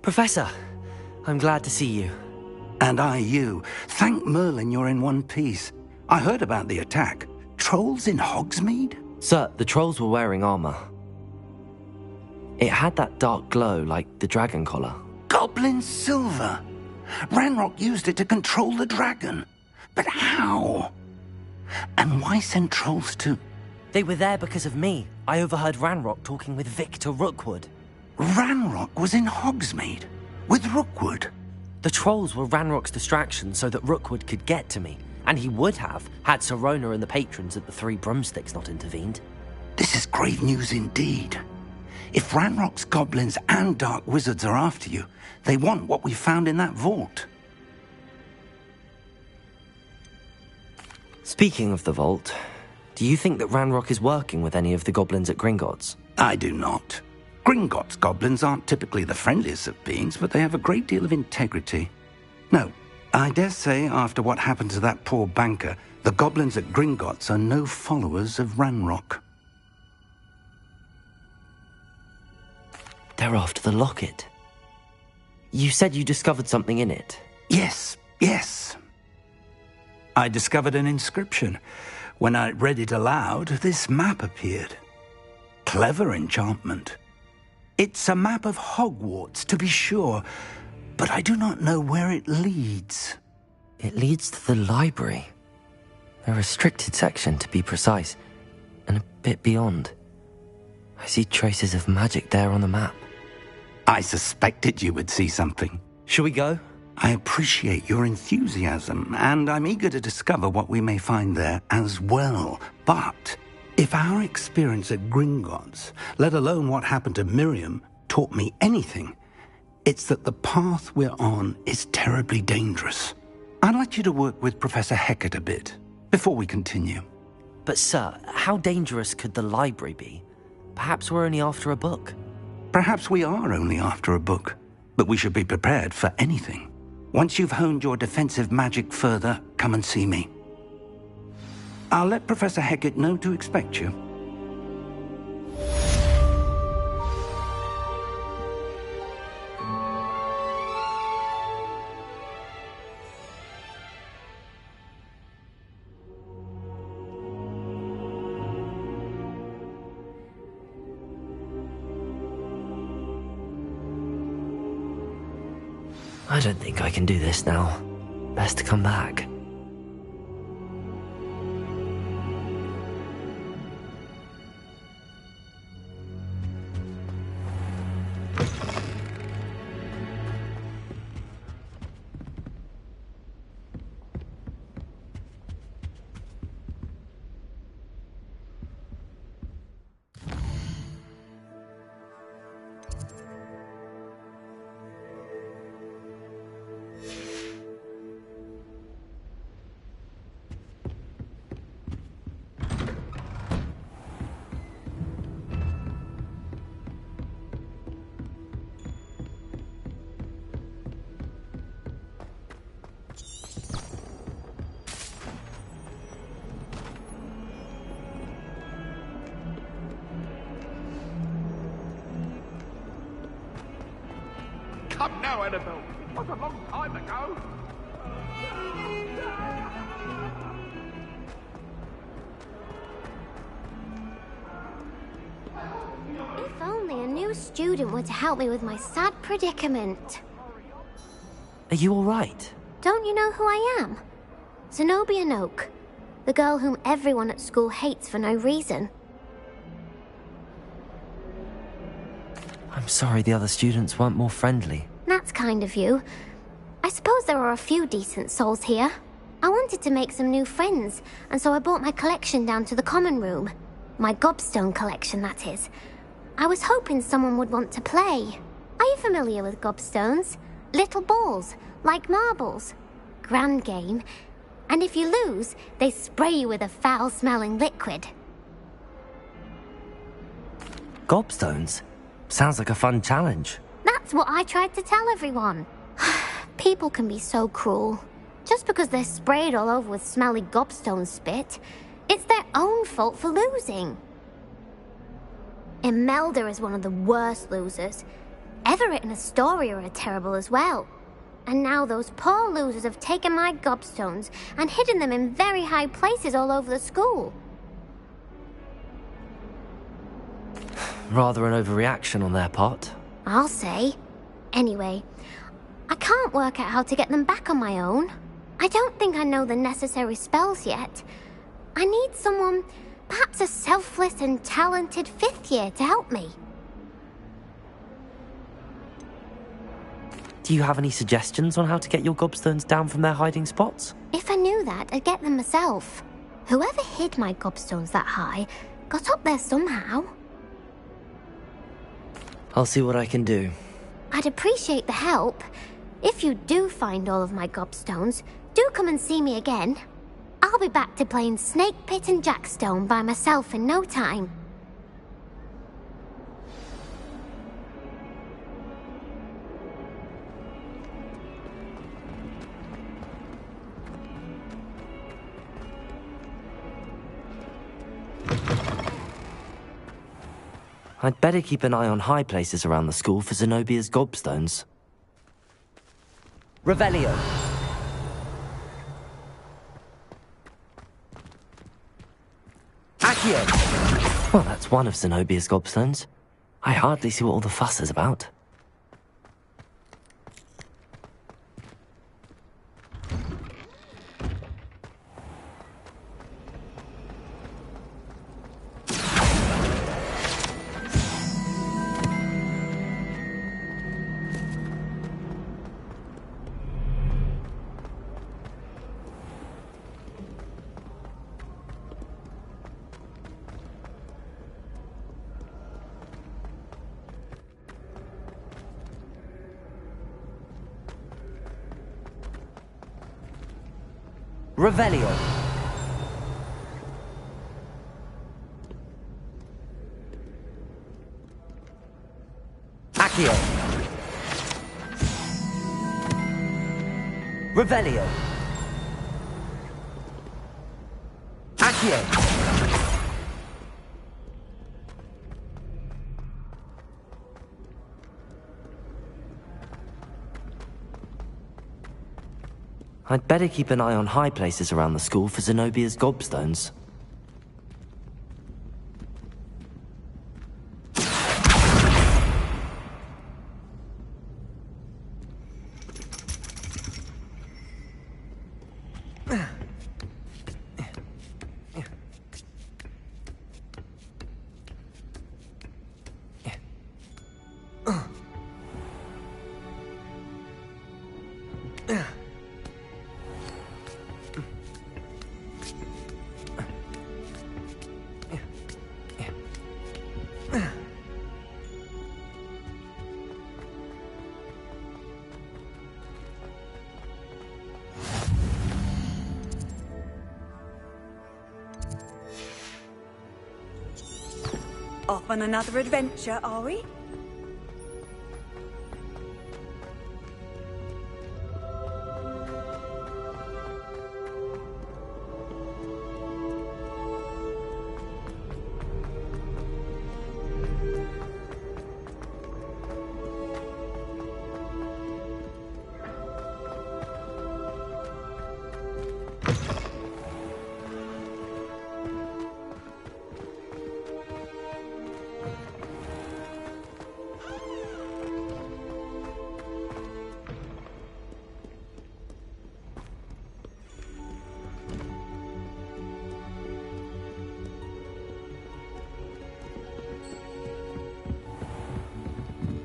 Professor, I'm glad to see you. And I you. Thank Merlin you're in one piece. I heard about the attack. Trolls in Hogsmeade? Sir, the trolls were wearing armor. It had that dark glow like the dragon collar. Goblin silver! Ranrock used it to control the dragon. But how? And why send trolls to... They were there because of me. I overheard Ranrock talking with Victor Rookwood. Ranrock was in Hogsmeade? With Rookwood? The trolls were Ranrock's distraction so that Rookwood could get to me. And he would have, had Sirona and the patrons at the Three Broomsticks not intervened. This is grave news indeed. If Ranrock's goblins and dark wizards are after you, they want what we found in that vault. Speaking of the vault, do you think that Ranrock is working with any of the goblins at Gringotts? I do not. Gringotts goblins aren't typically the friendliest of beings, but they have a great deal of integrity. No, I dare say after what happened to that poor banker, the goblins at Gringotts are no followers of Ranrock. They're after the locket. You said you discovered something in it. Yes. I discovered an inscription. When I read it aloud, this map appeared. Clever enchantment. It's a map of Hogwarts, to be sure, but I do not know where it leads. It leads to the library. A restricted section, to be precise, and a bit beyond. I see traces of magic there on the map. I suspected you would see something. Shall we go? I appreciate your enthusiasm, and I'm eager to discover what we may find there as well. But if our experience at Gringotts, let alone what happened to Miriam, taught me anything, it's that the path we're on is terribly dangerous. I'd like you to work with Professor Hecat a bit before we continue. But sir, how dangerous could the library be? Perhaps we're only after a book. Perhaps we are only after a book, but we should be prepared for anything. Once you've honed your defensive magic further, come and see me. I'll let Professor Hecat know to expect you. I don't think I can do this now. Best to come back. Come now, Annabelle. It was a long time ago. If only a new student were to help me with my sad predicament. Are you all right? Don't you know who I am? Zenobia Noak, the girl whom everyone at school hates for no reason. I'm sorry the other students weren't more friendly. That's kind of you. I suppose there are a few decent souls here. I wanted to make some new friends, and so I brought my collection down to the common room. My gobstone collection, that is. I was hoping someone would want to play. Are you familiar with gobstones? Little balls, like marbles. Grand game. And if you lose, they spray you with a foul-smelling liquid. Gobstones? Sounds like a fun challenge. That's what I tried to tell everyone. People can be so cruel. Just because they're sprayed all over with smelly gobstone spit, it's their own fault for losing. Imelda is one of the worst losers. Everett and Astoria are terrible as well. And now those poor losers have taken my gobstones and hidden them in very high places all over the school. Rather an overreaction on their part. I'll say. Anyway, I can't work out how to get them back on my own. I don't think I know the necessary spells yet. I need someone, perhaps a selfless and talented fifth year to help me. Do you have any suggestions on how to get your gobstones down from their hiding spots? If I knew that, I'd get them myself. Whoever hid my gobstones that high got up there somehow. I'll see what I can do. I'd appreciate the help. If you do find all of my gobstones, do come and see me again. I'll be back to playing Snake Pit and Jackstone by myself in no time. I'd better keep an eye on high places around the school for Zenobia's gobstones. Revelio. Accio. Well, that's one of Zenobia's gobstones. I hardly see what all the fuss is about. Revelio. Accio. Revelio. Accio. I'd better keep an eye on high places around the school for Zenobia's gobstones. Off on another adventure, are we?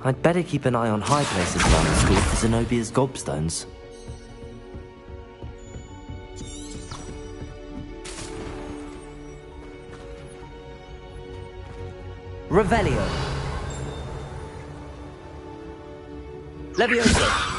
I'd better keep an eye on high places around the school for Zenobia's gobstones. Revelio. Levioso.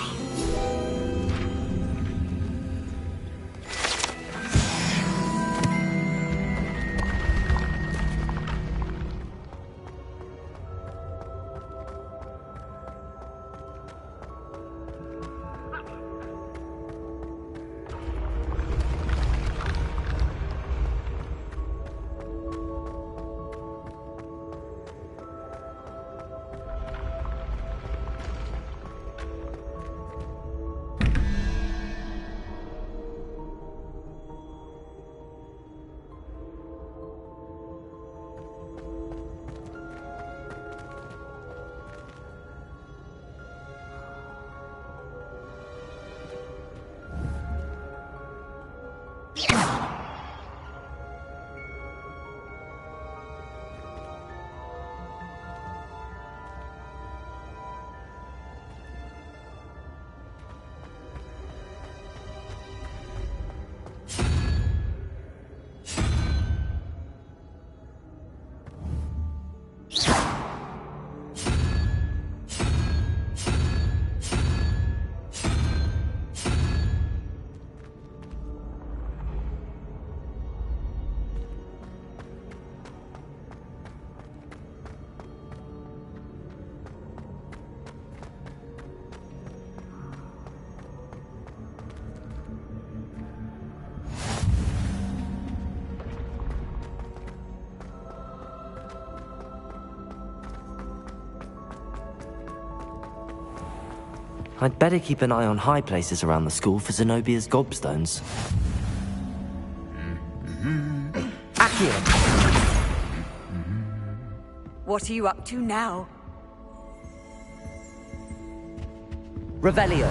I'd better keep an eye on high places around the school for Zenobia's gobstones. Accio. What are you up to now? Revelio.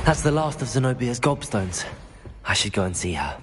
That's the last of Zenobia's gobstones. I should go and see her.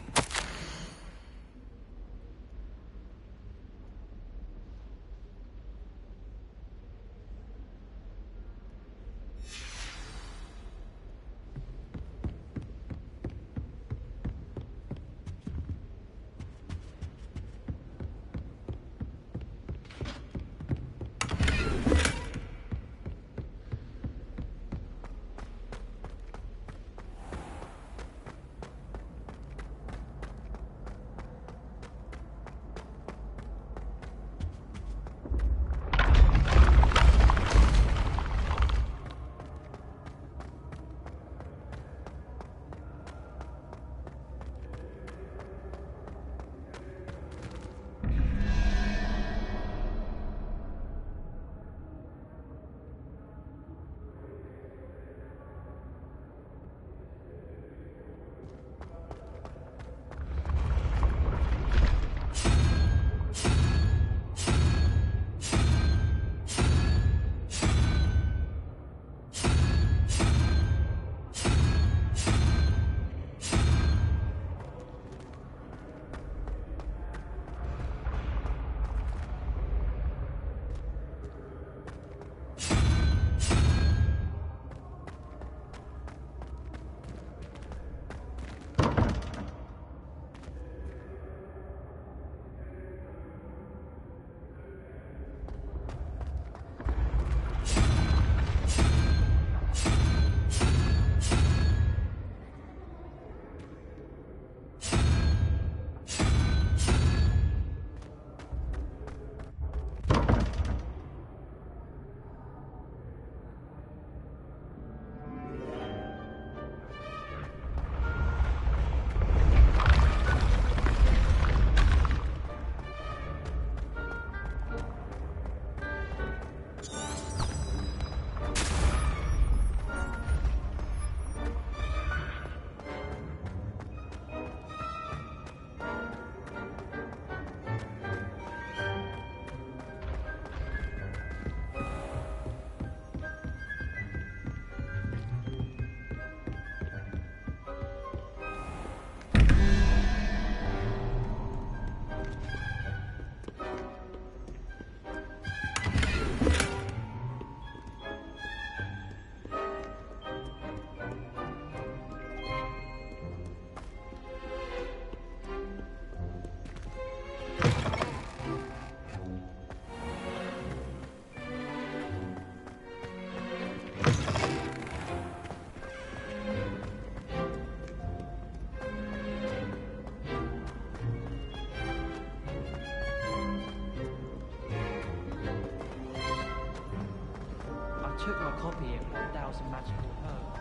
took my copy of 1000 Magical Herbs.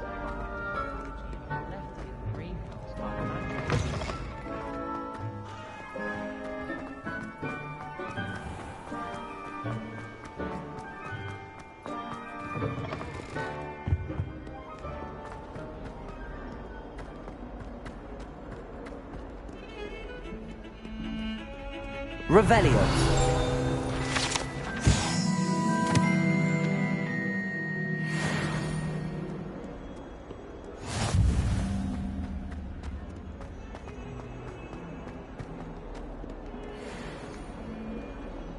I left it in the greenhouse by the magic. Revelio.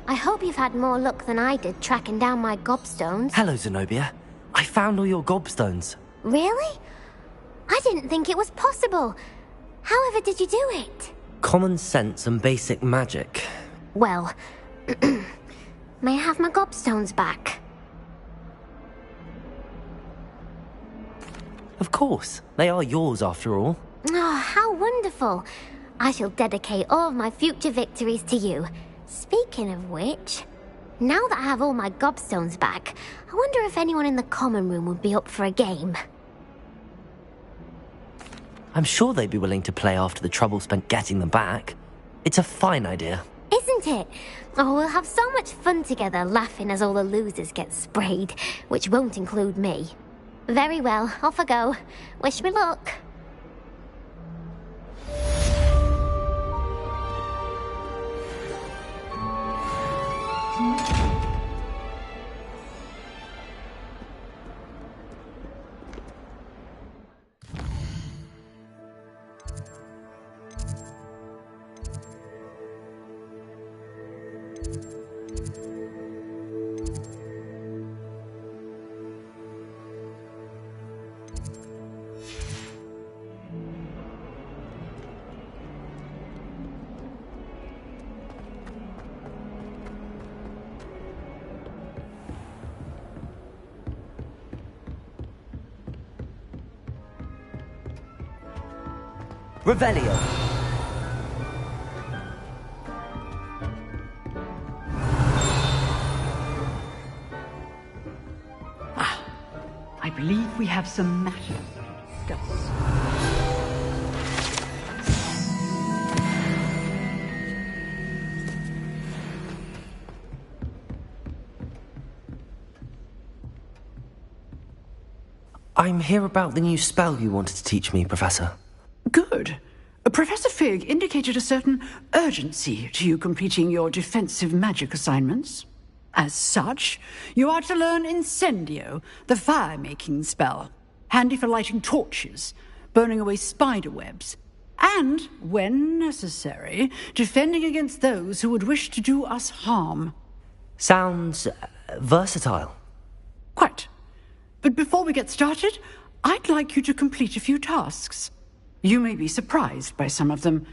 I hope you've had more luck than I did tracking down my gobstones. Hello, Zenobia. I found all your gobstones. Really? I didn't think it was possible. However did you do it? Common sense and basic magic. Well, may I have my gobstones back? Of course. They are yours after all. Oh, how wonderful. I shall dedicate all of my future victories to you. Speaking of which, now that I have all my gobstones back, I wonder if anyone in the common room would be up for a game. I'm sure they'd be willing to play after the trouble spent getting them back. It's a fine idea. Isn't it? Oh, we'll have so much fun together laughing as all the losers get sprayed, which won't include me. Very well, off I go. Wish me luck. Revelio. I believe we have some matters to discuss. I'm here about the new spell you wanted to teach me, Professor. Good. Professor Fig indicated a certain urgency to you completing your defensive magic assignments. As such, you are to learn Incendio, the fire-making spell, handy for lighting torches, burning away spider webs, and, when necessary, defending against those who would wish to do us harm. Sounds versatile. Quite. But before we get started, I'd like you to complete a few tasks. You may be surprised by some of them.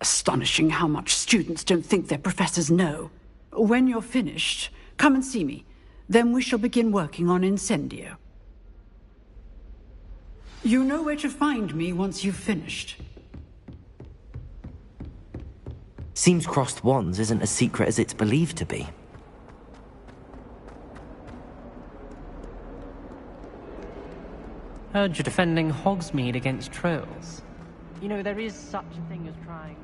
Astonishing how much students don't think their professors know. When you're finished, come and see me. Then we shall begin working on Incendio. You know where to find me once you've finished. Seems crossed wands isn't as secret as it's believed to be. Heard you're defending Hogsmeade against trolls. You know, there is such a thing as trying...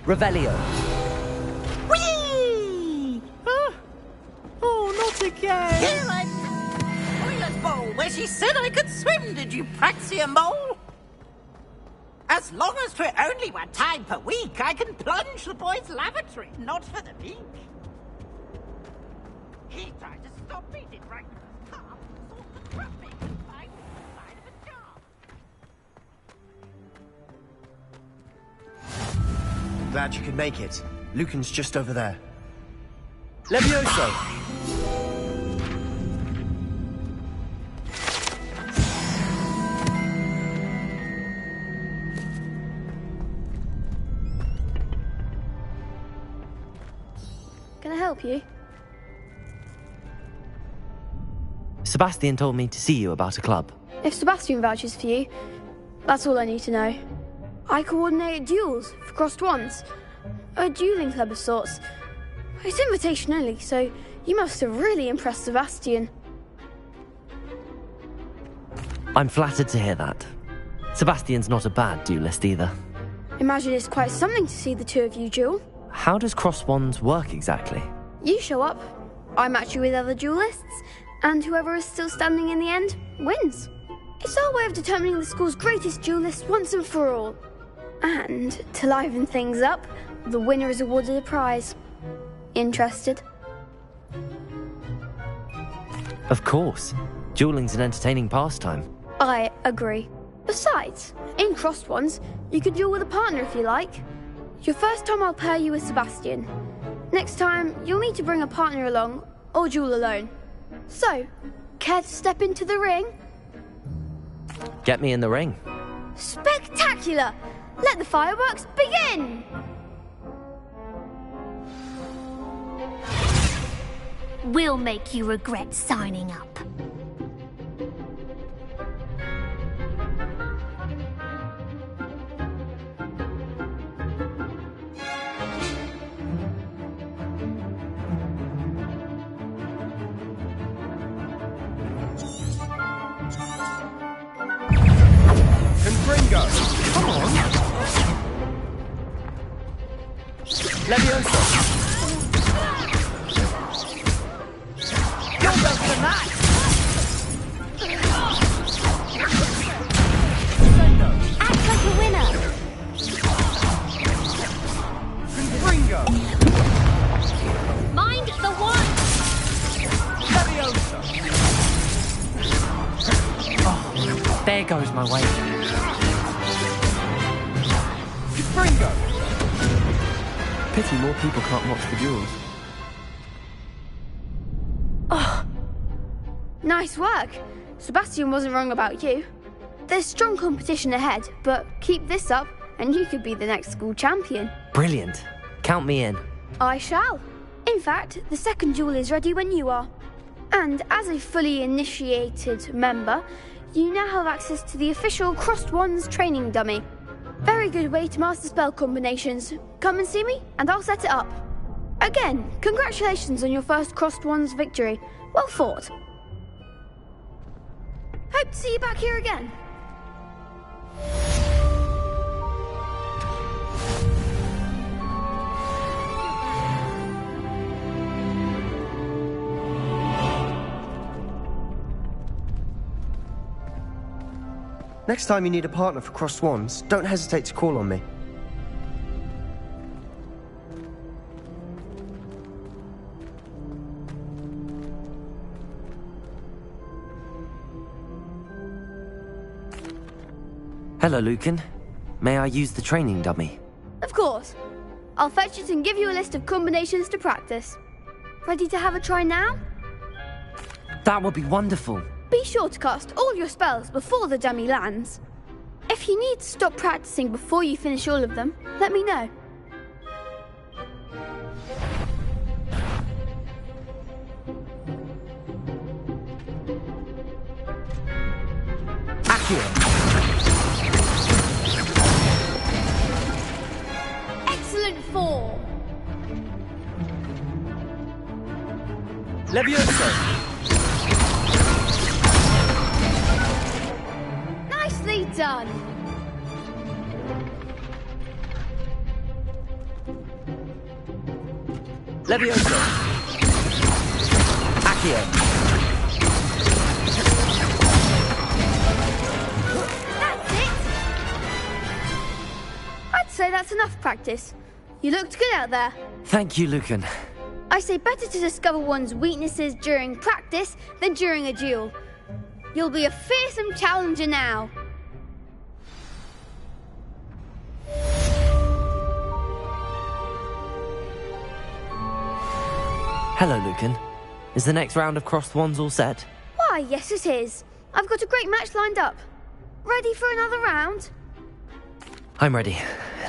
Revelio. Whee! Oh, not again! Here I toilet bowl, where she said I could swim, did you praxia mole? As long as 'twere only 1 time per week, I can plunge the boy's lavatory, not for the meek. He tried to stop me, did right with his car, thought the traffic and find me inside of a jar. Glad you could make it. Lucan's just over there. Levioso! Can I help you? Sebastian told me to see you about a club. If Sebastian vouches for you, that's all I need to know. I coordinate duels for crossed wands. A dueling club of sorts. It's invitation only, so you must have really impressed Sebastian. I'm flattered to hear that. Sebastian's not a bad duelist either. Imagine it's quite something to see the two of you duel. How does cross wands work exactly? You show up, I match you with other duelists, and whoever is still standing in the end wins. It's our way of determining the school's greatest duelist once and for all. And to liven things up, the winner is awarded a prize. Interested? Of course. Dueling's an entertaining pastime. I agree. Besides, in crossed ones, you could duel with a partner if you like. Your first time I'll pair you with Sebastian. Next time, you'll need to bring a partner along, or duel alone. So, care to step into the ring? Get me in the ring. Spectacular! Let the fireworks begin! We'll make you regret signing up. Confringo! Come on! Levioso! You're built for that! Act like a winner! Confringo! Mind the one! Levioso! Oh, there goes my weight. Confringo! Pity more people can't watch the duels. Oh, nice work. Sebastian wasn't wrong about you. There's strong competition ahead, but keep this up and you could be the next school champion. Brilliant. Count me in. I shall. In fact, the second duel is ready when you are. And as a fully initiated member, you now have access to the official Crossed Wands training dummy. Very good way to master spell combinations. Come and see me, and I'll set it up. Again, congratulations on your first Crossed Wands victory. Well fought. Hope to see you back here again. Next time you need a partner for Crossed Wands, don't hesitate to call on me. Hello, Lucan. May I use the training dummy? Of course. I'll fetch it and give you a list of combinations to practice. Ready to have a try now? That would be wonderful. Be sure to cast all your spells before the dummy lands. If you need to stop practicing before you finish all of them, let me know. Excellent form. Levioso! Nicely done. Levioso! Accio! That's it! I'd say that's enough practice. You looked good out there. Thank you, Lucan. I say better to discover one's weaknesses during practice than during a duel. You'll be a fearsome challenger now. Hello, Lucan. Is the next round of Crossed Wands all set? Why, yes it is. I've got a great match lined up. Ready for another round? I'm ready.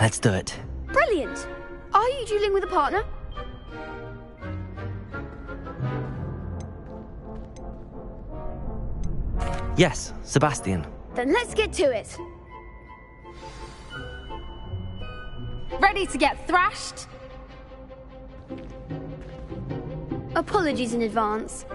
Let's do it. Brilliant. Are you dueling with a partner? Yes, Sebastian. Then let's get to it. Ready to get thrashed? Apologies in advance.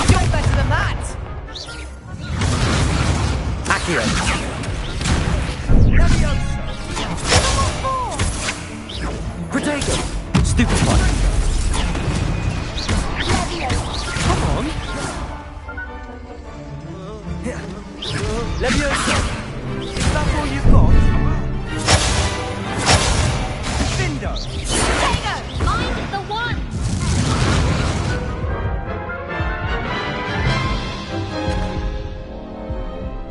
You're better than that! Accio. Protego. Stupefy. Come on. Leviosa! Is that all you've got? Findo! Protego! Mind the one!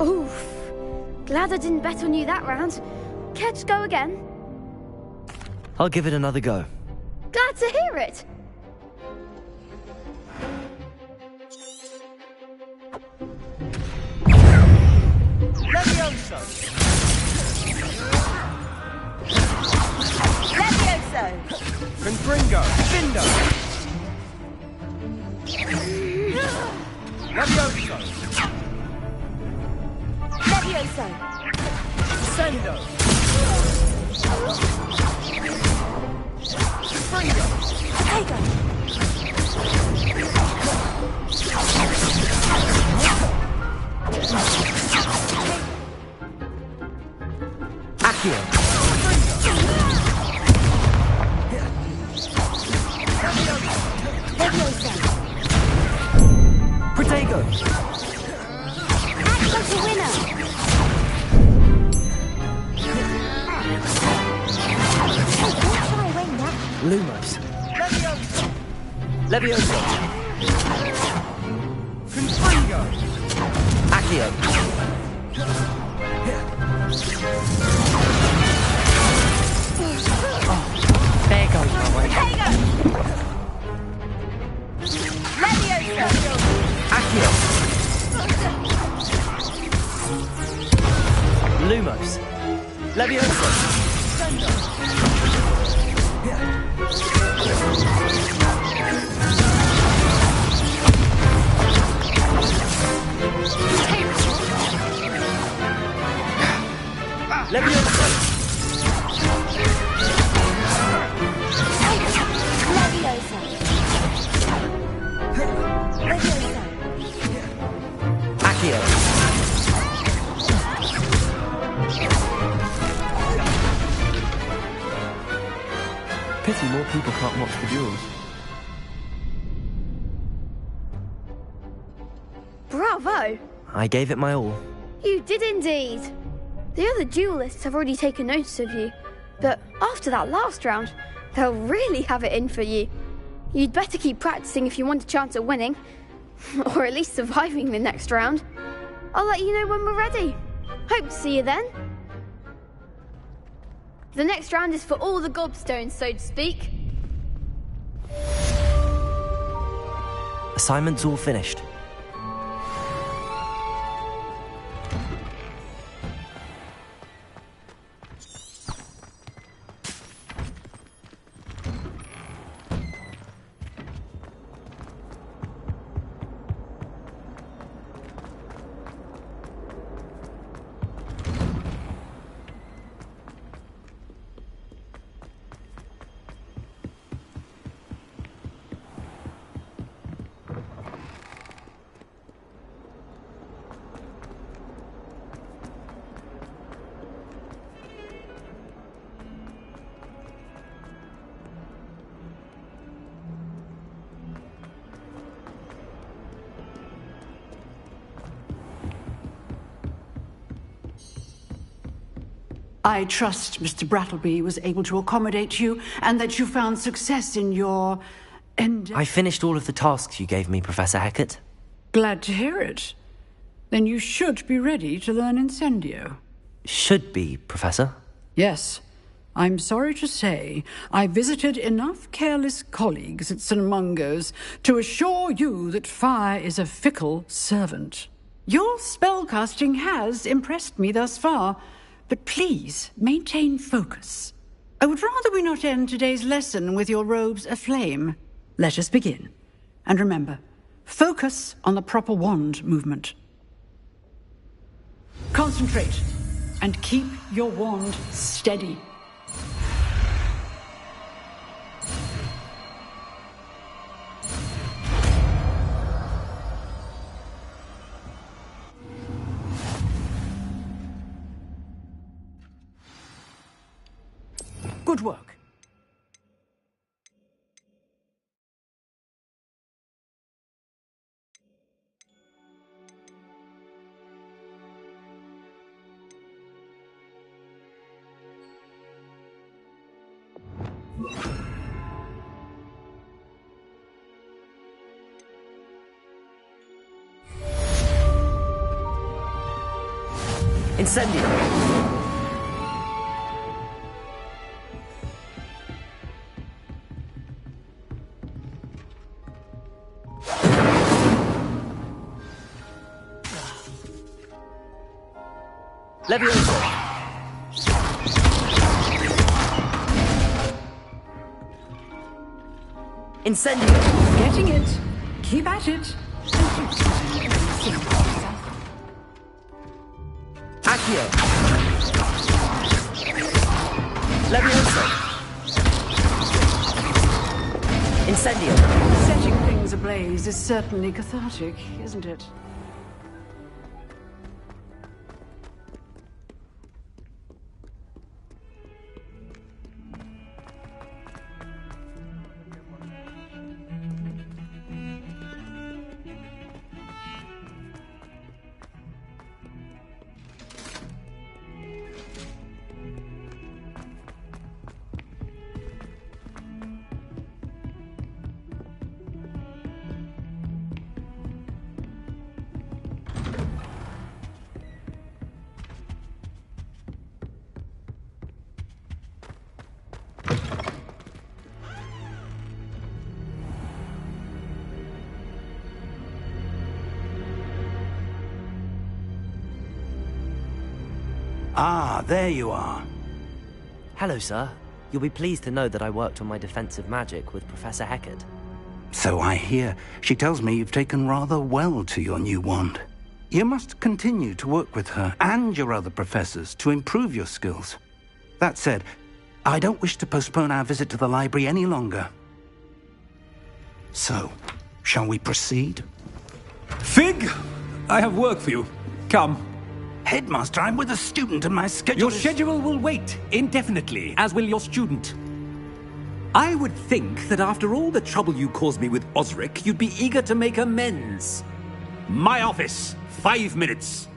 Oof. Glad I didn't bet on you that round. Care to go again? I'll give it another go. Glad to hear it. Levioso! Levioso! Confringo! Findo! Levioso! Levioso! Sendo! Confringo! Protego! Accio. Levioso! Protego. Act like a winner! Lumos. Levioso! Levioso. Confringo! Accio. There goes my way. Protego! Levioso! Accio. Lumos. Levioso. Levioso. Levioso! Levioso! Accio. Pity more people can't watch the duels. Bravo! I gave it my all. You did indeed. The other duelists have already taken notice of you, but after that last round, they'll really have it in for you. You'd better keep practicing if you want a chance at winning, or at least surviving the next round. I'll let you know when we're ready. Hope to see you then. The next round is for all the gobstones, so to speak. Assignment's all finished. I trust Mr. Brattleby was able to accommodate you and that you found success in your I finished all of the tasks you gave me, Professor Hecat. Glad to hear it. Then you should be ready to learn Incendio. Should be, Professor? Yes. I'm sorry to say, I visited enough careless colleagues at St. Mungo's to assure you that fire is a fickle servant. Your spellcasting has impressed me thus far, but please maintain focus. I would rather we not end today's lesson with your robes aflame. Let us begin. And remember, focus on the proper wand movement. Concentrate and keep your wand steady. Good work. Incendio! Levioso! Incendio! Getting it. Keep at it. Accio! Levioso! Incendio! Setting things ablaze is certainly cathartic, isn't it? Ah, there you are. Hello, sir. You'll be pleased to know that I worked on my defensive magic with Professor Hecat. So I hear. She tells me you've taken rather well to your new wand. You must continue to work with her and your other professors to improve your skills. That said, I don't wish to postpone our visit to the library any longer. So, shall we proceed? Fig! I have work for you. Come. Headmaster, I'm with a student and my schedule Your schedule will wait indefinitely, as will your student. I would think that after all the trouble you caused me with Osric, you'd be eager to make amends. My office, 5 minutes.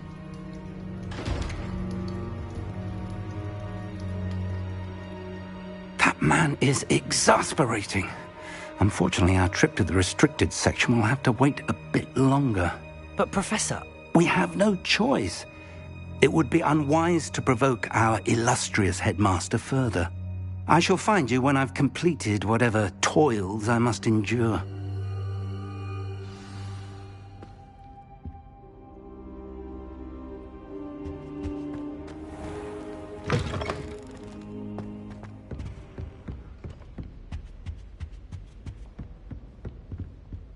That man is exasperating. Unfortunately, our trip to the restricted section will have to wait a bit longer. But, Professor... We have no choice. It would be unwise to provoke our illustrious headmaster further. I shall find you when I've completed whatever toils I must endure.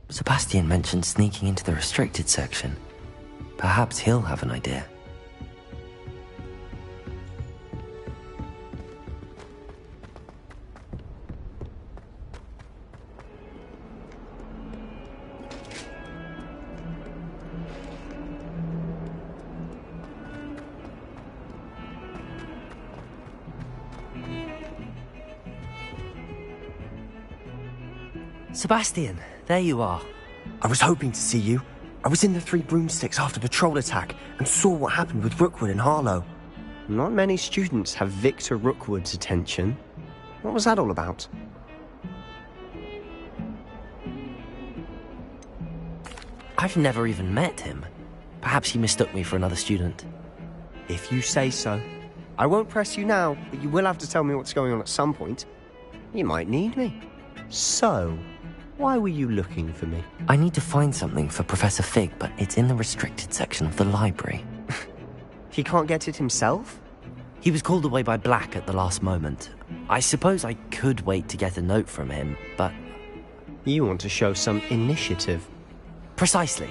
Sebastian mentioned sneaking into the restricted section. Perhaps he'll have an idea. Sebastian, there you are. I was hoping to see you. I was in the Three Broomsticks after the troll attack and saw what happened with Rookwood and Harlow. Not many students have Victor Rookwood's attention. What was that all about? I've never even met him. Perhaps he mistook me for another student. If you say so. I won't press you now, but you will have to tell me what's going on at some point. You might need me. So, why were you looking for me? I need to find something for Professor Fig, but it's in the restricted section of the library. He can't get it himself? He was called away by Black at the last moment. I suppose I could wait to get a note from him, but... You want to show some initiative. Precisely.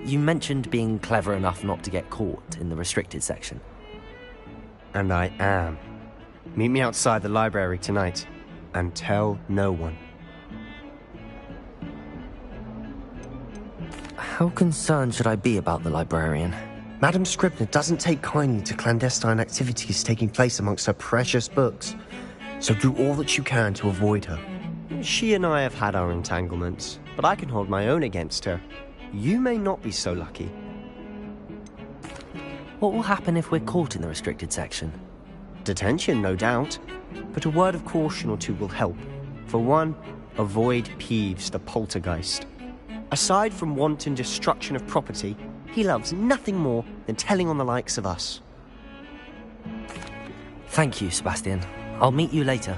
You mentioned being clever enough not to get caught in the restricted section. And I am. Meet me outside the library tonight, and tell no one. How concerned should I be about the librarian? Madam Scribner doesn't take kindly to clandestine activities taking place amongst her precious books, so do all that you can to avoid her. She and I have had our entanglements, but I can hold my own against her. You may not be so lucky. What will happen if we're caught in the restricted section? Detention, no doubt, but a word of caution or two will help. For one, avoid Peeves, the poltergeist. Aside from wanton destruction of property, he loves nothing more than telling on the likes of us. Thank you, Sebastian. I'll meet you later.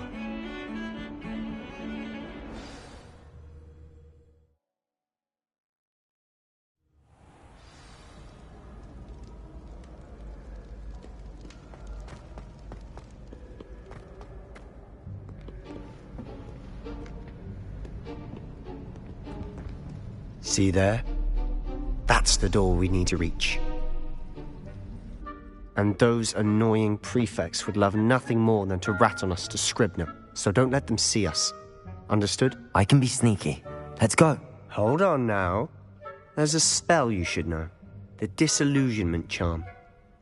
See there? That's the door we need to reach. And those annoying prefects would love nothing more than to rat on us to Scribner, so don't let them see us. Understood? I can be sneaky. Let's go. Hold on now. There's a spell you should know. The Disillusionment Charm.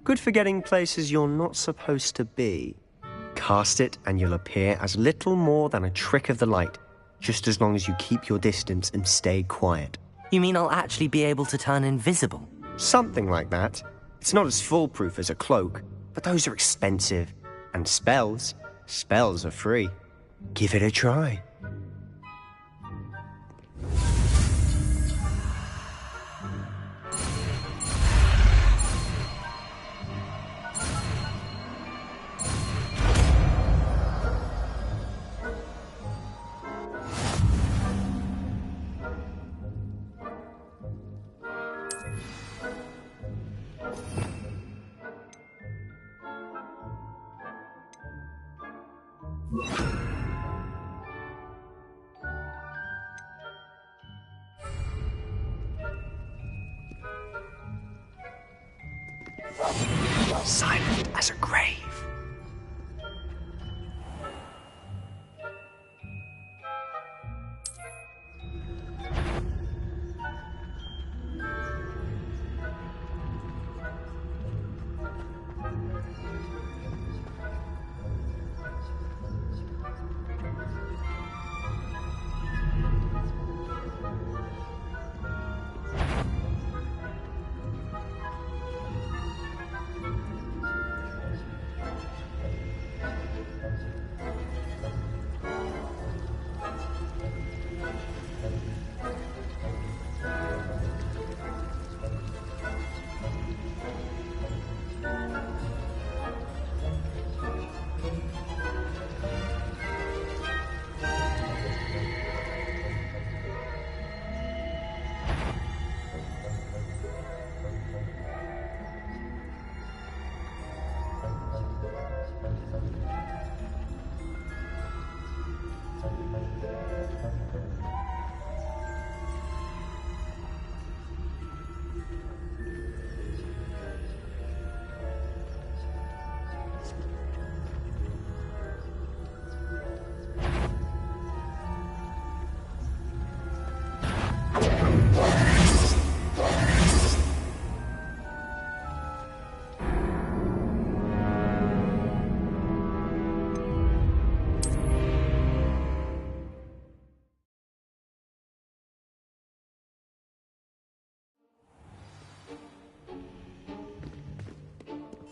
Good for getting places you're not supposed to be. Cast it and you'll appear as little more than a trick of the light, just as long as you keep your distance and stay quiet. You mean I'll actually be able to turn invisible? Something like that. It's not as foolproof as a cloak, but those are expensive. And spells are free. Give it a try. Silent as a grave.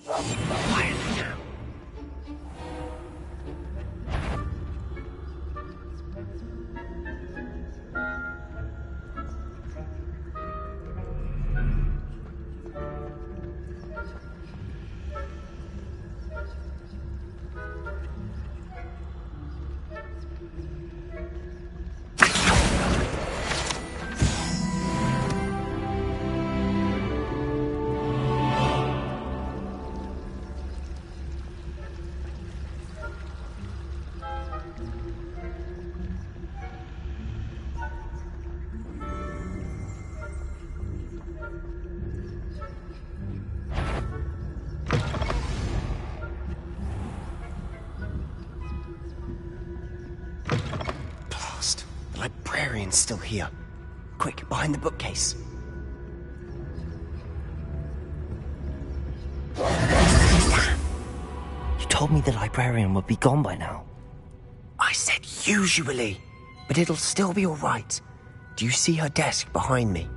Quietly The librarian's still here. Quick, behind the bookcase. You told me the librarian would be gone by now. I said usually, but it'll still be all right. Do you see her desk behind me?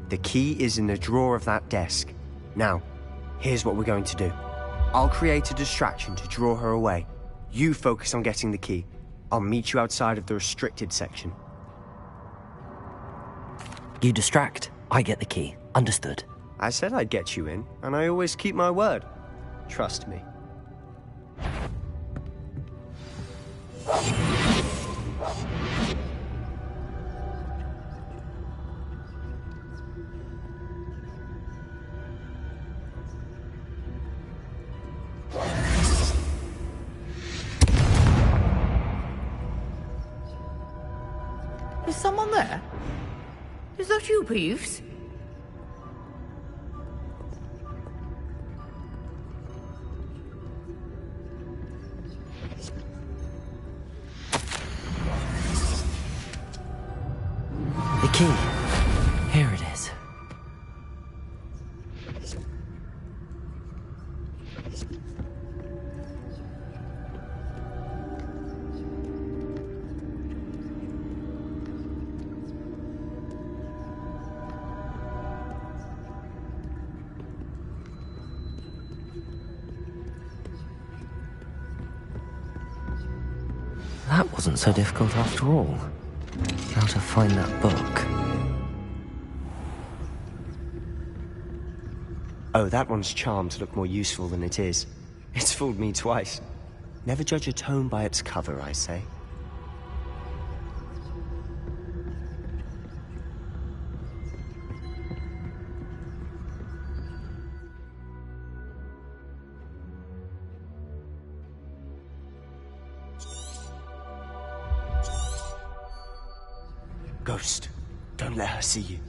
The key is in the drawer of that desk. Now, here's what we're going to do. I'll create a distraction to draw her away. You focus on getting the key. I'll meet you outside of the restricted section. You distract, I get the key. Understood. I said I'd get you in, and I always keep my word. Trust me. Is someone there? Is that you, Peeves? The key. Here it is. That wasn't so difficult after all. Now to find that book. Oh, that one's charmed to look more useful than it is. It's fooled me twice. Never judge a tome by its cover, I say. Ghost, don't let her see you.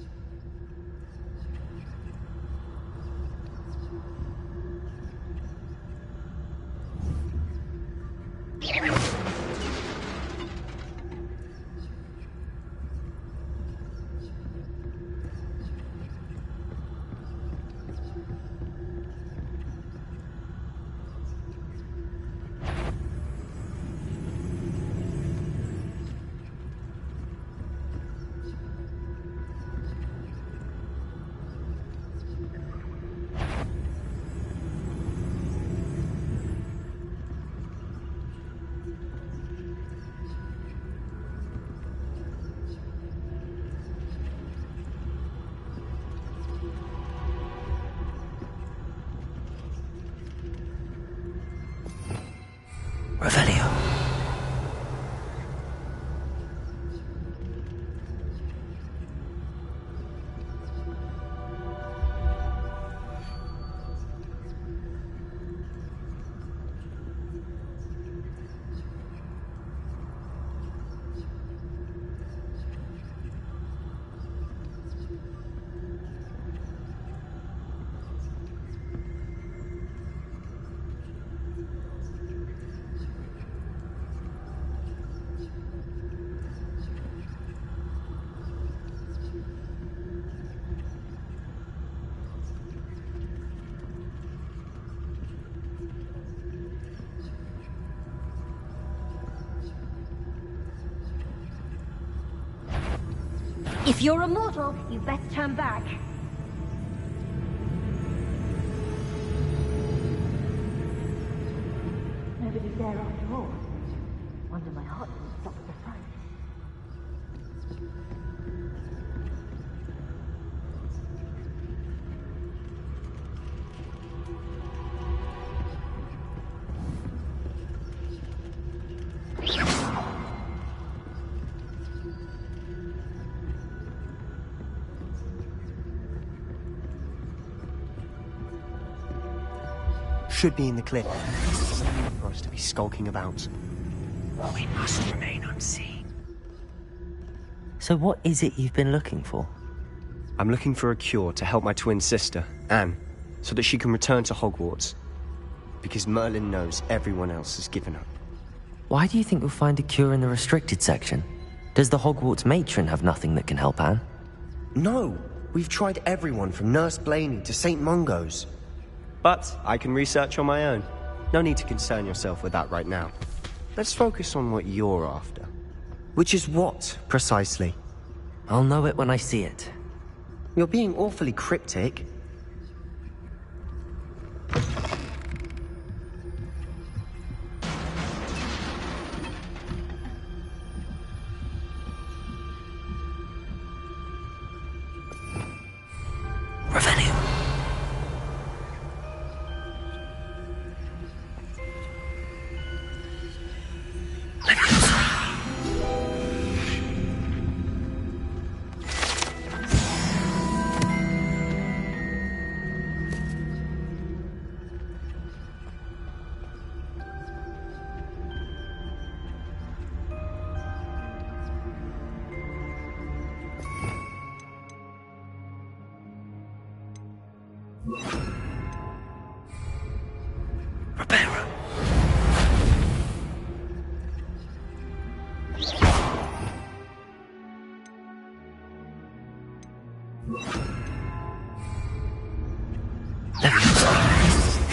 Revelio. If you're immortal, you best turn back. Nobody's there after all. Wonder my heart didn't stop at the front. should be in the clear. This isn't for us to be skulking about. We must remain unseen. So what is it you've been looking for? I'm looking for a cure to help my twin sister, Anne, so that she can return to Hogwarts. Because Merlin knows everyone else has given up. Why do you think you'll find a cure in the restricted section? Does the Hogwarts matron have nothing that can help Anne? No! We've tried everyone from Nurse Blaney to St. Mungo's. But I can research on my own. No need to concern yourself with that right now. Let's focus on what you're after. Which is what, precisely? I'll know it when I see it. You're being awfully cryptic.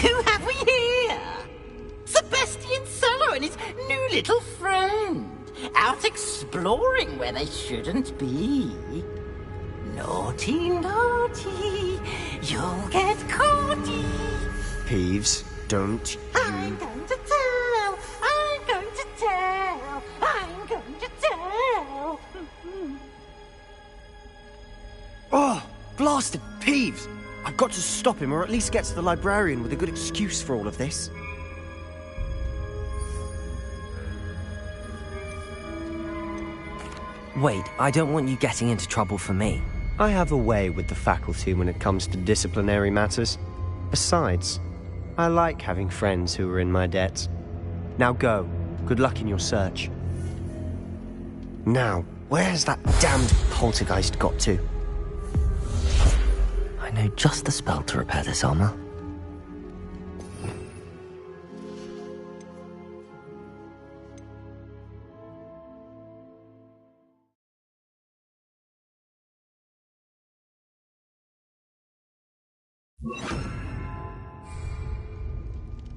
Who have we here? Sebastian Cello and his new little friend. Out exploring where they shouldn't be. Naughty, naughty. You'll get caughty. Peeves, don't you... I'm going to tell. I'm going to tell. I'm going to tell. Oh, blasted Peeves! I've got to stop him, or at least get to the librarian with a good excuse for all of this. Wait, I don't want you getting into trouble for me. I have a way with the faculty when it comes to disciplinary matters. Besides, I like having friends who are in my debt. Now go. Good luck in your search. Now, where's that damned poltergeist got to? I know just the spell to repair this armor.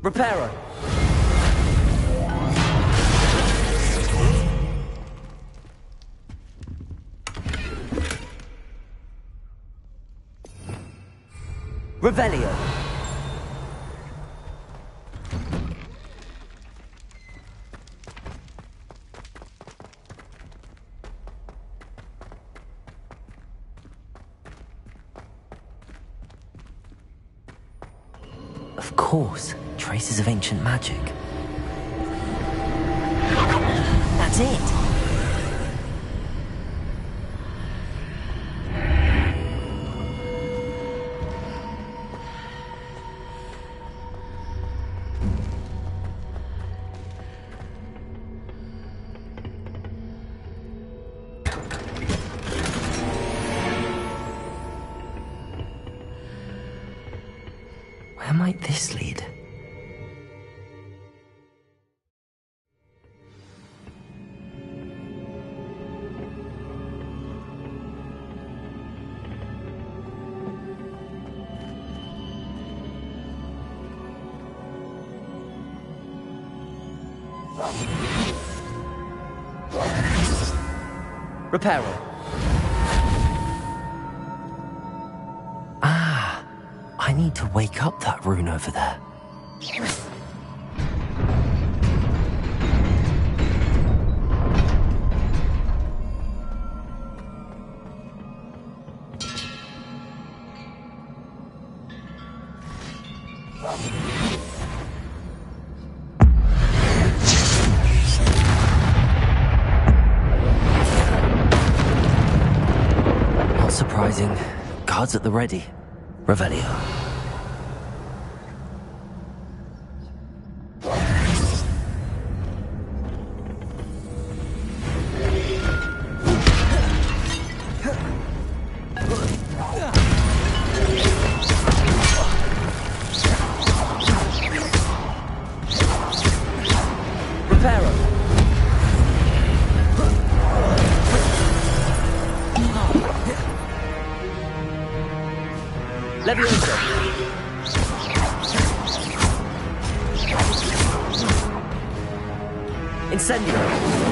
Reparo! Revelio! Of course, traces of ancient magic. That's it! Where might this lead? Reparo. Ah, I need to wake up that rune over there. Not surprising. Guards at the ready. Revelio. Leviosa! Incendio!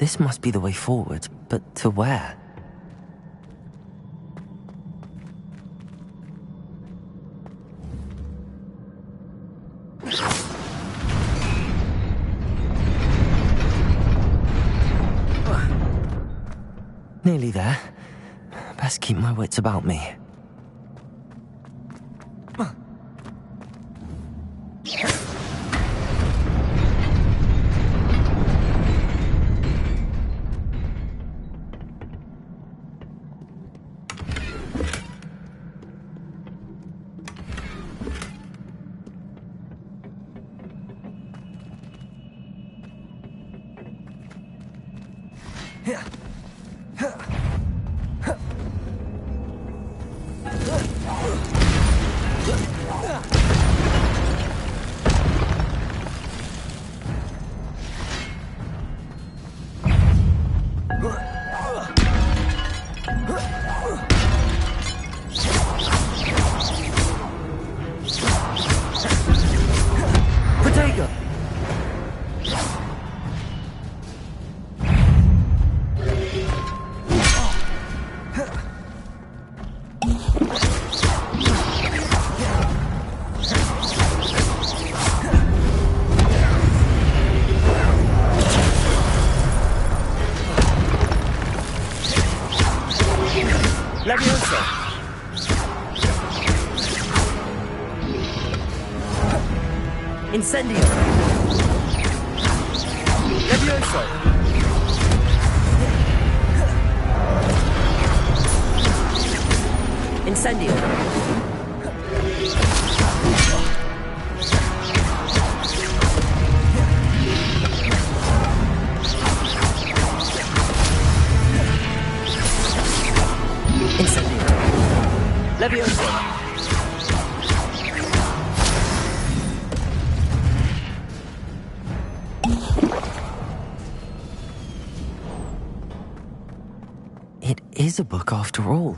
This must be the way forward, but to where? Nearly there. Best keep my wits about me. Incendio! Levioso! Incendio! Incendio! Levioso! It is a book after all.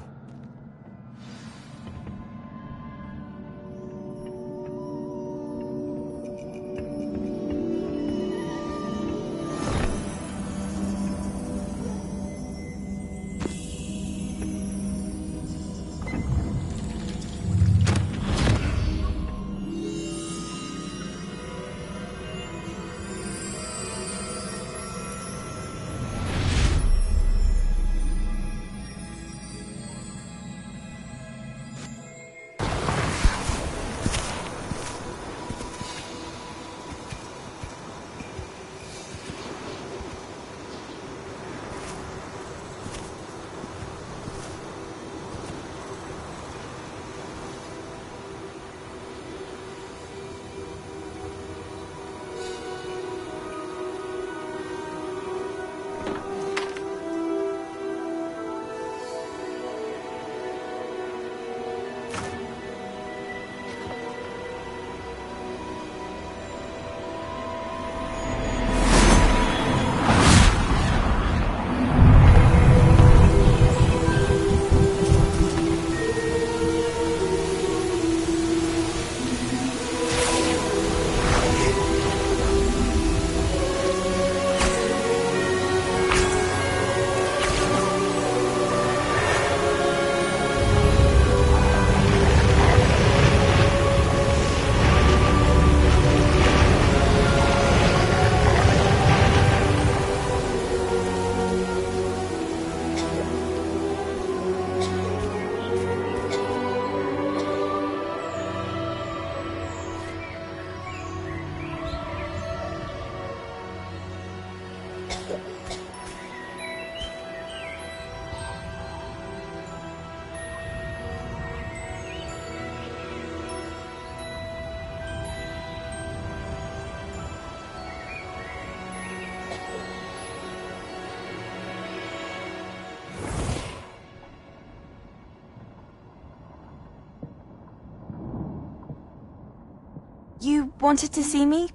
You wanted to see me?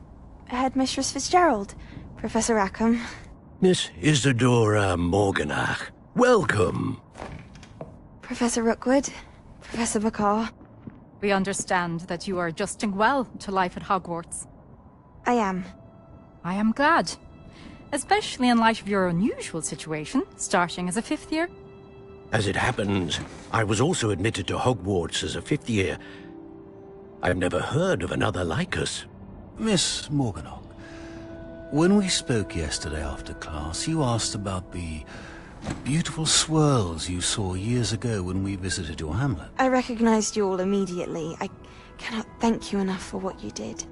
Headmistress Fitzgerald, Professor Rackham. Miss Isadora Morganach, welcome. Professor Rookwood, Professor Bakar. We understand that you are adjusting well to life at Hogwarts. I am. I am glad. Especially in light of your unusual situation, starting as a 5th year. As it happens, I was also admitted to Hogwarts as a 5th year. I've never heard of another like us. Miss Morganach, when we spoke yesterday after class, you asked about the beautiful swirls you saw years ago when we visited your hamlet. I recognized you all immediately. I cannot thank you enough for what you did.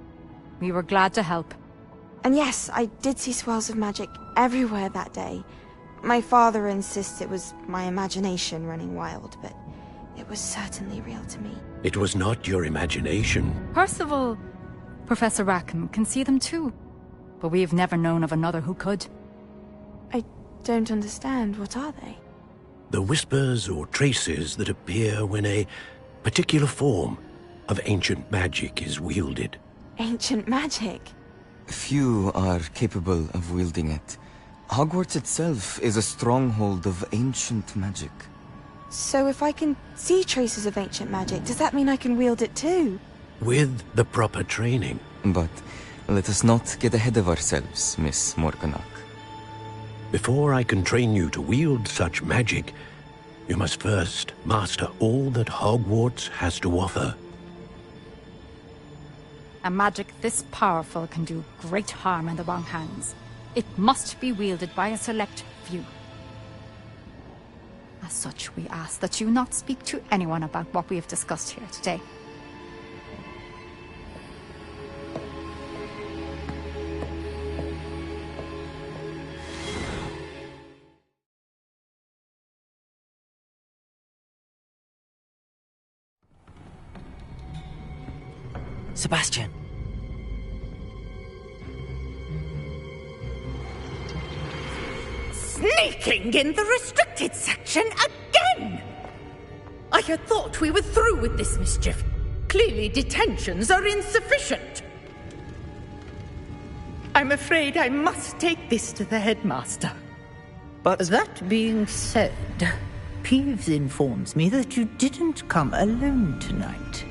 We were glad to help. And yes, I did see swirls of magic everywhere that day. My father insists it was my imagination running wild, but it was certainly real to me. It was not your imagination. Percival, Professor Rackham can see them too. But we've never known of another who could. I don't understand. What are they? The whispers or traces that appear when a particular form of ancient magic is wielded. Ancient magic? Few are capable of wielding it. Hogwarts itself is a stronghold of ancient magic. So if I can see traces of ancient magic, does that mean I can wield it too? With the proper training. But let us not get ahead of ourselves, Miss Morganach. Before I can train you to wield such magic, you must first master all that Hogwarts has to offer. A magic this powerful can do great harm in the wrong hands. It must be wielded by a select few. As such, we ask that you not speak to anyone about what we have discussed here today. Sebastian. Sneaking in the restricted section again! I had thought we were through with this mischief. Clearly detentions are insufficient. I'm afraid I must take this to the headmaster. But that being said, Peeves informs me that you didn't come alone tonight.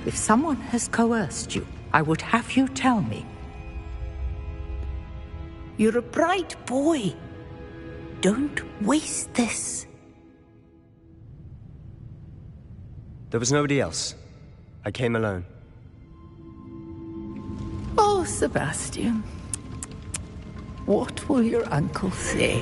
If someone has coerced you, I would have you tell me. You're a bright boy. Don't waste this. There was nobody else. I came alone. Oh, Sebastian. What will your uncle say?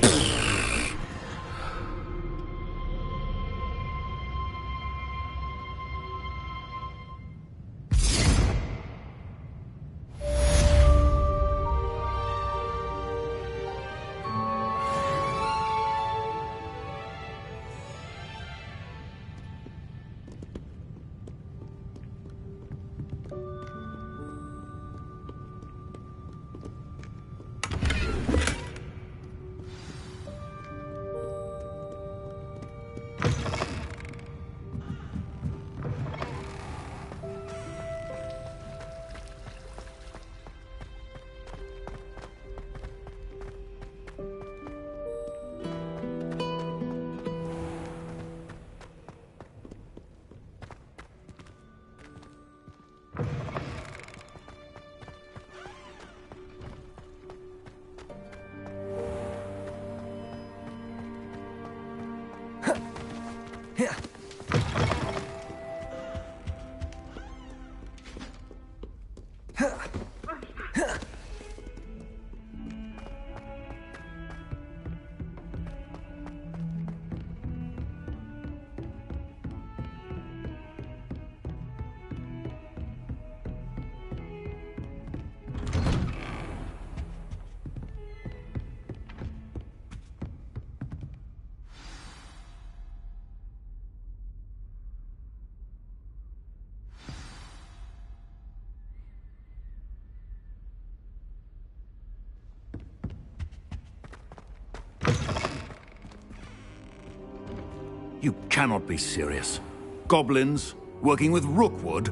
You cannot be serious. Goblins working with Rookwood?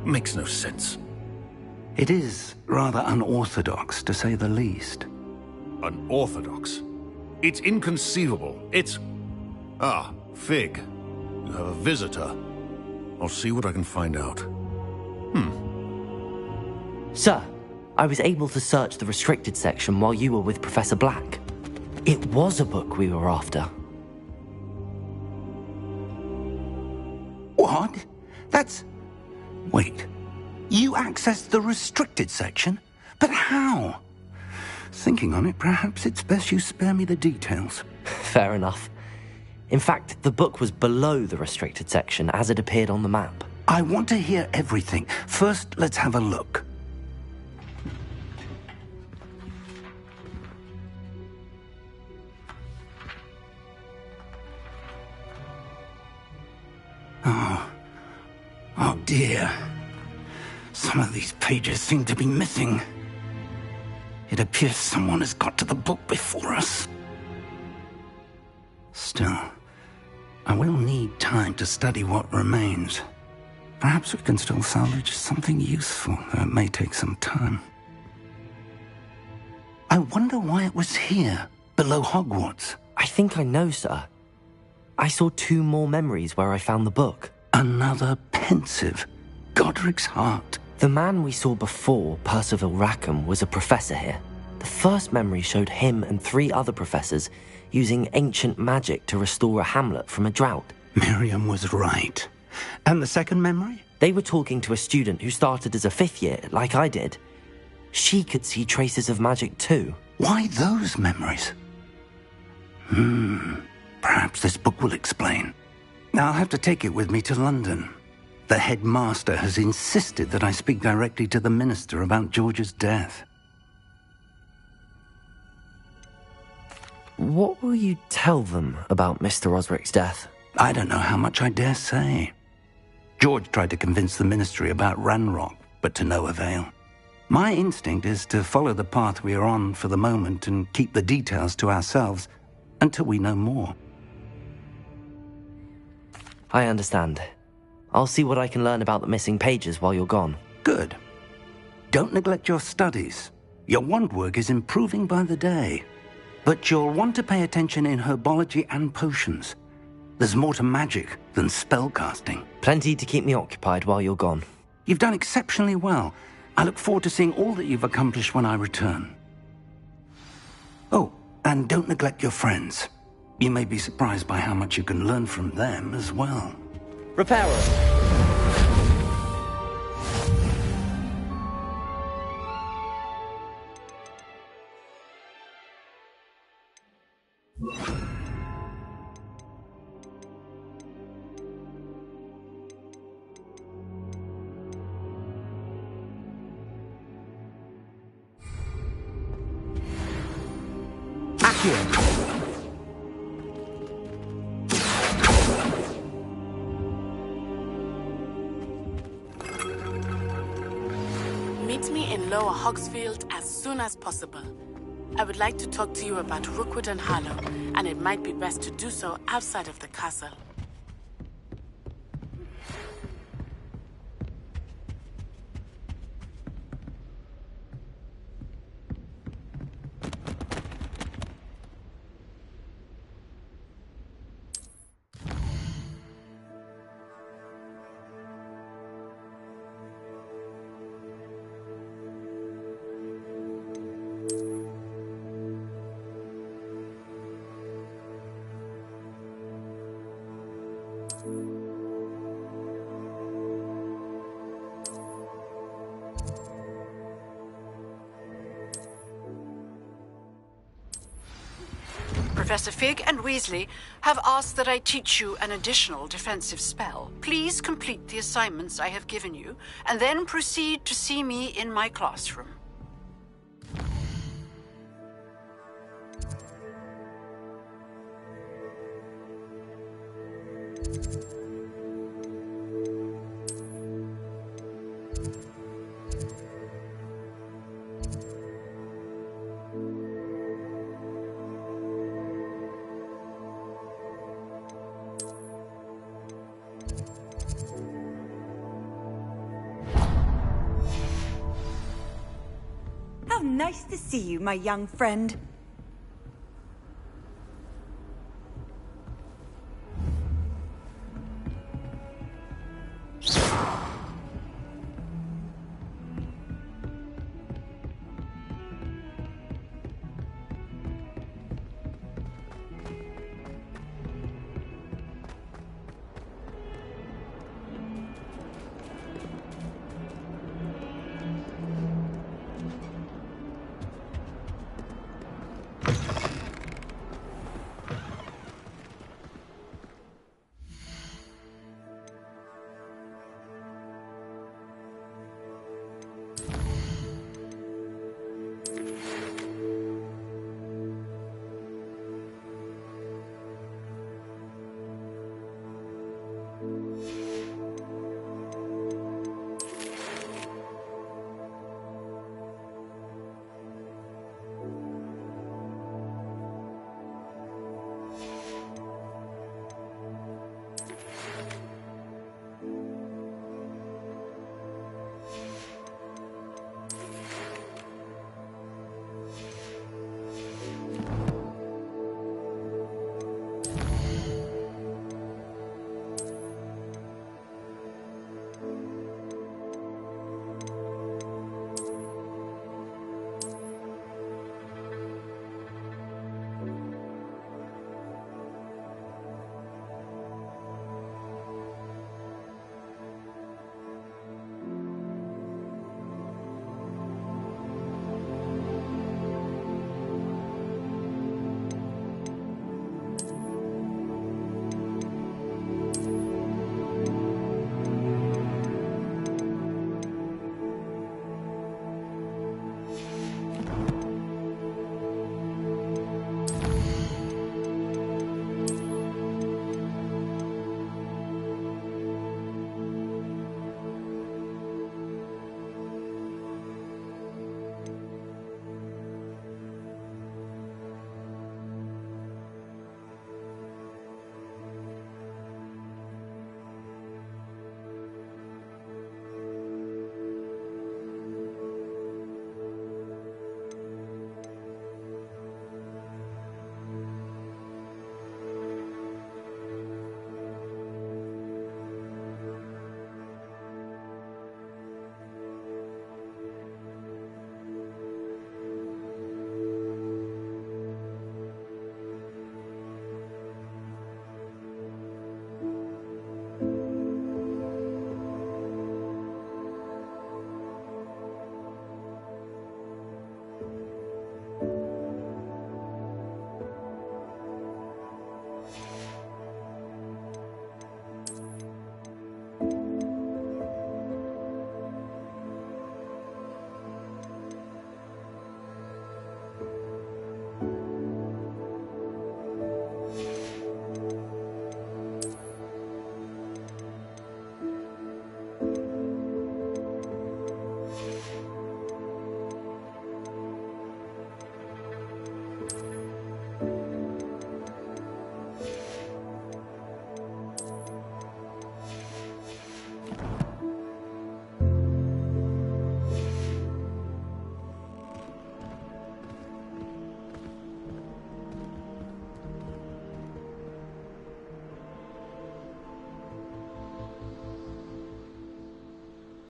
makes no sense. It is rather unorthodox, to say the least. Unorthodox? It's inconceivable. It's... Ah, Fig. You have a visitor. I'll see what I can find out. Sir, I was able to search the restricted section while you were with Professor Black. It was a book we were after. What? That's... Wait. You accessed the restricted section? But how? Thinking on it, perhaps it's best you spare me the details. Fair enough. In fact, the book was below the restricted section as it appeared on the map. I want to hear everything. First, let's have a look. Oh dear. Some of these pages seem to be missing. It appears someone has got to the book before us. Still, I will need time to study what remains. Perhaps we can still salvage something useful, though it may take some time. I wonder why it was here, below Hogwarts. I think I know, sir. I saw 2 more memories where I found the book. Another pensive. Godric's heart. The man we saw before, Percival Rackham, was a professor here. The first memory showed him and 3 other professors using ancient magic to restore a hamlet from a drought. Miriam was right. And the second memory? They were talking to a student who started as a 5th year, like I did. She could see traces of magic too. Why those memories? Perhaps this book will explain. I'll have to take it with me to London. The headmaster has insisted that I speak directly to the minister about George's death. What will you tell them about Mr. Osric's death? I don't know how much I dare say. George tried to convince the ministry about Ranrock, but to no avail. My instinct is to follow the path we are on for the moment and keep the details to ourselves until we know more. I understand. I'll see what I can learn about the missing pages while you're gone. Good. Don't neglect your studies. Your wand work is improving by the day. But you'll want to pay attention in herbology and potions. There's more to magic than spellcasting. Plenty to keep me occupied while you're gone. You've done exceptionally well. I look forward to seeing all that you've accomplished when I return. Oh, and don't neglect your friends. You may be surprised by how much you can learn from them as well. Repairer. Meet me in Lower Hogsfield as soon as possible. I would like to talk to you about Rookwood and Harlow, and it might be best to do so outside of the castle. Professor Fig and Weasley have asked that I teach you an additional defensive spell. Please complete the assignments I have given you, and then proceed to see me in my classroom. Nice to see you, my young friend.